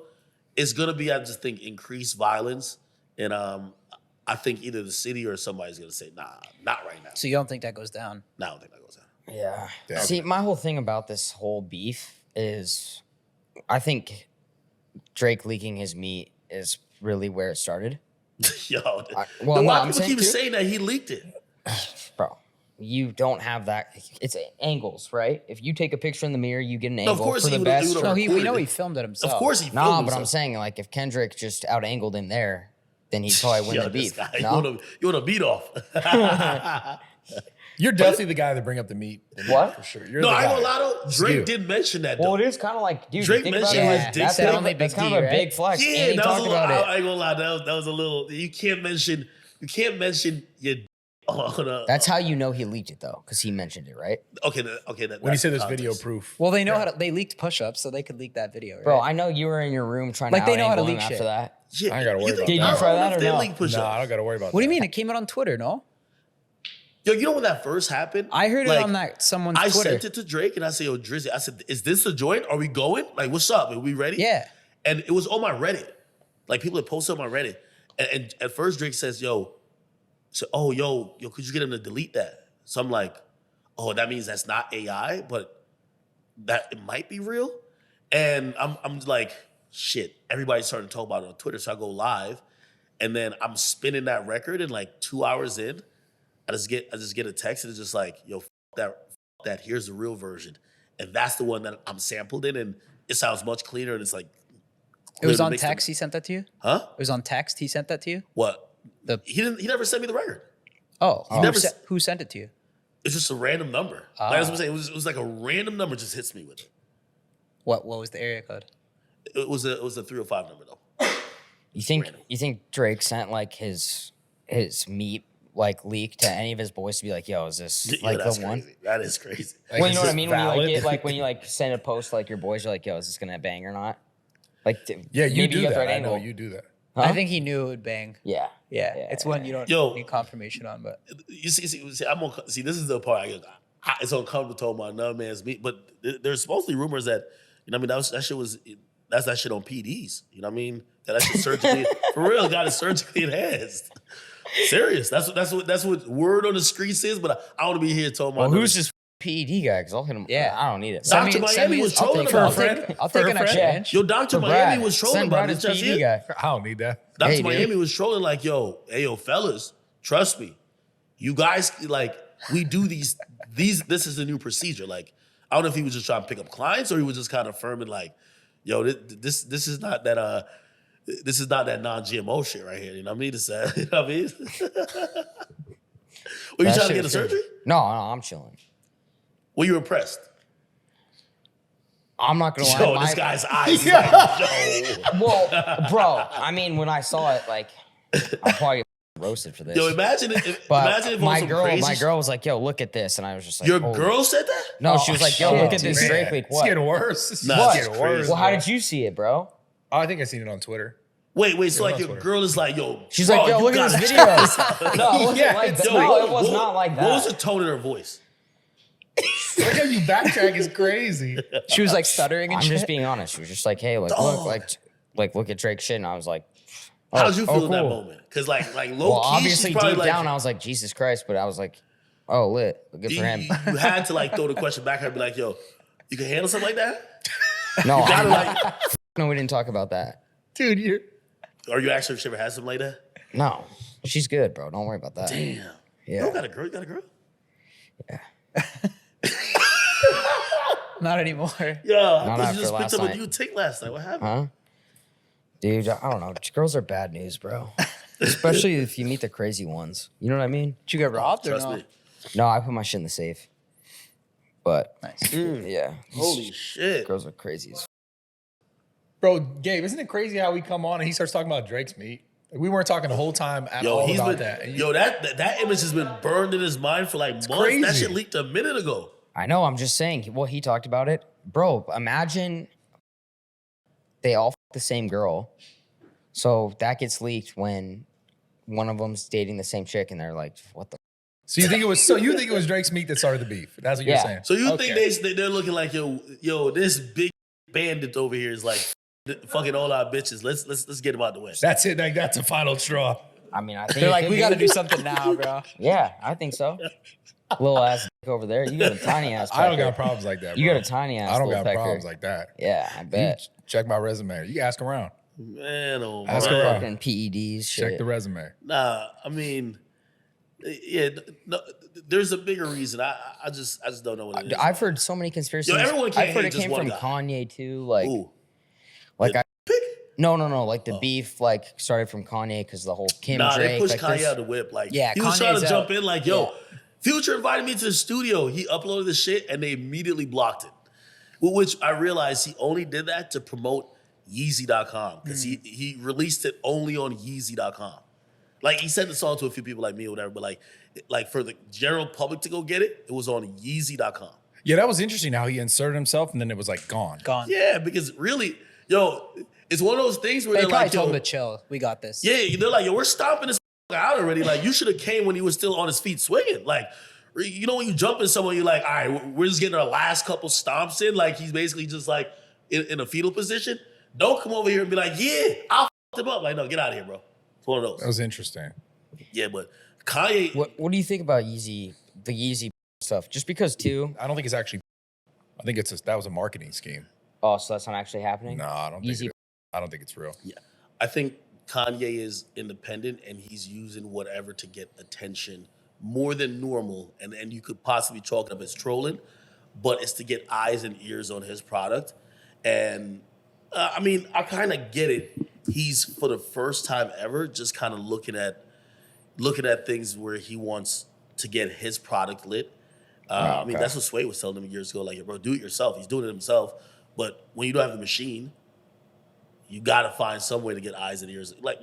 It's gonna be, I just think, increased violence, and I think either the city or somebody's gonna say, nah, not right now. So you don't think that goes down? No, I don't think that goes down. Yeah. Damn. See, my whole thing about this whole beef is I think Drake leaking his meat is really where it started. Yo, well, then no, why I'm people saying keep too- saying that he leaked it? Bro, you don't have that. It's angles, right? If you take a picture in the mirror, you get an No, of angle course for he the would've- he best. would've No, we know recorded he it. filmed it himself. Of course he filmed Nah, but I'm himself. saying like if Kendrick just out angled him there, then he'd probably win Yo, the this beef. guy, No? you want to beat off? You're definitely the guy that bring up the meat. What? For sure. You're No, the I guy. ain't gonna lie though. Drake you. did mention that Well, though. it is kind of like, dude, Drake you think about mentioned it, his like, dick that's, pic. only that's Big kind D, of a right? big flex. Yeah, and he that was talked a little, about I it. ain't gonna lie. That was a little. You can't mention your on a. That's how you know he leaked it though, because he mentioned it, right? Okay. That, When he that's said the there's video context. proof. Well, they know how to. They leaked push-ups, so they could leak that video, right? Bro, I know you were in your room trying Like, to they know how to out-angle him leak after shit. that. Yeah, I ain't gotta worry about Did you that. try that or They no? link push-ups. No, I don't gotta worry about What that. do you mean? It came out on Twitter, no? Yo, you know when that first happened? I heard Like, it on that someone's I Twitter. sent it to Drake and I said, yo, Drizzy, I said, is this the joint? Are we going? Like, what's up? Are we ready? Yeah. And it was on my Reddit. Like people had posted on my Reddit. And at first Drake says, yo, could you get him to delete that? So I'm like, oh, that means that's not AI, but that it might be real. And I'm like, shit, everybody's starting to talk about it on Twitter. So I go live, and then I'm spinning that record, and like 2 hours in, I just get a text, and it's just like, yo, that, here's the real version. And that's the one that I'm sampled in, and it sounds much cleaner, and it's like, It was on text. He sent that to you? Huh? It was on text. He sent that to you? What? He never sent me the record. Oh, who sent it to you? It's just a random number. Like I was saying, it was like a random number just hits me with it. What was the area code? It was a 305 number though. You think Drake sent like his meat like leak to any of his boys to be like, yo, is this like the one? Crazy. That is crazy. Well, you know what I mean? When you send a post to like your boys, you're like, yo, is this gonna bang or not? Like, Yeah, you maybe do got the that. right I know angle. you do that. Huh? I think he knew it would bang. Yeah. Yeah, it's one you don't need confirmation on, but You see, this is the part it's uncomfortable to talk about another man's meat, but there's supposedly rumors that, you know what I mean, that shit on PEDs. You know what I mean? That shit surgically, for real, got it surgically enhanced. Serious. That's what word on the streets is, but I want to be here talking about. Well, who's this PED guy? Because I'll hit him. Yeah. I don't need it. Dr. Miami was trolling about it. I'll take an extra inch. Yo, Dr. Miami was trolling Send about Brad it. his PED guy. I don't need that. Dr. Hey, Miami dude. was trolling like, yo, fellas, trust me. You guys, like, we do these, this is a new procedure. Like, I don't know if he was just trying to pick up clients or he was just kind of affirming like, yo, this is not that non-GMO shit right here. You know what I mean? You know what I mean? Were you trying to get a surgery? No, I'm chilling. Were you impressed? I'm not gonna lie. Yo, this guy's eyes. Like, yo. Well, bro, I mean, when I saw it, like, I'm probably roasted for this. Yo, imagine if my girl was like, "Yo, look at this," and I was just like, your girl said that? No, she was like, "Yo, look at this Drake leak." It's getting worse. It's Nah, getting it's worse. crazy. Well, how did you see it, bro? Oh, I think I seen it on Twitter. Wait, so like on your Twitter. girl is like, yo, She's bro, like, "Yo, you look at gotta this check video." this out. No, it wasn't Yeah, like that. Yo, No, it was not like that. What was the tone in her voice? Look how you backtrack is crazy. She was like stuttering and I'm shit. just being honest. She was just like, "Hey, like, Dog. look at Drake's shit," and I was like, How did you feel in that cool. moment? Because like low Well, key, obviously she's probably deep like, down, I was like, Jesus Christ, but I was like, oh, lit. Good for him. You had to like throw the question back at her and be like, yo, you can handle something like that? No, You gotta like, no, we didn't talk about that. Dude, you're... are you actually if she ever had something like that? No, she's good, bro. Don't worry about that. Damn. Yeah. You got a girl? You got a girl? Not anymore. Yeah, I thought after you just last picked up a night. new tick last night. What happened? Huh? Dude, I don't know. Girls are bad news, bro. Especially if you meet the crazy ones. You know what I mean? Did you get robbed or Trust no? me. No, I put my shit in the safe. But Nice. yeah, Holy shit. girls are crazy as Bro, Gabe, isn't it crazy how we come on and he starts talking about Drake's meat? Like, we weren't talking the whole time at all He's about been, that. And you- yo, that image has been burned in his mind for like months. crazy. That shit leaked a minute ago. I know, I'm just saying. Well, he talked about it. Bro, imagine they all the same girl. So that gets leaked when one of them's dating the same chick and they're like, what the So you think it was Drake's meat that started the beef? That's what you're Yeah. saying. So you Okay. think they're looking like, yo, this big bandit over here is like fucking all our bitches. Let's get him out the way. That's it. Like, that's a final straw. I mean, I think They're it like, could we be. got to do something now, bro. Yeah, I think so. Little ass dick over there. You got a tiny ass pecker. I don't got problems like that. You bro. got a tiny ass I don't little got pecker. problems like that. Yeah, I You bet. check my resume. You can ask around. Man, oh Ask man. around. Fucking PEDs, shit. Check the resume. Nah, I mean, yeah, no, there's a bigger reason. I just don't know what it is. I've heard so many conspiracies. Yo, everyone can't I've heard hate it just came one from guy. Kanye too. Like, Ooh. like I Pick? no. Like the beef like started from Kanye because the whole Kim Nah, Drake. they pushed like Kanye this- out the whip. Like, Yeah, he was trying to Kanye's jump out. in like, yo, Future invited me to the studio. He uploaded the shit and they immediately blocked it. Which I realized he only did that to promote Yeezy.com because he released it only on Yeezy.com. Like, he sent the song to a few people like me or whatever, but like for the general public to go get it, it was on Yeezy.com. Yeah, that was interesting how he inserted himself and then it was like gone. Gone. Yeah, because really, yo, it's one of those things where They they're probably like, told yo, him to chill. We got this. yeah, they're like, yo, we're stomping this out already. Like, you should have came when he was still on his feet swinging. Like, you know, when you jump in someone, you're like, all right, we're just getting our last couple stomps in. Like, he's basically just like in a fetal position. Don't come over here and be like, yeah, I'll f him up. Like, no, get out of here, bro. It's one of those. That was interesting. Yeah, but Kanye. What do you think about the Yeezy stuff? Just because too. I don't think it's actually. I think that was a marketing scheme. Oh, so that's not actually happening? No, I don't think. I don't think it's real. Yeah, I think Kanye is independent and he's using whatever to get attention more than normal, and you could possibly chalk it up as trolling, but it's to get eyes and ears on his product. And I mean, I kind of get it. He's for the first time ever just kind of looking at things where he wants to get his product lit. I mean, that's what Sway was telling him years ago. Like, bro, do it yourself. He's doing it himself. But when you don't have the machine, you got to find some way to get eyes and ears. Like,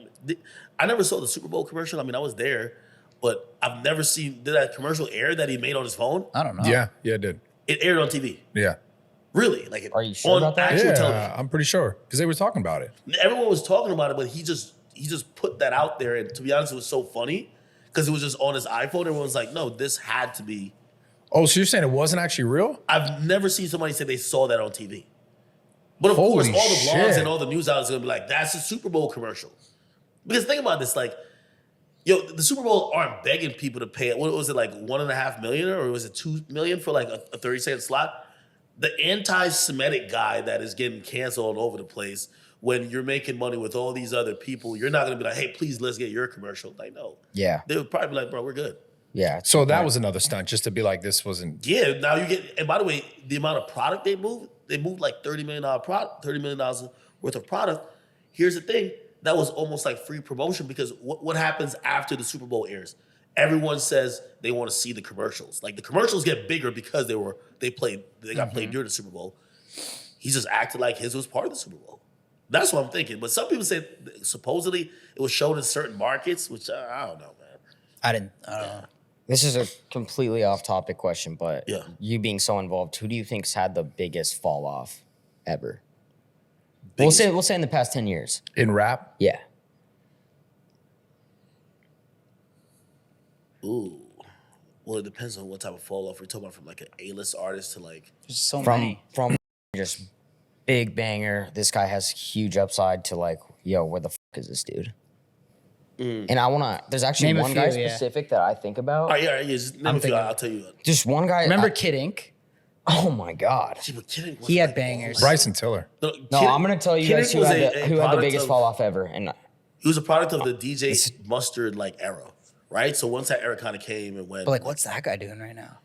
I never saw the Super Bowl commercial. I mean, I was there, but I've never seen, did that commercial air that he made on his phone? I don't know. Yeah, it did. It aired on TV. Yeah. Really? Like, are you sure about that? Actual Yeah, television. I'm pretty sure because they were talking about it. Everyone was talking about it, but he just put that out there. And to be honest, it was so funny because it was just on his iPhone. Everyone was like, no, this had to be. Oh, so you're saying it wasn't actually real? I've never seen somebody say they saw that on TV. But of Holy course, all the blogs shit. and all the news outlets are gonna be like, that's a Super Bowl commercial. Because think about this, like, yo, the Super Bowl aren't begging people to pay it. What was it, like $1.5 million or was it $2 million for like a 30-second slot? The anti-Semitic guy that is getting canceled all over the place, when you're making money with all these other people, you're not gonna be like, hey, please, let's get your commercial. Like, no. Yeah. They would probably be like, bro, we're good. Yeah. So that was another stunt just to be like, this wasn't. Yeah, now you get, and by the way, the amount of product they moved like $30 million worth of product. Here's the thing, that was almost like free promotion because what happens after the Super Bowl airs? Everyone says they want to see the commercials. Like the commercials get bigger because they got played during the Super Bowl. He just acted like his was part of the Super Bowl. That's what I'm thinking. But some people say supposedly it was shown in certain markets, which I don't know, man. I don't know. This is a completely off-topic question, but Yeah. you being so involved, who do you think's had the biggest fall off ever? Biggest- We'll say in the past 10 years. In rap? Yeah. Ooh. Well, it depends on what type of fall off we're talking about, from like an A-list artist to like. There's so From many. just big banger, this guy has huge upside to like, yo, where the fuck is this dude? And I wanna, there's actually Name a one guy few, yeah. specific that I think about. All right, yeah, just name a few, thinking- I'll tell you. Just one guy. Remember Kid Ink? Oh my God. See, but Kendrick was He had like, bangers. Bryson Tiller. No, I'm gonna tell you guys who had the product biggest of- fall off ever. And He was a product of the DJ Mustard like era, right? So once that era kind of came and went, But like, what's that guy doing right now?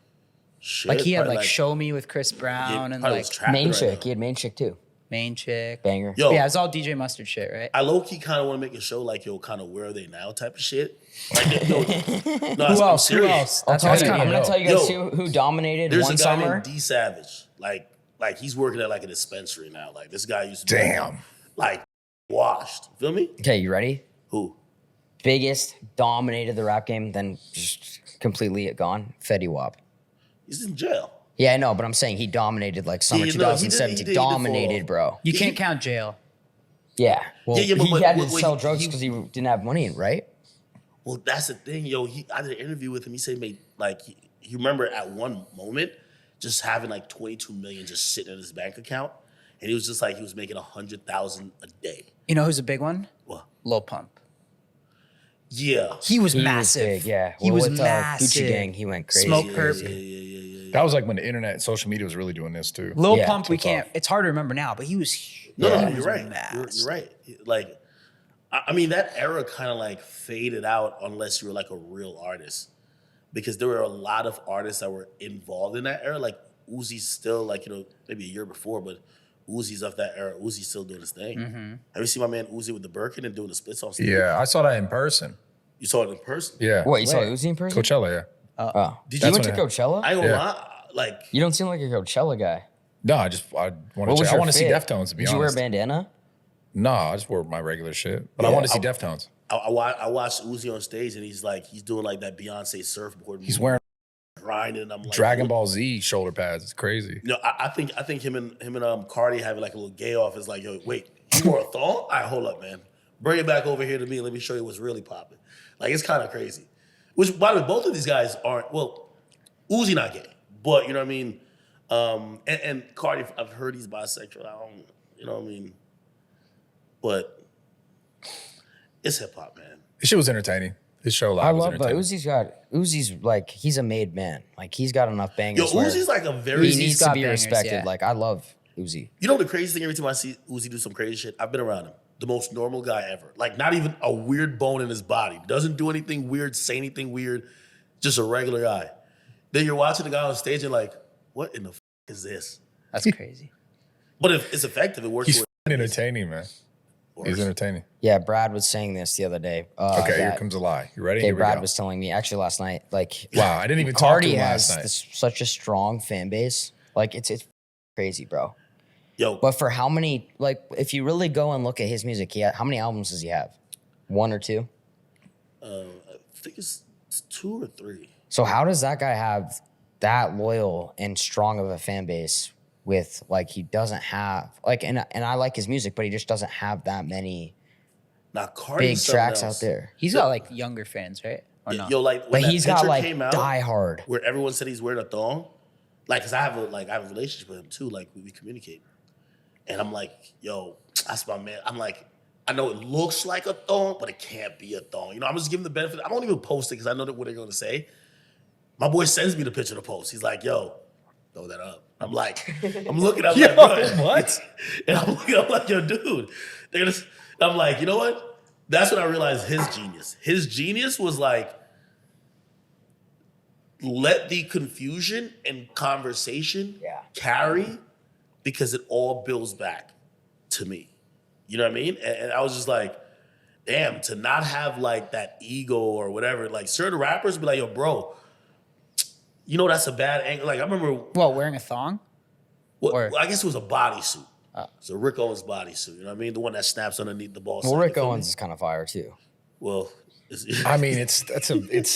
shit, Like he had probably like Show Me with Chris Brown and probably like was trapping Main right Chick, now. he had Main Chick too. Main Chick. Banger. Yo, Yeah, it's all DJ Mustard shit, right? I low key kind of want to make a show like, yo, kind of where are they now type of shit. Like, yo, no, Who I'm else? Who serious. else? I'll That's tell what you, I I'm need to gonna know. tell you guys who dominated There's one a guy summer. named D Savage. Like he's working at like a dispensary now. Like this guy used to be Damn. like washed. Feel me? Okay, you ready? Who? Biggest, dominated the rap game, then just completely gone. Fetty Wap. He's in jail. Yeah, I know, but I'm saying he dominated like summer Yeah, no, he did- 2017. he did Dominated, before. bro. You can't count jail. Yeah. Yeah, he but had to wait, sell drugs because he didn't have money, right? Well, that's the thing, yo. I did an interview with him. He said, he remember at one moment just having like 22 million just sitting in his bank account, and he was just like he was making 100,000 a day. You know who's a big one? What? Lil Pump. Yeah, He was He massive. Was big, yeah. He was with, massive. Gucci Gang, he went crazy. Smoke Perp. That was like when the internet and social media was really doing this too. Lil Yeah, Pump, we took can't. off. It's hard to remember now, but he was huge. No, He you're was right. massive. You're right. Like, I mean, that era kind of like faded out unless you were like a real artist, because there were a lot of artists that were involved in that era. Like Uzi's still like, maybe a year before, but Uzi's of that era. Uzi's still doing his thing. Have you seen my man Uzi with the Birkin and doing the splits on stage? Yeah, I saw that in person. You saw it in person? Yeah. What, you saw Uzi in person? Coachella, yeah. Oh. Did You you- went to That's when Coachella? I don't Yeah. lie. Like, You don't seem like a Coachella guy. No, I want to. I want to see Deftones. To be Did honest. you wear a bandana? No, I just wore my regular shit. But I Yeah, want to see Deftones. I watched Uzi on stage and he's doing like that Beyonce surfboard. He's wearing grinding. I'm like, Dragon Ball Z shoulder pads. It's crazy. I think him and Cardi having like a little gay off is like, yo, wait, you wore a thong? All right, hold up, man. Bring it back over here to me. Let me show you what's really popping. Like, it's kind of crazy. Which, by the way, both of these guys aren't, well, Uzi not gay, but you know what I mean? And Cardi, I've heard he's bisexual. I don't, you know what I mean? but it's hip hop, man. This shit was entertaining. This show live I was love, but entertaining. Uzi's like, he's a made man. Like, he's got enough bangers. Yo, where Uzi's like a very. he needs to got be bangers, respected. yeah. Like, I love Uzi. You know the crazy thing? Every time I see Uzi do some crazy shit, I've been around him. The most normal guy ever. Like, not even a weird bone in his body. Doesn't do anything weird, say anything weird. Just a regular guy. Then you're watching the guy on stage and like, what in the is this? That's crazy. But if it's effective, it works. He's entertaining, man. He's entertaining. Yeah, Brad was saying this the other day. Okay, here comes a lie. You ready? Okay, Here we Brad go. was telling me, actually last night, like, Wow, I didn't even talk to Cardi him has last night. such a strong fan base. Like, it's crazy, bro. Yo, But for how many, like, if you really go and look at his music, how many albums does he have? 1 or 2? I think it's 2 or 3. So how does that guy have that loyal and strong of a fan base with, like, he doesn't have, like, and I like his music, but he just doesn't have that many Now, Cardi big tracks out there. He's got like younger fans, right? Or no? Yo, like But when that he's got picture like came out, Die Hard. where everyone said he's wearing a thong, like, cause I have a relationship with him too. Like we communicate, and I'm like, yo, that's my man. I'm like, I know it looks like a thong, but it can't be a thong. You know, I'm just giving the benefit. I don't even post it because I know what they're gonna say. My boy sends me the picture to post. He's like, yo, throw that up. I'm like, I'm looking, I'm like, bro, what? And I'm looking, I'm like, yo, dude. I'm like, you know what? That's when I realized his genius. His genius was like, let the confusion and conversation carry, because it all builds back to me. You know what I mean? And I was just like, damn, to not have like that ego or whatever. Like certain rappers be like, yo, bro, you know that's a bad angle. Like I remember, Well, wearing a thong? well, I guess it was a bodysuit. So Rick Owens' bodysuit. You know what I mean? The one that snaps underneath the ball. Well, sack, Rick you feel me? Owens is kind of fire too. Well, I mean, it is. It's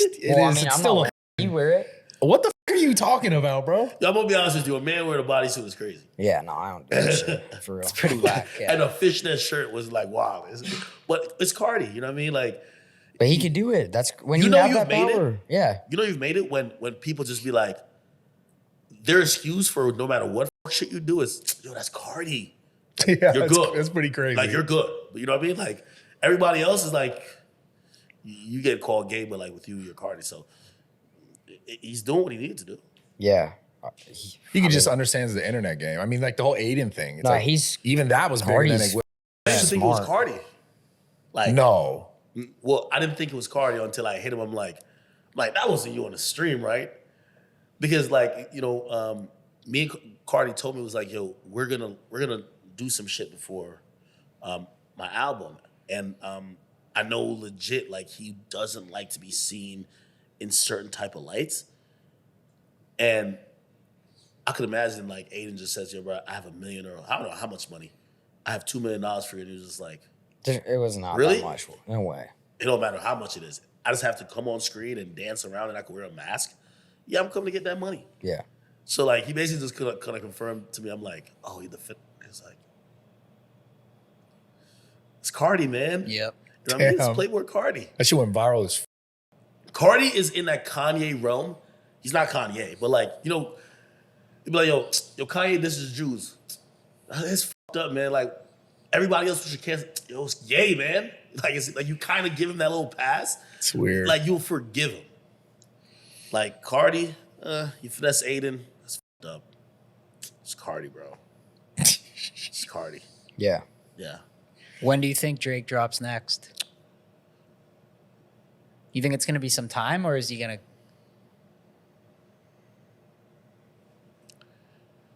still. You wear it? What the fuck are you talking about, bro? I'm gonna be honest with you. A man wearing a bodysuit is crazy. Yeah, no, I don't do that shit, for real. It's pretty whack. Yeah. And a fishnet shirt was like, wow. But it's Cardi. You know what I mean? Like, But he could do it. That's when You you, know have you've that made it? power. Yeah. you know you've made it when people just be like, their excuse for no matter what shit you do is, yo, that's Cardi. Yeah, You're good. That's pretty crazy. Like, you're good. But you know what I mean? Like, everybody else is like, you get called gay, but like with you, you're Cardi. So he's doing what he needed to do. Yeah. He just understands the internet game. I mean, like the whole Aiden thing. It's Nah, like, he's even that was bigger than Cardi's it. I used to think it was smart. Cardi. Like, No. well, I didn't think it was Cardi until I hit him. I'm like, that wasn't you on the stream, right? Because like, you know, me and Cardi told me, it was like, yo, we're gonna do some shit before my album. And I know legit, like, he doesn't like to be seen in certain type of lights. And I could imagine like Aiden just says, yo, bro, I have $1 million, or I don't know how much money. I have $2 million for you. And he was just like, It was not Really? that much. No way. it don't matter how much it is. I just have to come on screen and dance around and I can wear a mask. Yeah, I'm coming to get that money. Yeah. So like he basically just kind of confirmed to me. I'm like, oh, he the fit. It's like, it's Cardi, man. Yep. You know what I mean? It's Damn. Playboy Cardi. That shit went viral as Cardi is in that Kanye realm. He's not Kanye, but like, you know, he'd be like, yo, Kanye, this is Jews. It's fucked up, man. Like, everybody else should cancel. Yo, it's gay, man. Like, it's like you kind of give him that little pass. It's weird. Like, you'll forgive him. Like, Cardi, you finesse Aiden, that's fucked up. It's Cardi, bro. It's Cardi. Yeah. Yeah. When do you think Drake drops next? You think it's going to be some time, or is he going to?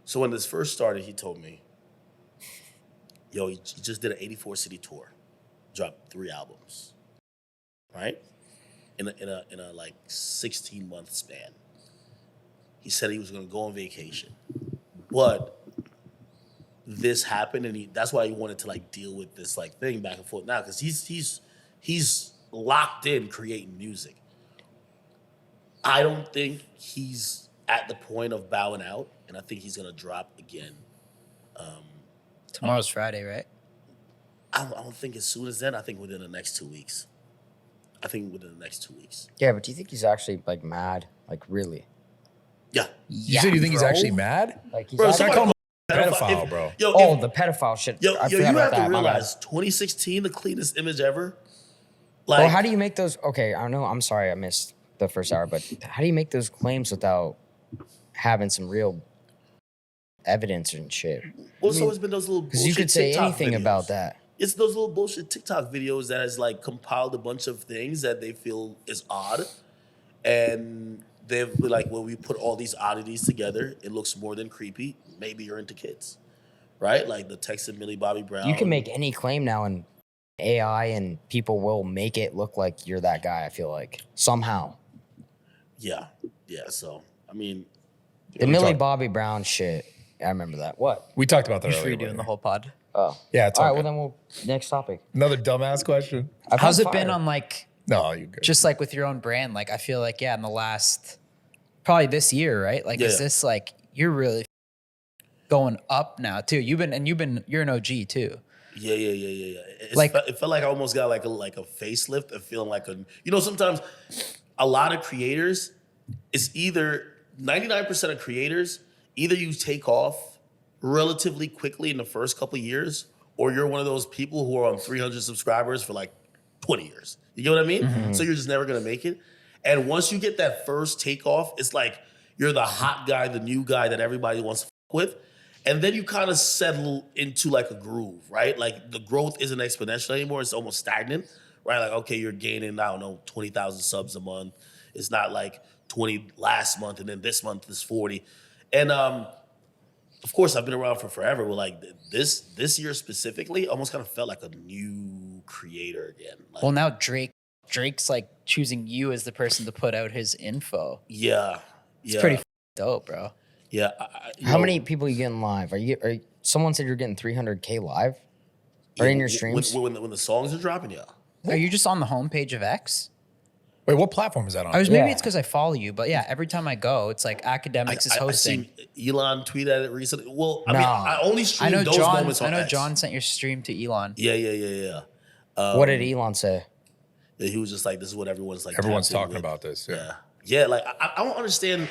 So when this first started, he told me, yo, he just did an 84-city tour, dropped 3 albums, right? In a like 16-month span. He said he was gonna go on vacation, but this happened, and that's why he wanted to like deal with this like thing back and forth now, because he's locked in creating music. I don't think he's at the point of bowing out, and I think he's gonna drop again. Tomorrow's Friday, right? I don't think as soon as then. I think within the next 2 weeks. Yeah, but do you think he's actually like mad? Like really? Yeah. You said you think he's bro. actually mad? Like he's Bro, actually, somebody Pedophile, bro. Yo, the pedophile shit. Yo, I you forgot about have that. to My bad. realize 2016, the cleanest image ever. Like, Well, how do you make those? Okay, I know. I'm sorry, I missed the first hour, but how do you make those claims without having some real evidence and shit? well, it's always been those little Because bullshit you could say TikTok anything videos. about that. It's those little bullshit TikTok videos that has like compiled a bunch of things that they feel is odd, and they've been like, well, we put all these oddities together. It looks more than creepy. Maybe you're into kids, right? Like the Texas Millie Bobby Brown. You can make any claim now, and AI and people will make it look like you're that guy. I feel like somehow. Yeah. So I mean, The Millie Bobby Brown shit. I remember that. What? We talked about that Just earlier. redoing the whole pod. Oh. Yeah, it's all right. all well, good. then we'll next topic. Another dumbass question. How's it been on like No, you good. just like with your own brand? Like I feel like in the last probably this year, right? Like is Yeah. this like you're really going up now too? You're an OG too. Yeah. It's Like- it felt like I almost got like a facelift of feeling like sometimes a lot of creators, it's either 99% of creators, either you take off relatively quickly in the first couple of years, or you're one of those people who are on 300 subscribers for like 20 years. You get what I mean? So you're just never gonna make it. And once you get that first takeoff, it's like you're the hot guy, the new guy that everybody wants to fuck with. And then you kind of settle into like a groove, right? Like the growth isn't exponential anymore. It's almost stagnant, right? Like, okay, you're gaining, I don't know, 20,000 subs a month. It's not like 20 last month and then this month is 40. And of course, I've been around for forever. But like this year specifically, almost kind of felt like a new creator again. Like, Well, now Drake's like choosing you as the person to put out his info. yeah. It's pretty dope, bro. Yeah. How many people are you getting live? Someone said you're getting 300K live? Or in your streams? When the songs are dropping, yeah. Are you just on the homepage of X? Wait, what platform is that on? Maybe Yeah. it's because I follow you, but yeah, every time I go, it's like Akademiks is hosting. I seen Elon tweet at it recently. Well, I No. mean, I only I stream know those moments on X. John sent your stream to Elon. Yeah. What did Elon say? He was just like, this is what everyone's like. Everyone's tapped in talking with. about this. Yeah. Yeah, like I don't understand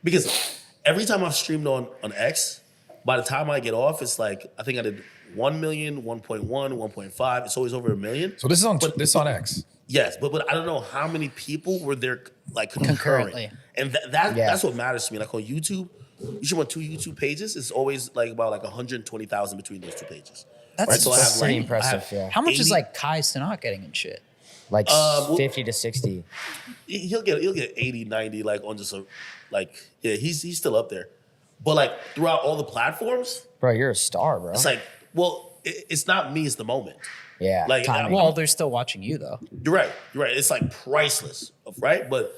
because every time I've streamed on X, by the time I get off, it's like I think I did 1 million, 1.1, 1.5. It's always over 1 million. So this is on X. Yes, but I don't know how many people were there like concurrently, and that's what matters to me. Like on YouTube, you should run 2 YouTube pages. It's always like about like 120,000 between those 2 pages. That's right? So I have pretty like, impressive, I have yeah. How much is 80 like Kai Cenat getting and shit? Like well- 50 to 60. He'll get 80, 90 like on just he's still up there, but like throughout all the platforms, Bro, you're a star, bro. it's like it's not me, it's the moment. Yeah. Like, timing. Well, they're still watching you though. You're right. It's like priceless, right? But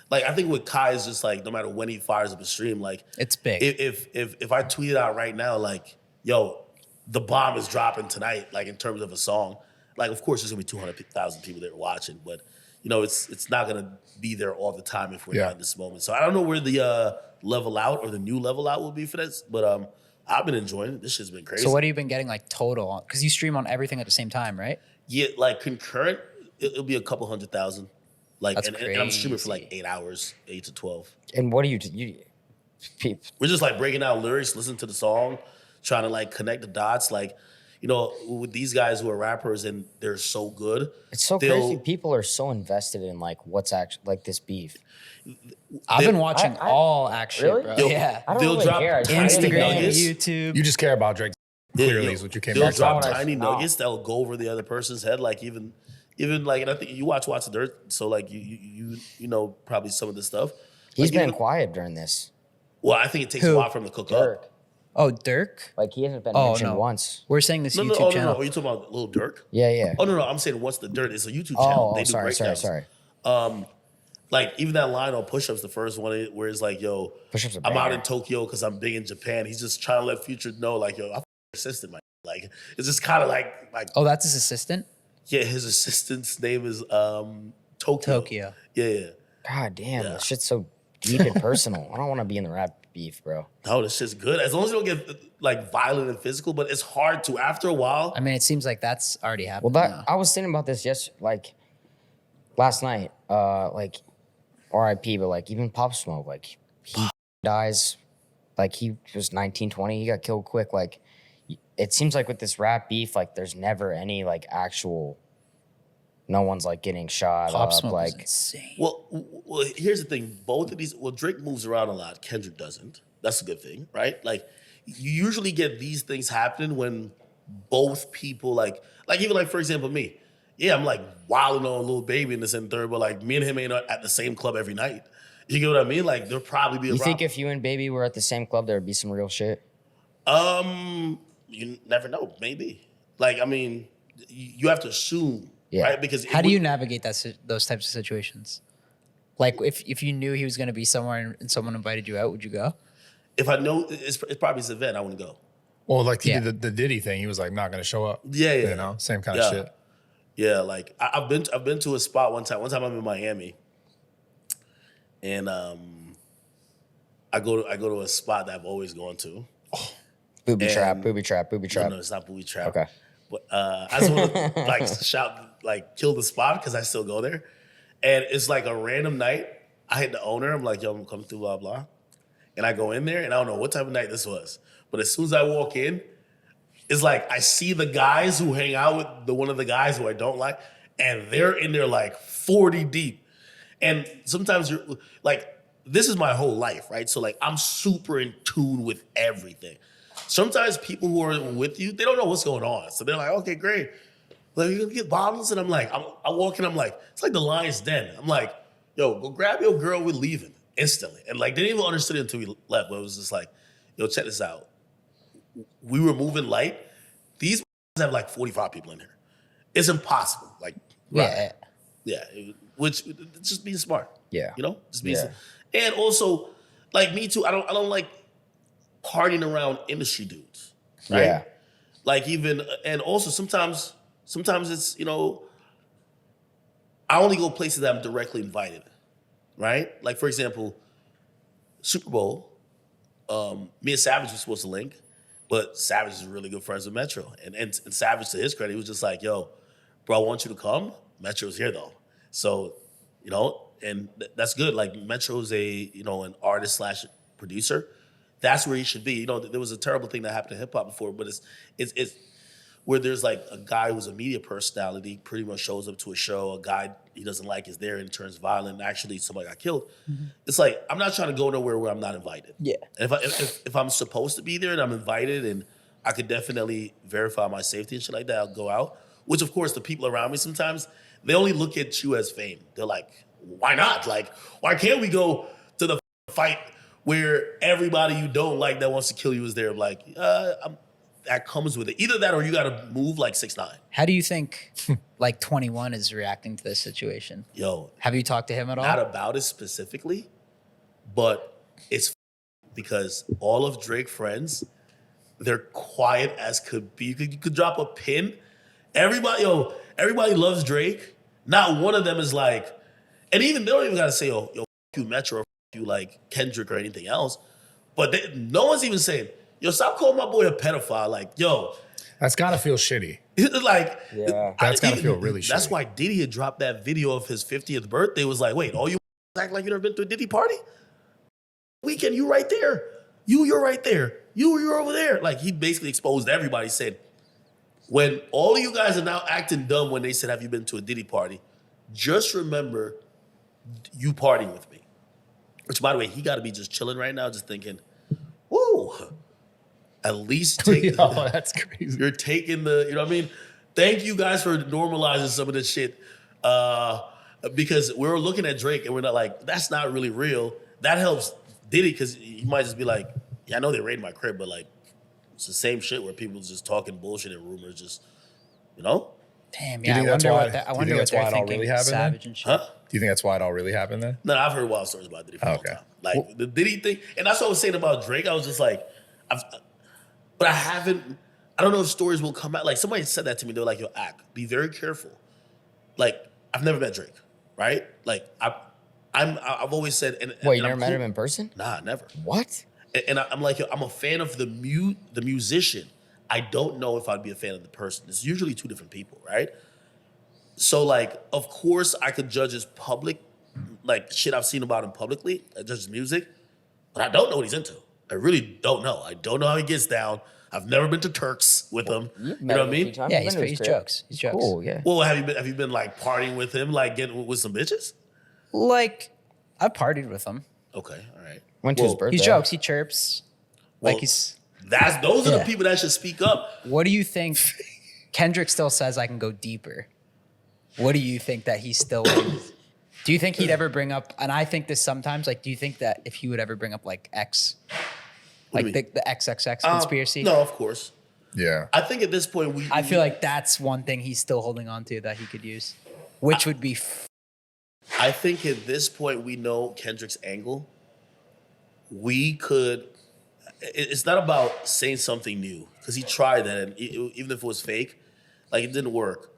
like I think with Kai is just like no matter when he fires up a stream, like It's big. if I tweet it out right now, like yo, the bomb is dropping tonight, like in terms of a song, like of course there's gonna be 200,000 people there watching, but it's not gonna be there all the time if we're not in this moment. So I don't know where the level out or the new level out will be for this, but I've been enjoying it. This shit's been crazy. So what have you been getting like total? Because you stream on everything at the same time, right? Yeah, like concurrent, it'll be a couple 100,000. Like, That's and I'm streaming for like crazy. 8 hours, 8 to 12. And what do you We're just like breaking out lyrics, listening to the song, trying to like connect the dots. Like, with these guys who are rappers and they're so good. It's so they'll- crazy. People are so invested in like what's actually like this beef. I've been watching all action, Really? bro. They'll- Yeah. I don't They'll really drop care. I tiny Instagram, nuggets. YouTube. You just care about Drake. Clearly, is what you came They'll back drop what I tiny saw. nuggets that'll go over the other person's head. Like even like, and I think you watch the Dirt, so like you know probably some of the stuff. He's Like, been even- quiet during this. Well, I think it takes Who? a while for him to cook up. Dirk. Oh, Dirk? Like he hasn't been Oh, mentioned no. once. We're saying this No, YouTube no, channel. no. Are you talking about Lil Durk? Yeah. Oh no, I'm saying what's the Dirt? It's a YouTube channel. Oh, They do sorry. breakdowns. Like even that line on Push Ups, the first one where it's like, yo, Push-Ups are I'm out banger. in Tokyo because I'm big in Japan. He's just trying to let Future know, like, yo, I'm assistant, man. Like it's just kind of like Oh, that's his assistant? yeah, his assistant's name is Tokyo. Tokyo. Yeah. God damn, Yeah. this shit's so deep and personal. I don't want to be in the rap beef, bro. No, this shit's good. As long as you don't get like violent and physical, but it's hard to after a while. I mean, it seems like that's already Well, happened. that now. I was thinking about this last night. Like R.I.P. But like even Pop Smoke, like he dies Like he was 19, 20, he got killed quick. Like it seems like with this rap beef, like there's never any like actual, no one's like getting shot Pop up. Smoke was Like, insane. Well, here's the thing. Both of these, Drake moves around a lot. Kendrick doesn't. That's a good thing, right? Like, you usually get these things happening when both people, like even like, for example, me. Yeah, I'm like wilding on Lil Baby in this and third, but like me and him ain't at the same club every night. You get what I mean? Like, there'll probably be a you problem. think if you and Baby were at the same club, there would be some real shit? You never know. Maybe. Like, I mean, you have to assume, right? Because how do you navigate those types of situations? Like, if you knew he was going to be somewhere and someone invited you out, would you go? If I know it's probably his event, I wouldn't go. Well, like he did the Diddy thing. He was like not gonna show up. Yeah. You know, same kind of shit. Yeah, like I've been to a spot one time. One time I'm in Miami, and I go to a spot that I've always gone to. Booby trap. No, it's not booby trap. Okay. But I just want to like shout, like kill the spot because I still go there, and it's like a random night. I hit the owner. I'm like, yo, I'm coming through, blah blah, and I go in there, and I don't know what type of night this was, but as soon as I walk in, it's like I see the guys who hang out with one of the guys who I don't like, and they're in there like 40 deep, and sometimes you're like, this is my whole life, right? So like I'm super in tune with everything. Sometimes people who are with you, they don't know what's going on. So they're like, okay, great. Like, you're gonna get bottles? And I'm like, I walk in, I'm like, it's like the Lion's Den. I'm like, yo, go grab your girl, we're leaving instantly. And like, they didn't even understand it until we left, but it was just like, yo, check this out. We were moving light. These have like 45 people in here. It's impossible. Like, right. Yeah. Which, just being smart. Yeah. You know? Just being smart. And also, like me too, I don't like partying around industry dudes, right? Yeah. Like even, and also sometimes it's, you know, I only go places that I'm directly invited, right? Like for example, Super Bowl, me and Savage were supposed to link, but Savage is really good friends with Metro. And Savage, to his credit, he was just like, yo, bro, I want you to come. Metro's here though. So, you know, and that's good. Like Metro's an artist / producer. That's where he should be. You know, there was a terrible thing that happened to hip hop before, but it's where there's like a guy who's a media personality pretty much shows up to a show, a guy he doesn't like is there and turns violent, and actually somebody got killed. Mm-hmm. It's like, I'm not trying to go nowhere where I'm not invited. Yeah. And if I'm supposed to be there and I'm invited and I could definitely verify my safety and shit like that, I'll go out. Which of course the people around me sometimes, they only look at you as fame. They're like, why not? Like, why can't we go to the fight where everybody you don't like that wants to kill you is there? Like, that comes with it. Either that or you got to move like 6'9". How do you think like 21 is reacting to this situation? Yo. Have you talked to him at all? Not about it specifically, but it's because all of Drake's friends, they're quiet as could be. You could drop a pin. Everybody loves Drake. Not one of them is like, and even they don't even got to say, yo, f you Metro, or f you like Kendrick or anything else. But no one's even saying, yo, stop calling my boy a pedophile. Like, yo. That's gotta feel shitty. Like, that's gotta feel really shitty. That's why Diddy had dropped that video of his 50th birthday. It was like, wait, all you act like you never been to a Diddy party? Weeknd, you right there. You're right there. You're over there. Like, he basically exposed everybody, said, when all of you guys are now acting dumb when they said, have you been to a Diddy party? Just remember you partying with me. Which, by the way, he got to be just chilling right now, just thinking, woo, at least take that's crazy. You're taking the, you know what I mean? Thank you guys for normalizing some of this shit. Because we're looking at Drake and we're not like, that's not really real. That helps Diddy because he might just be like, yeah, I know they raided my crib, but like, it's the same shit where people just talking bullshit and rumors just, you know? Damn, yeah, I wonder what they're thinking. Savage and shit. Huh? Do you think that's why it all really happened then? No, I've heard wild stories about Diddy for a long time. Like the Diddy thing, and that's what I was saying about Drake. I was just like, but I don't know if stories will come out. Like somebody said that to me. They were like, yo, be very careful. Like, I've never met Drake, right? Like, I've always said. Wait, you never met him in person? Nah, never. What? And I'm like, yo, I'm a fan of the musician. I don't know if I'd be a fan of the person. It's usually two different people, right? So, like, of course, I could judge his public, like, shit I've seen about him publicly, I judge his music, but I don't know what he's into. I really don't know. I don't know how he gets down. I've never been to Turks with him. You know what I mean? Yeah, he's jokes. He's jokes. Cool, yeah. Well, have you been like partying with him, like getting with some bitches? Like, I've partied with him. Okay, all right. Went to his birthday. He jokes. He chirps. Well, Like he's. those are the Yeah. people that should speak up. What do you think? Kendrick still says I can go deeper. What do you think that he still? Do you think he'd ever bring up? And I think this sometimes. Like, do you think that if he would ever bring up like X, What like do you the XXX conspiracy? No, of course. Yeah. I think at this point I feel like that's one thing he's still holding on to that he could use, which would be. I think at this point we know Kendrick's angle. We could. It's not about saying something new because he tried that, and even if it was fake, like it didn't work.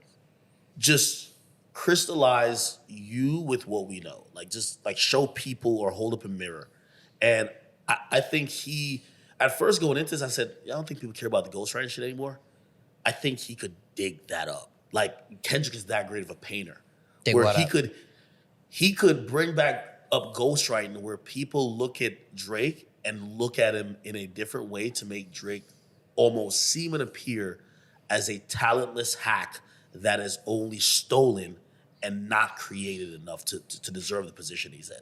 Just crystallize you with what we know. Like just like show people or hold up a mirror. And I think he, at first going into this, I said, I don't think people care about the ghostwriting shit anymore. I think he could dig that up. Like Kendrick is that great of a painter. Dig where what he up? he could bring back up ghostwriting where people look at Drake and look at him in a different way to make Drake almost seem and appear as a talentless hack that is only stolen and not created enough to deserve the position he's in.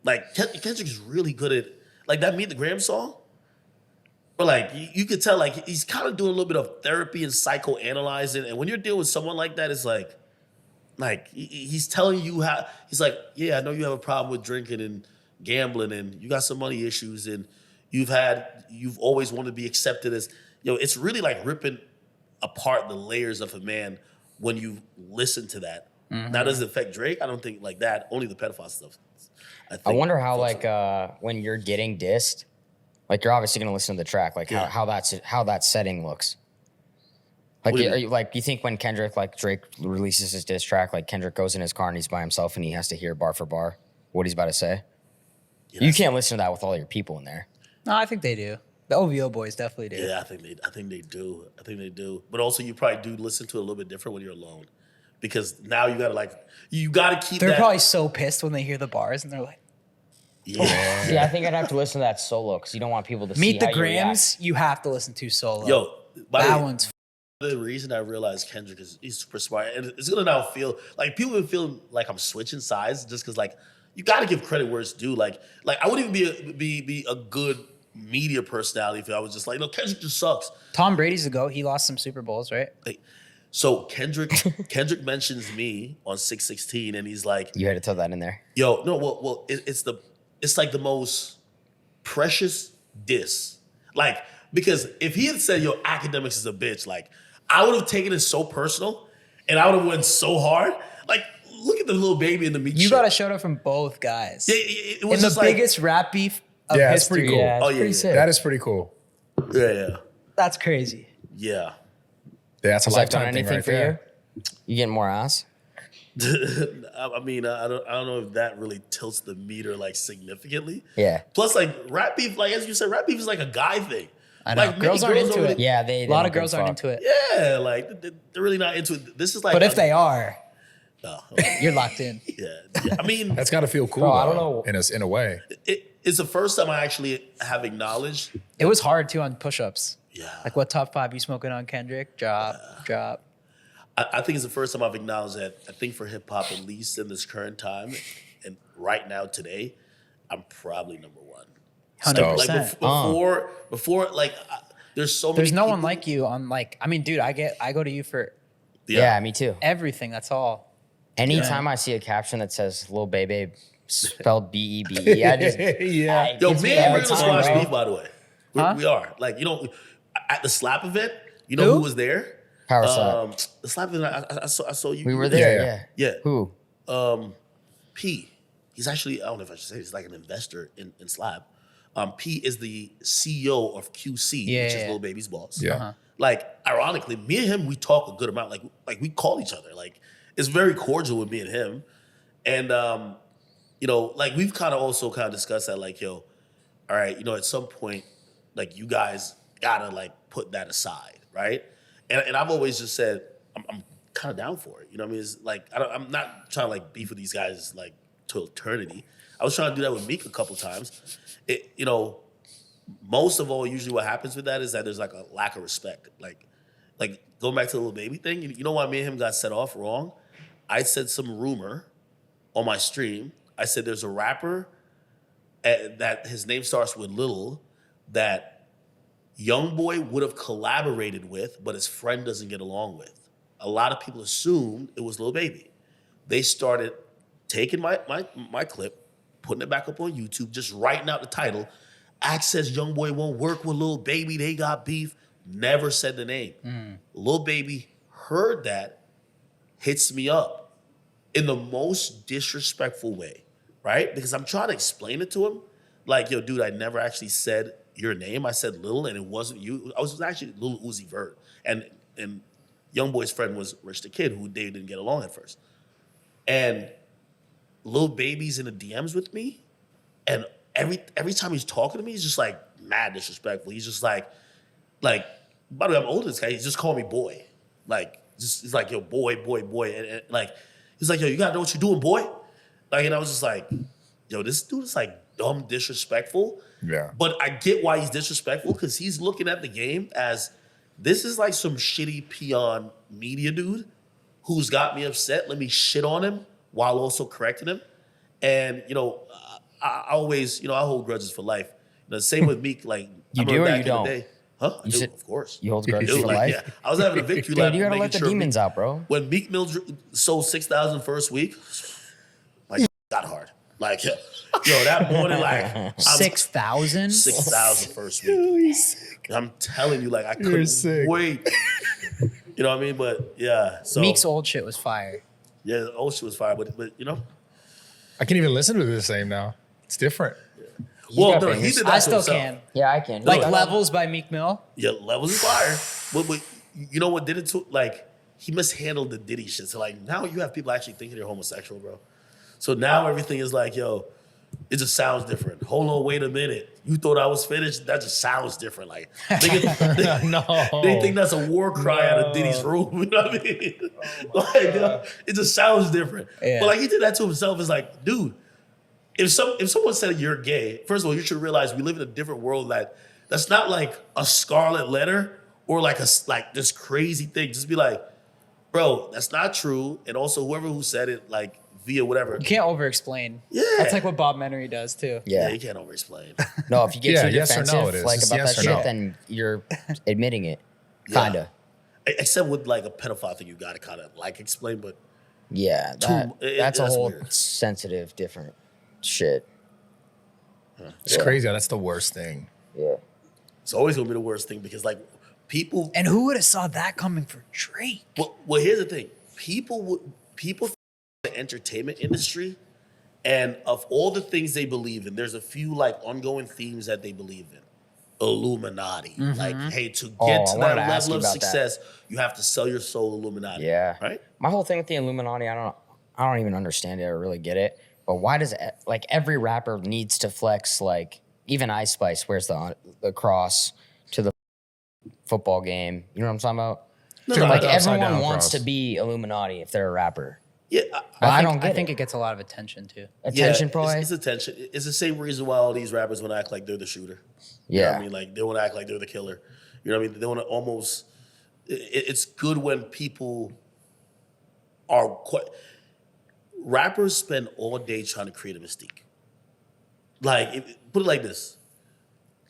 Like Kendrick is really good at like that Meet the Graham song. But like you could tell like he's kind of doing a little bit of therapy and psychoanalyzing. And when you're dealing with someone like that, it's like he's telling you how he's like, yeah, I know you have a problem with drinking and gambling and you got some money issues and you've always wanted to be accepted as, it's really like ripping apart the layers of a man when you listen to that. Mm-hmm. Now, does it affect Drake? I don't think like that. Only the pedophile stuff. I wonder how when you're getting dissed, like you're obviously gonna listen to the track, like how that setting looks. Like, What do you are mean? you, like, you think when Kendrick, like Drake releases his diss track, like Kendrick goes in his car and he's by himself and he has to hear bar for bar what he's about to say? Yeah, You can't listen to that with all your people in there. No, I think they do. The OVO boys definitely do. Yeah, I think they do. But also, you probably do listen to it a little bit different when you're alone, because now you gotta keep. They're that, probably so pissed when they hear the bars and they're like, Yeah. See, I think I'd have to listen to that solo because you don't want people to see Meet the how you react. Grams, you have to listen to solo. Yo, by the that way, one's the reason I realized Kendrick he's super smart, and it's gonna now feel like people have been feeling like I'm switching sides just because like you got to give credit where it's due. Like I wouldn't even be a good media personality if I was just like, no, Kendrick just sucks. Tom Brady's a goat. He lost some Super Bowls, right? Like, so Kendrick mentions me on 616, and he's like, You had to throw that in there. yo, no, well, it's like the most precious diss. Like, because if he had said, yo, Akademiks is a bitch, like, I would have taken it so personal, and I would have went so hard. Like, look at the little baby in the Meek You shit. got a shout out from both guys. Yeah, it was In the just like, biggest rap beef of Yeah, it's history. pretty cool. Yeah, it's Oh, yeah, pretty yeah. sick. That is pretty cool. yeah. That's crazy. Yeah. Yeah, that's a Has that done lifetime thing anything right for there. you? You getting more ass? I mean, I don't know if that really tilts the meter like significally. Yeah. Plus, like rap beef, like as you said, rap beef is like a guy thing. I know. Like, Girls many aren't into don't it. Yeah, A lot of girls aren't into it. Yeah, like they're really not into it. This is like, But if they are, no. you're locked in. yeah. I mean, That's got to feel cool. Bro, I though, don't know. in a way. it's the first time I actually have acknowledged. It was hard too on push-ups. Yeah. Like what top 5 you smoking on, Kendrick? Drop. I think it's the first time I've acknowledged that. I think for hip hop, at least in this current time, and right now today, I'm probably number one. 100%. Like before, like there's so many. There's no people, one like you on like, I mean, dude, I go to you for Yeah, me too. everything. That's all. Anytime I see a caption that says "Lil Baby" spelled B-E-B-E, I just Yeah. Yo, It's me me and every we're gonna time, squash bro. beef, by the way. We are. Like, at the slap event, you know Who? who was there? Power slap. The slap event, I saw you. We were there. Yeah. Yeah. Yeah. Who? P. He's actually, I don't know if I should say, he's like an investor in Slap. P is the CEO of QC, Yeah, which is yeah. Lil Baby's boss. Yeah. Like, ironically, me and him, we talk a good amount. Like we call each other. Like, it's very cordial with me and him. And, like, we've kind of also kind of discussed that, like, yo, all right, at some point, like, you guys gotta, like, put that aside, right? And I've always just said, I'm kind of down for it. You know what I mean? It's like, I'm not trying to, like, beef with these guys, like, to eternity. I was trying to do that with Meek a couple times. most of all, usually what happens with that is that there's like a lack of respect. Like going back to the little baby thing, you know why me and him got set off wrong? I said some rumor on my stream. I said there's a rapper that his name starts with Little that YoungBoy would have collaborated with, but his friend doesn't get along with. A lot of people assumed it was Lil Baby. They started taking my clip, putting it back up on YouTube, just writing out the title. Axe says YoungBoy won't work with Lil Baby. They got beef. Never said the name. Lil Baby heard that, hits me up in the most disrespectful way, right? Because I'm trying to explain it to him. Like, yo, dude, I never actually said your name. I said Lil, and it wasn't you. I was actually Lil Uzi Vert. And YoungBoy's friend was Rich the Kid, who they didn't get along at first. And Lil Baby's in the DMs with me, and every time he's talking to me, he's just like mad disrespectful. He's just like, by the way, I'm older than this guy. He's just calling me boy. Like, he's like, yo, boy. And like, he's like, yo, you gotta know what you're doing, boy. Like, and I was just like, yo, this dude is like dumb disrespectful. Yeah. But I get why he's disrespectful, because he's looking at the game as this is like some shitty peon media dude who's got me upset. Let me shit on him while also correcting him. And, I always, I hold grudges for life. The same with Meek, like, You I do remember or back you in don't? the day. Huh? I do, said of course. You hold I grudges do, for like, life? yeah. I was having a victory lap. Dude, you gotta making let the sure demons out, bro. When Meek Mill sold 6,000 first week, my got hard. Like, yo, that morning, like, 6,000? 6,000 first week. I'm telling you, like, I couldn't wait. You know what I mean? But yeah, so Meek's old shit was fire. yeah, the old shit was fire, but I can't even listen to the same now. It's different. well, got no, he fingers. did that I to still himself. can. Yeah, I can. Like Look, Levels by Meek Mill. Yeah, levels of fire. But you know what did it to, like, he mishandled the Diddy shit. So like now you have people actually thinking they're homosexual, bro. So now everything is like, yo, it just sounds different. Hold on, wait a minute. You thought I was finished? That just sounds different. Like, they think that's a war cry out of Diddy's room. You know what I mean? It just sounds different. Yeah. But like, he did that to himself. It's like, dude, if someone said you're gay, first of all, you should realize we live in a different world that's not like a scarlet letter or like this crazy thing. Just be like, bro, that's not true. And also whoever who said it, like, via whatever. You can't over-explain. Yeah. That's like what Bob Menery does too. Yeah, Yeah. you can't over-explain. No, if you get too yes or defensive, no, it is. like It's about yes that or shit, no. then you're admitting it. Yeah. Kinda. Except with like a pedophile thing, you gotta kind of like explain, but Yeah, that's a that's whole weird. sensitive, different shit. It's crazy. That's the worst thing. Yeah. it's always gonna be the worst thing because like people. And who would have saw that coming for Drake? Well, here's the thing: people the entertainment industry, and of all the things they believe in, there's a few like ongoing themes that they believe in. Illuminati, like, hey, to get Oh, to I that wanted to ask level you of about success, you have to sell your soul, Illuminati. Yeah. Right. My whole thing with the Illuminati, I don't even understand it or really get it. But why does it, like, every rapper needs to flex, like, even Ice Spice wears the cross to the football game. You know what I'm talking about? No, Like, the upside everyone down wants cross. to be Illuminati if they're a rapper. Yeah. I don't get I think it. it gets a lot of attention too. Attention, yeah, probably. It's attention. It's the same reason why all these rappers want to act like they're the shooter. You know Yeah. what I mean? Like, they want to act like they're the killer. You know what I mean? They want to almost. It's good when people are quite. Rappers spend all day trying to create a mystique. Like, put it like this: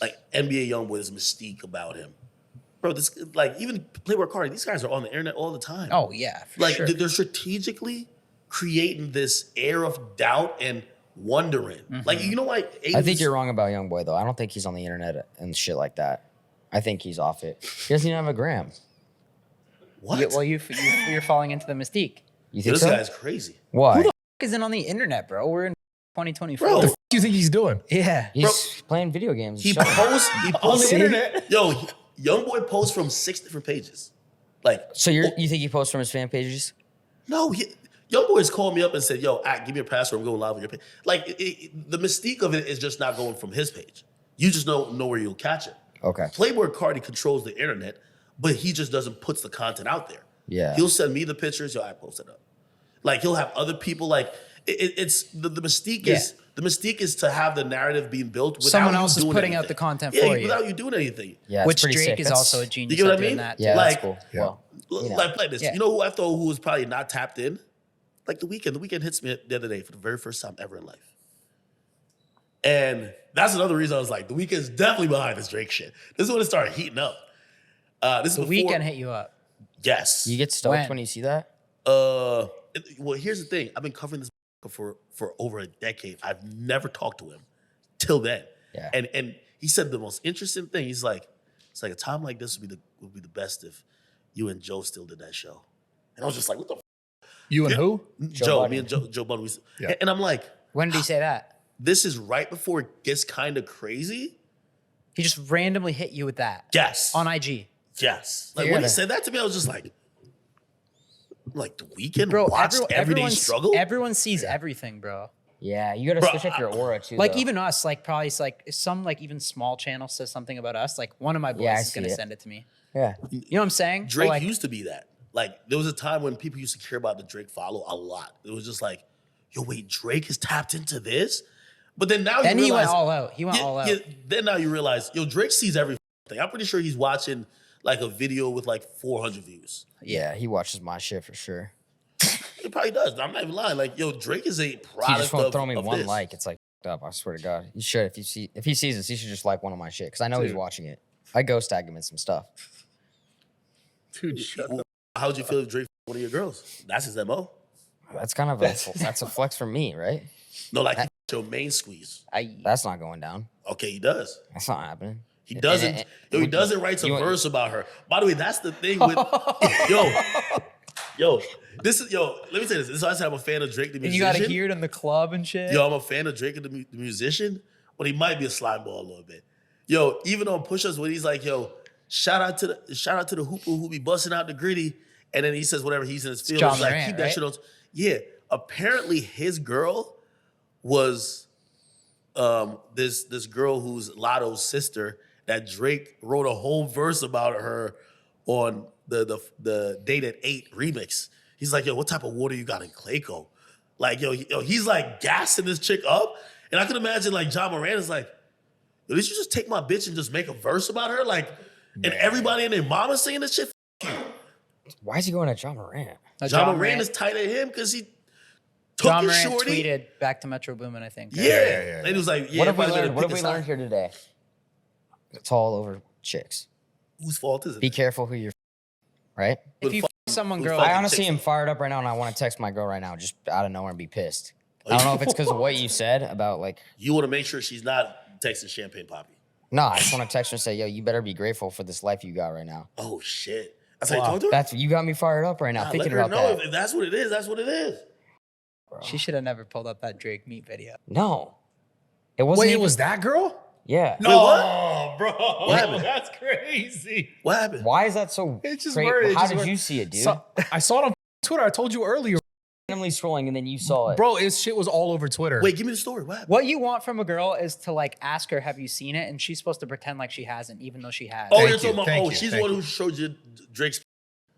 like NBA YoungBoy, there's a mystique about him, bro. This, like, even Playboy Cardi, these guys are on the internet all the time. Oh yeah, for Like, sure. they're strategically creating this air of doubt and wondering. Like, you know what? I think you're wrong about YoungBoy, though. I don't think he's on the internet and shit like that. I think he's off it. He doesn't even have a gram. What? Yeah, well, you're falling into the mystique. You think This so? guy's crazy. Why? Who the isn't on the internet, bro? We're in 2024. Bro, What the you think he's doing? Yeah. He's playing video games. He Shut up. posts On the internet. Yo, YoungBoy posts from 6 different pages. Like, So you think he posts from his fan pages? no, YoungBoy's called me up and said, yo, give me your password. I'm going live on your page. Like, the mystique of it is just not going from his page. You just don't know where you'll catch it. Okay. Playboy Cardi controls the internet, but he just doesn't put the content out there. Yeah. He'll send me the pictures. Yo, I post it up. Like, he'll have other people. Like, it's the mystique is The mystique is to have the narrative being built without Someone you else is doing putting out anything. the content Yeah, for you. without you doing anything. Yeah, Which it's pretty Drake sick. is also a genius You get at what I doing mean? that. Yeah, Like- that's cool. Yeah. Well, you know. Like this. Yeah. You know who I thought who was probably not tapped in? Like The Weeknd. The Weeknd hits me the other day for the very first time ever in life. And that's another reason I was like, The Weeknd's definitely behind this Drake shit. This is when it started heating up. This The is before, Weeknd hit you up. Yes. You get stoked When? when you see that? Well, here's the thing. I've been covering this for over a decade. I've never talked to him till then. Yeah. And he said the most interesting thing. He's like, it's like a time like this would be the best if you and Joe still did that show. And I was just like, what the You and who? Joe, Budden. me and Joe Budden. Yeah. And I'm like, When did he say that? this is right before it gets kind of crazy. He just randomly hit you with that. Yes. On IG. Yes. Like You're when he gonna- said that to me, I was just like The Weeknd Bro, watched everyday everyone, struggle. everyone sees everything, bro. Yeah, you gotta Bro, switch up your aura too. Like though. even us, like probably it's like if some like even small channel says something about us, like one of my boys Yeah, I is gonna see it. send it to me. Yeah. You know what I'm saying? But, Drake like, used to be that. Like there was a time when people used to care about the Drake follow a lot. It was just like, yo, wait, Drake is tapped into this? But then now then you he realize, went all out. He went all out. then now you realize, yo, Drake sees everything. I'm pretty sure he's watching like a video with like 400 views. Yeah, he watches my shit for sure. He probably does. I'm not even lying. Like, yo, Drake is a He product just won't of, throw me of one this. like. It's like up. I swear to God, you should. If he sees this, he should just like one of my shit because I know he's watching it. I ghost tag him in some stuff. Dude, shut Well, how would you feel if Drake one of your girls? That's his MO. That's kind of that's a flex for me, right? No, like your main squeeze. That's not going down. Okay, he does. That's not happening. He doesn't. And- Yo, he doesn't write some you- verse about her. By the way, that's the thing with yo. This is Let me say this. This is why I said I'm a fan of Drake the and musician. you gotta hear it in the club and shit. Yo, I'm a fan of Drake the musician, but he might be a slime ball a little bit. Yo, even on push-ups when he's like, yo, shout out to the hooper who be busting out the gritty, and then he says whatever he's in his feelings. John Like Morant, keep that right? shit on. Yeah, apparently his girl was this girl who's Lotto's sister that Drake wrote a whole verse about her on the Date at 8 remix. He's like, yo, what type of water you got in Clayco? Like, yo, he's like gassing this chick up. And I could imagine like John Moran is like, yo, did you just take my bitch and just make a verse about her? Like, and everybody and their mama singing this shit? Why is he going at John Morant? John Moran is tight at him because he took John his Morant shorty. tweeted back to Metro Boomin, I think. Yeah. And he was like, yeah, What have we everybody's learned? gonna What have pick we a learned side. here today? It's all over chicks. Whose fault is it? Be careful who you're, right? If you someone girl, I honestly am fired up right now, and I want to text my girl right now, just out of nowhere, and be pissed. I don't know if it's because of what you said about like. You want to make sure she's not texting Champagne Poppy. No, I just want to text her and say, "Yo, you better be grateful for this life you got right now." Oh shit! That's how you talk to her. That's you got me fired up right now Nah, thinking let her about know that. if that's what it is. That's what it is. she should have never pulled up that Drake Meat video. No, it wasn't. Wait, it even- was that girl? Yeah. Wait, what? Oh, bro. What happened? That's crazy. What happened? Why is that so? It's just crazy? weird. It How just did weird. you see it, dude? I saw it on Twitter. I told you earlier. Randomly scrolling, and then you saw it. Bro, his shit was all over Twitter. Wait, give me the story. What happened? What you want from a girl is to like ask her, "Have you seen it?" And she's supposed to pretend like she hasn't, even though she has. Oh, Thank you're you, talking about. thank Oh, you, she's the thank one you. who showed you Drake's.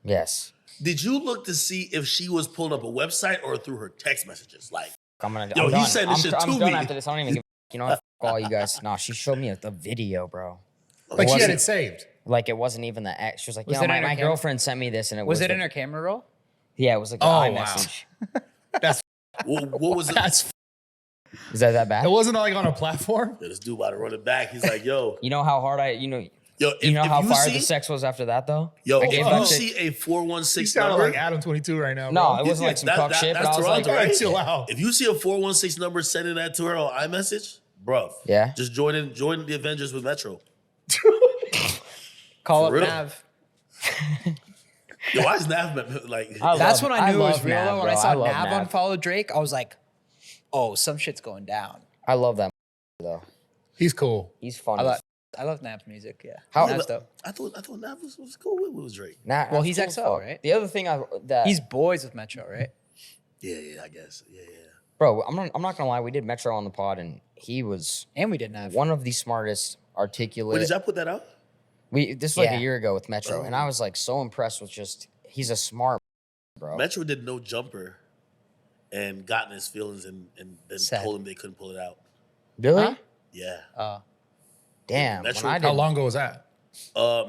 Yes. Did you look to see if she was pulling up a website or through her text messages? Like, I'm gonna. Yo, I'm he done. said this shit I'm to done me. after this. I don't even give. You know, what? All you guys. Nah, she showed me a video, bro. Like she had wasn't- it saved. Like it wasn't even the ex. She was like, Was "Yo, it in her my cam- girlfriend sent me this, and it was Was it the- in her camera roll? Yeah, it was like an Oh, wow. iMessage. That's what was it? that's. Is that bad? It wasn't like on a platform. Yo, this dude about to run it back. He's like, yo, You know how hard yo, you know how fired see, the sex was after that though. Yo, I if gave you that shit- see a You 416 sounded number, like Adam 22 right now. No, bro. it wasn't like some cuck shit, but I that's was like, Toronto, right? Chill out. If you see a 416 number, sending that to her on iMessage, bro. Yeah. Just join the Avengers with Metro. Call For up real? Nav. Yo, why is Nav like? That's when I knew it was love real. Nav, Though. When I bro. saw love Nav unfollow Drake, I was like, "Oh, some shit's going down." I love that though. He's cool. He's funny. I love Nav's music. Yeah. How- Nav's dope. I thought Nav was cool with Drake. Nah, Well, that's he's cool as XO, fuck. right? The other thing that He's boys with Metro, right? Yeah, I guess. Yeah. bro, I'm not gonna lie, we did Metro on the pod, and he was And we did Nav. one of the smartest, articulate. Wait, did y'all put that out? This was like Yeah. a year ago with Metro, and I was like so impressed with just he's a smart bro. Metro did No Jumper and gotten his feelings and then Sad. told him they couldn't pull it out. Really? Huh? Yeah. Damn. That's when I true. How did- long ago was that?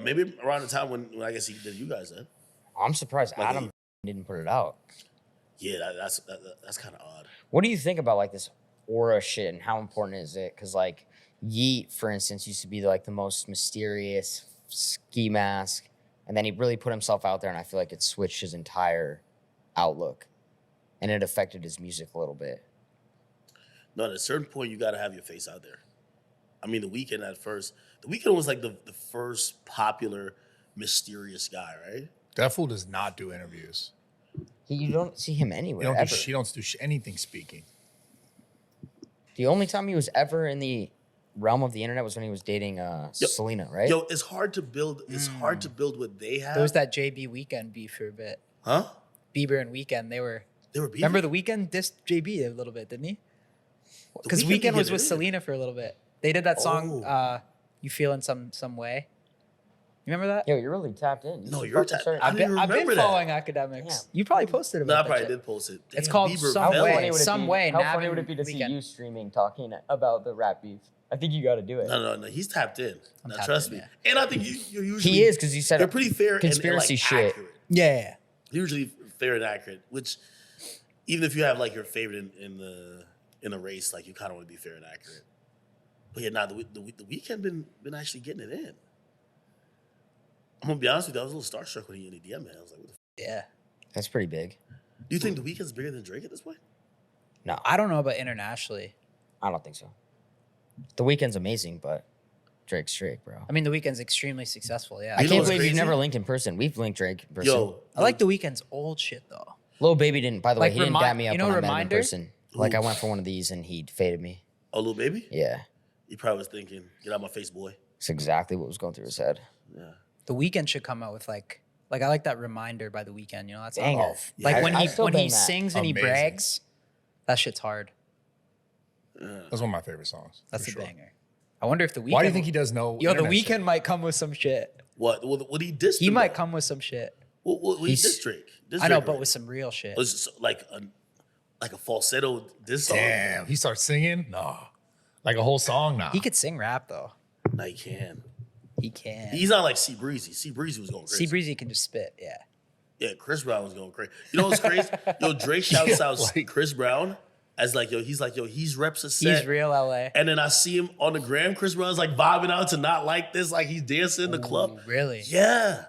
Maybe around the time when I guess he did you guys then. I'm surprised Like Adam didn't put it out. Yeah, that's kind of odd. What do you think about like this aura shit and how important is it? Because like Yeet, for instance, used to be like the most mysterious ski mask, and then he really put himself out there, and I feel like it switched his entire outlook, and it affected his music a little bit. No, at a certain point, you got to have your face out there. I mean, The Weeknd at first. The Weeknd was like the first popular, mysterious guy, right? That fool does not do interviews. You don't see him anywhere. He ever. don't do anything speaking. The only time he was ever in the realm of the internet was when he was dating Selena, right? Yo, it's hard to build. It's hard to build what they have. There was that JB Weeknd beef for a bit. Huh? Bieber and Weeknd, they were beefing? Remember the Weeknd dissed JB a little bit, didn't he? Because Weeknd Weeknd didn't was get with it. Selena for a little bit. They did that song, "You Feel in Some Way." You remember that? Yo, you're really tapped in. No, you're tapped. I I've didn't been remember that. following academics. You probably posted No, about I that probably shit. did post it. It's Damn, called Bieber Some fell. Way. Some Way. How Nav funny and would it be to see Weeknd. you streaming talking about the rap beef? I think you got to do it. No. He's tapped in. Now, tapped trust in, me. yeah. And I think you're usually He is because you said you're pretty fair conspiracy and like shit. accurate. Yeah. Usually fair and accurate. Which even if you have like your favorite in the race, like you kind of want to be fair and accurate. But yeah, the Weeknd been actually getting it in. I'm gonna be honest with you, I was a little starstruck when he in the DM, man. I was like, what the Yeah. That's pretty big. Do you think The Weeknd's bigger than Drake at this point? No, I don't know about internationally. I don't think so. The Weeknd's amazing, but Drake's Drake, bro. I mean, the Weeknd's extremely successful. Yeah. I know can't what's believe you've crazy? never linked in person. We've linked Drake in person. Yo, I like the Weeknd's old shit though. Lil Baby didn't. By the way, Like he didn't dap me up you know when I met him in Reminder? person. Like I went for one of these and he faded me. oh, little baby? Yeah, He probably was thinking, get out my face, boy. it's exactly what was going through his head. Yeah. The Weeknd should come out with like I like that Reminder by the Weeknd. You know, that's Banger. all. Like Yeah, when I he still when he bang that. sings and he Amazing. brags, that shit's hard. That's one of my favorite songs. That's for a sure. banger. I wonder if the Weeknd. Why do you think he does no? Yo, the internet Weeknd shit? might come with some shit. What he dissed He him might on? come with some shit. What he He's- dissed Drake. Diss I know, Drake but already. with some real shit. Was it like a falsetto diss song? Damn, he starts singing. Nah, like a whole song. Nah, He could sing rap though. No, he can. He can. He's not like C Breezy. C Breezy was going crazy. C Breezy can just spit. Yeah. Yeah, Chris Brown was going crazy. You know what's crazy? Yo, Drake shouts out Chris Brown as like, he's reps a set. He's real LA. And then I see him on the gram. Chris Brown's like vibing out to Not Like This, like he's dancing in the club. Really? Yeah.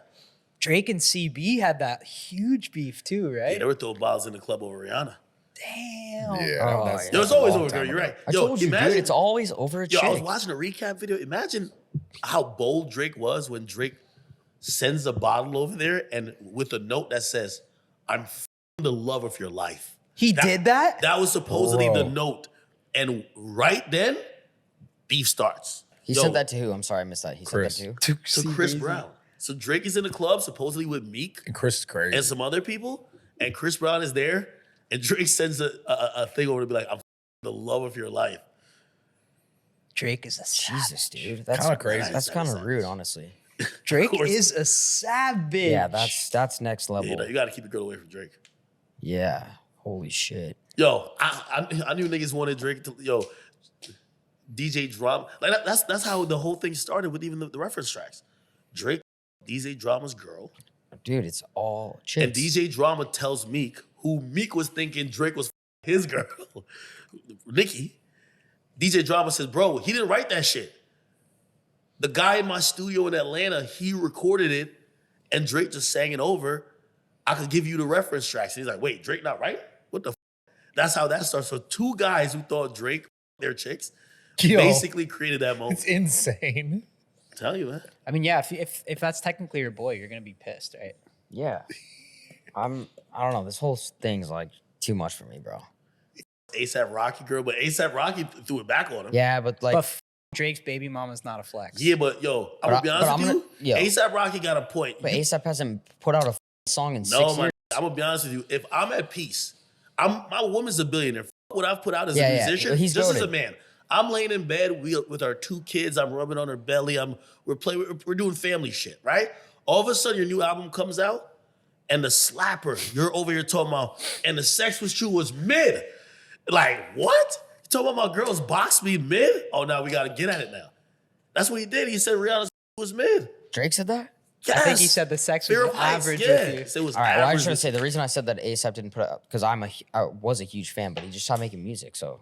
Drake and CB had that huge beef too, Yeah, right? they were throwing bottles in the club over Rihanna. Damn. yeah, Oh, that's, yeah. Yo, that's it's a always long over, girl. time You're ago. right. I Yo, told you, imagine, dude. It's always over a Yo, chick. I was watching a recap video. Imagine how bold Drake was when Drake sends a bottle over there and with a note that says, I'm f***ing the love of your life. He did that? That was supposedly Bro. the note. And right then, beef starts. He Yo, sent that to who? I'm sorry, I missed that. He Chris. sent that to who? to Chris Brown. So Drake is in the club, supposedly with Meek And Chris is crazy. and some other people, and Chris Brown is there, and Drake sends a thing over to be like, I'm f***ing the love of your life. Drake is a savage. Jesus, dude. That's Kinda crazy. That's kind of Savage. rude, honestly. Drake course. is a savage. Yeah, that's next level. You know, you got to keep the girl away from Drake. Yeah. Holy shit. Yo, I knew niggas wanted Drake to, DJ Drama. Like that's how the whole thing started with even the reference tracks. Drake, DJ Drama's girl. Dude, it's all chicks. And DJ Drama tells Meek, who Meek was thinking Drake was his girl, Nicki. DJ Drama says, bro, he didn't write that shit. The guy in my studio in Atlanta, he recorded it, and Drake just sang it over. I could give you the reference tracks. And he's like, wait, Drake not right? What the f? That's how that starts. So two guys who thought Drake their chicks Yo, basically created that moment. it's insane. Tell you, man. I mean, yeah, if that's technically your boy, you're gonna be pissed, right? Yeah. I don't know. This whole thing's like too much for me, bro. ASAP Rocky girl, but ASAP Rocky threw it back on him. Yeah, but like, But Drake's baby mama's not a flex. Yeah, but yo, I'm gonna be honest with you. yo. ASAP Rocky got a point. but ASAP hasn't put out a song in 6 No, years. man. I'm gonna be honest with you. If I'm at peace, my woman's a billionaire. What I've put out as Yeah, a yeah. musician, He's just as a goated. man. I'm laying in bed with our 2 kids. I'm rubbing on her belly. We're doing family shit, right? All of a sudden, your new album comes out, and the slapper you're over here talking about, and the sex with you was mid. Like, what? You talking about my girl's box me mid? Oh, now we got to get at it now. That's what he did. He said Rihanna's was mid. Drake said that? Yes. I think he said the sex was Fear of heights, average yeah. with you. So it was All right, well, I just average want with to say the reason I said that ASAP didn't put it because I was a huge fan, but he just stopped making music. So,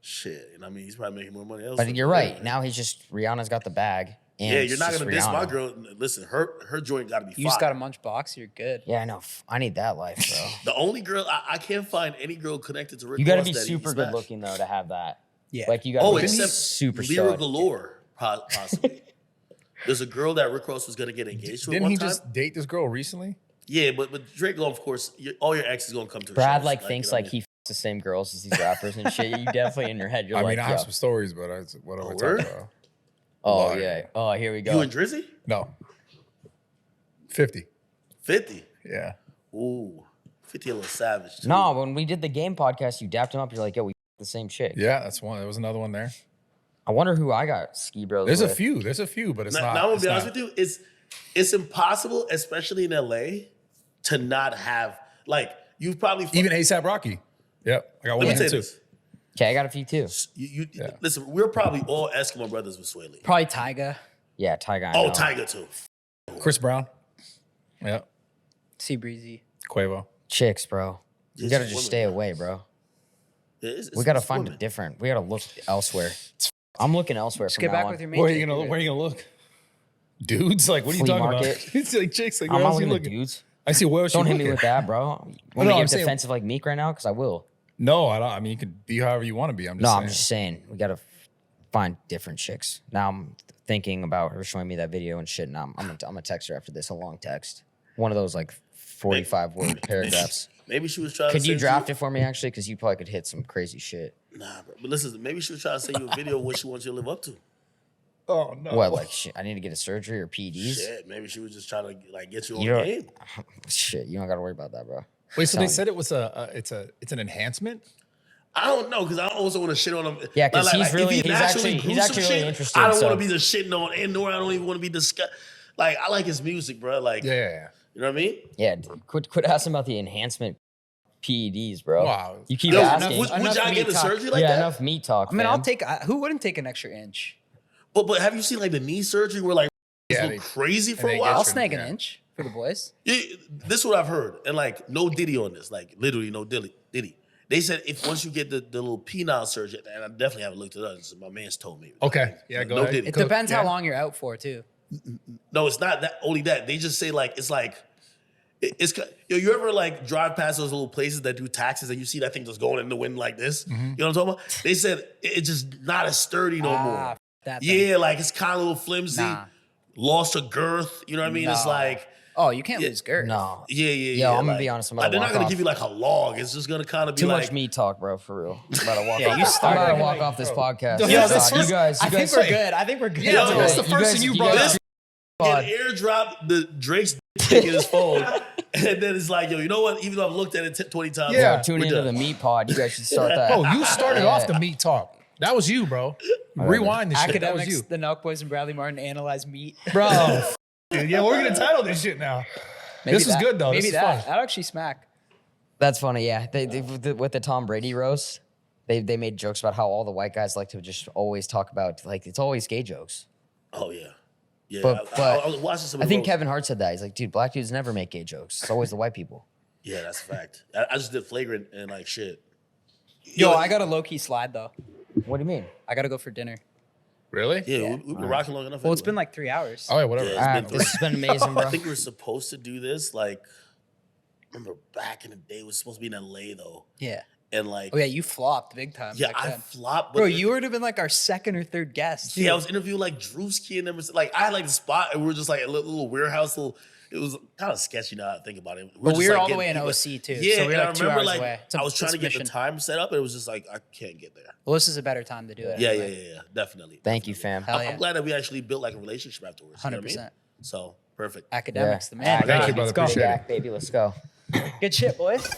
shit. And I mean, he's probably making more money else. but you're right. Now he's just Rihanna's got the bag. And Yeah, it's you're not just gonna diss my Rihanna. girl. Listen, her joint got to be You just fire. got to munch box, you're good. Yeah, I know. I need that life, bro. The only girl I can't find any girl connected to Rick You got to Ross be that he super smashed. good looking though to have that. Yeah. Like you got to Oh, be except super Lyra stud. Galore, possibly. There's a girl that Rick Ross was gonna get engaged to. Didn't one he time. just date this girl recently? Yeah, but Drake, of course, all your exes gonna come to. Brad shows, like thinks you know like what I mean? he f***s the same girls as these rappers and shit. You definitely in your head, you're I like, mean, I yo. have some stories, but what am I word? talking about? Oh Lord. yeah. Oh, here we go. You and Drizzy? No. 50. 50. Yeah. Ooh, 50 a little savage. Too. No, when we did the game podcast, you dapped him up. You're like, yo, we f***ed the same chick. Yeah, that's one. There was another one there. I wonder who I got ski bros There's with. a few. There's a few, but it's Now, not. I'm gonna it's be honest not. with you. It's impossible, especially in LA, to not have like you've probably Even ASAP Rocky. Yep. I got one Let me here say too. this. Okay, I got a few too. Listen. We're probably all Eskimo brothers with Sway Lee. Probably Tyga, Yeah, Tyga. I Oh, know. Tiger too. Chris Brown. Yep. Sea Breezy. Quavo. Chicks, bro. You It's gotta women, just stay bro. away, bro. Yeah, it's We gotta it's find women. a different. We gotta look elsewhere. I'm looking elsewhere. Just from get now back on. with your mate. Where are you gonna look? Dudes? Like, what are you Flea talking market. about? It's like chicks. Like, I'm where not else are you looking at looking? dudes. I see. Where else Don't you hit me looking? with that, bro. Want No, me to I'm get saying- defensive like Meek right now? Because I will. No, I don't. I mean, you could be however you want to be. I'm just No, saying. I'm just saying we gotta find different chicks. Now I'm thinking about her showing me that video and shit. Now I'm gonna text her after this, a long text, one of those like 45 word paragraphs. Maybe she was trying. Could to you send draft it for me actually? Because you probably could hit some crazy shit. Nah, bro. But listen, maybe she was trying to send you a video of what she wants you to live up to. Oh no. What, like shit? I need to get a surgery or PEDs? Shit, maybe she was just trying to like get you on You don't- game. Shit, you don't gotta worry about that, bro. Wait, so they Telling said it was it's an enhancement? I don't know because I also want to shit on him. Yeah, 'cause he's if really- he he's naturally actually grew some really shit, interested, I don't so- want to be the shitting on, and nor I don't even want to be discussed. Like I like his music, bro. Like Yeah. you know what I mean? Yeah, quit asking about the enhancement PEDs, bro. Wow. You keep Yo, asking. would enough y'all get meat a talk. surgery like yeah, that? enough meat talk. I mean, fam. I'll take. Who wouldn't take an extra inch? But have you seen like the knee surgery where like Yeah, it's they- crazy for and a they while? I'll Extra, snag an yeah. inch for the boys. Yeah, this is what I've heard, and like no Diddy on this, like literally no Diddy. They said if once you get the little penile surgery, and I definitely haven't looked it up. So my man's told me. Okay. Yeah, go no ahead. Diddy. It Go- depends how yeah. long you're out for too. No, it's not that. Only that they just say like it's like it's. You ever like drive past those little places that do taxes and you see that thing just going in the wind like this? Mm-hmm. You know what I'm talking about? They said it's just not as sturdy no more. That thing. Yeah, like it's kind of a little flimsy. Nah. Lost a girth. You know what I mean? It's No. like Oh, you can't Yeah. lose girth. no. yeah. Yo, I'm gonna like- be honest, I'm like, gonna they're not walk gonna off. give you like a log. It's just gonna kind of be Too like much meat talk, bro. For real. I'm about to walk Yeah, off. you started. I'm about to walk off this podcast. Yeah, Dog, that's you guys. I think we're good. I think we're good. Yeah, Yo, that's the you first guys- thing you you brought guys- up. Get airdrop the Drake's dick in his phone, and then it's like, yo, you know what? Even though I've looked at it 20 times, Yeah. Yo, tune we're into done. the meat pod. You guys should start that. Bro, you started Yeah. off the meat talk. That was you, bro. Rewind this shit. That was Academics, you. the Nelk Boys, and Bradley Martin analyze meat. Bro. Dude, yeah, we're gonna title this shit now. This was good though. Maybe This is that. fun. That'll actually smack. That's funny, yeah. They with the Tom Brady roast, they made jokes about how all the white guys like to just always talk about like it's always gay jokes. Oh yeah, yeah. But I was watching some. I of the think roasts. Kevin Hart said that. He's like, dude, black dudes never make gay jokes. It's always the white people. Yeah, that's a fact. I just did flagrant and like shit. Yo, I got a low key slide though. What do you mean? I gotta go for dinner. Really? Yeah, we've been rocking long enough. Well, it's anyway. been like 3 hours. All right, whatever. Yeah, it's been This has been amazing, bro. I think we were supposed to do this. Like, remember back in the day, it was supposed to be in LA though, Yeah. and like, Oh yeah, you flopped big time. yeah, back I then. flopped. But Bro, you would have been like our second or third guest. yeah, I too. was interviewing like Drewski and them. Like, I had like the spot, and we were just like a little warehouse. It was kind of sketchy now that I think about it. But just, we were like, all the getting way in people- OC too. Yeah, so we were and like I 2 remember hours like away. It's a- I was trying it's to a get the mission. time set up, and it was just like I can't get there. Well, this is a better time to do it. Yeah, anyway. yeah, definitely. Thank you, definitely. fam. Hell I'm yeah. glad that we actually built like a relationship afterwards. You know what I mean? 100%. So perfect. Academics, Yeah. the man. Thank you, brother. Let's go. Appreciate it. Back, baby. Let's go. Good shit, boys.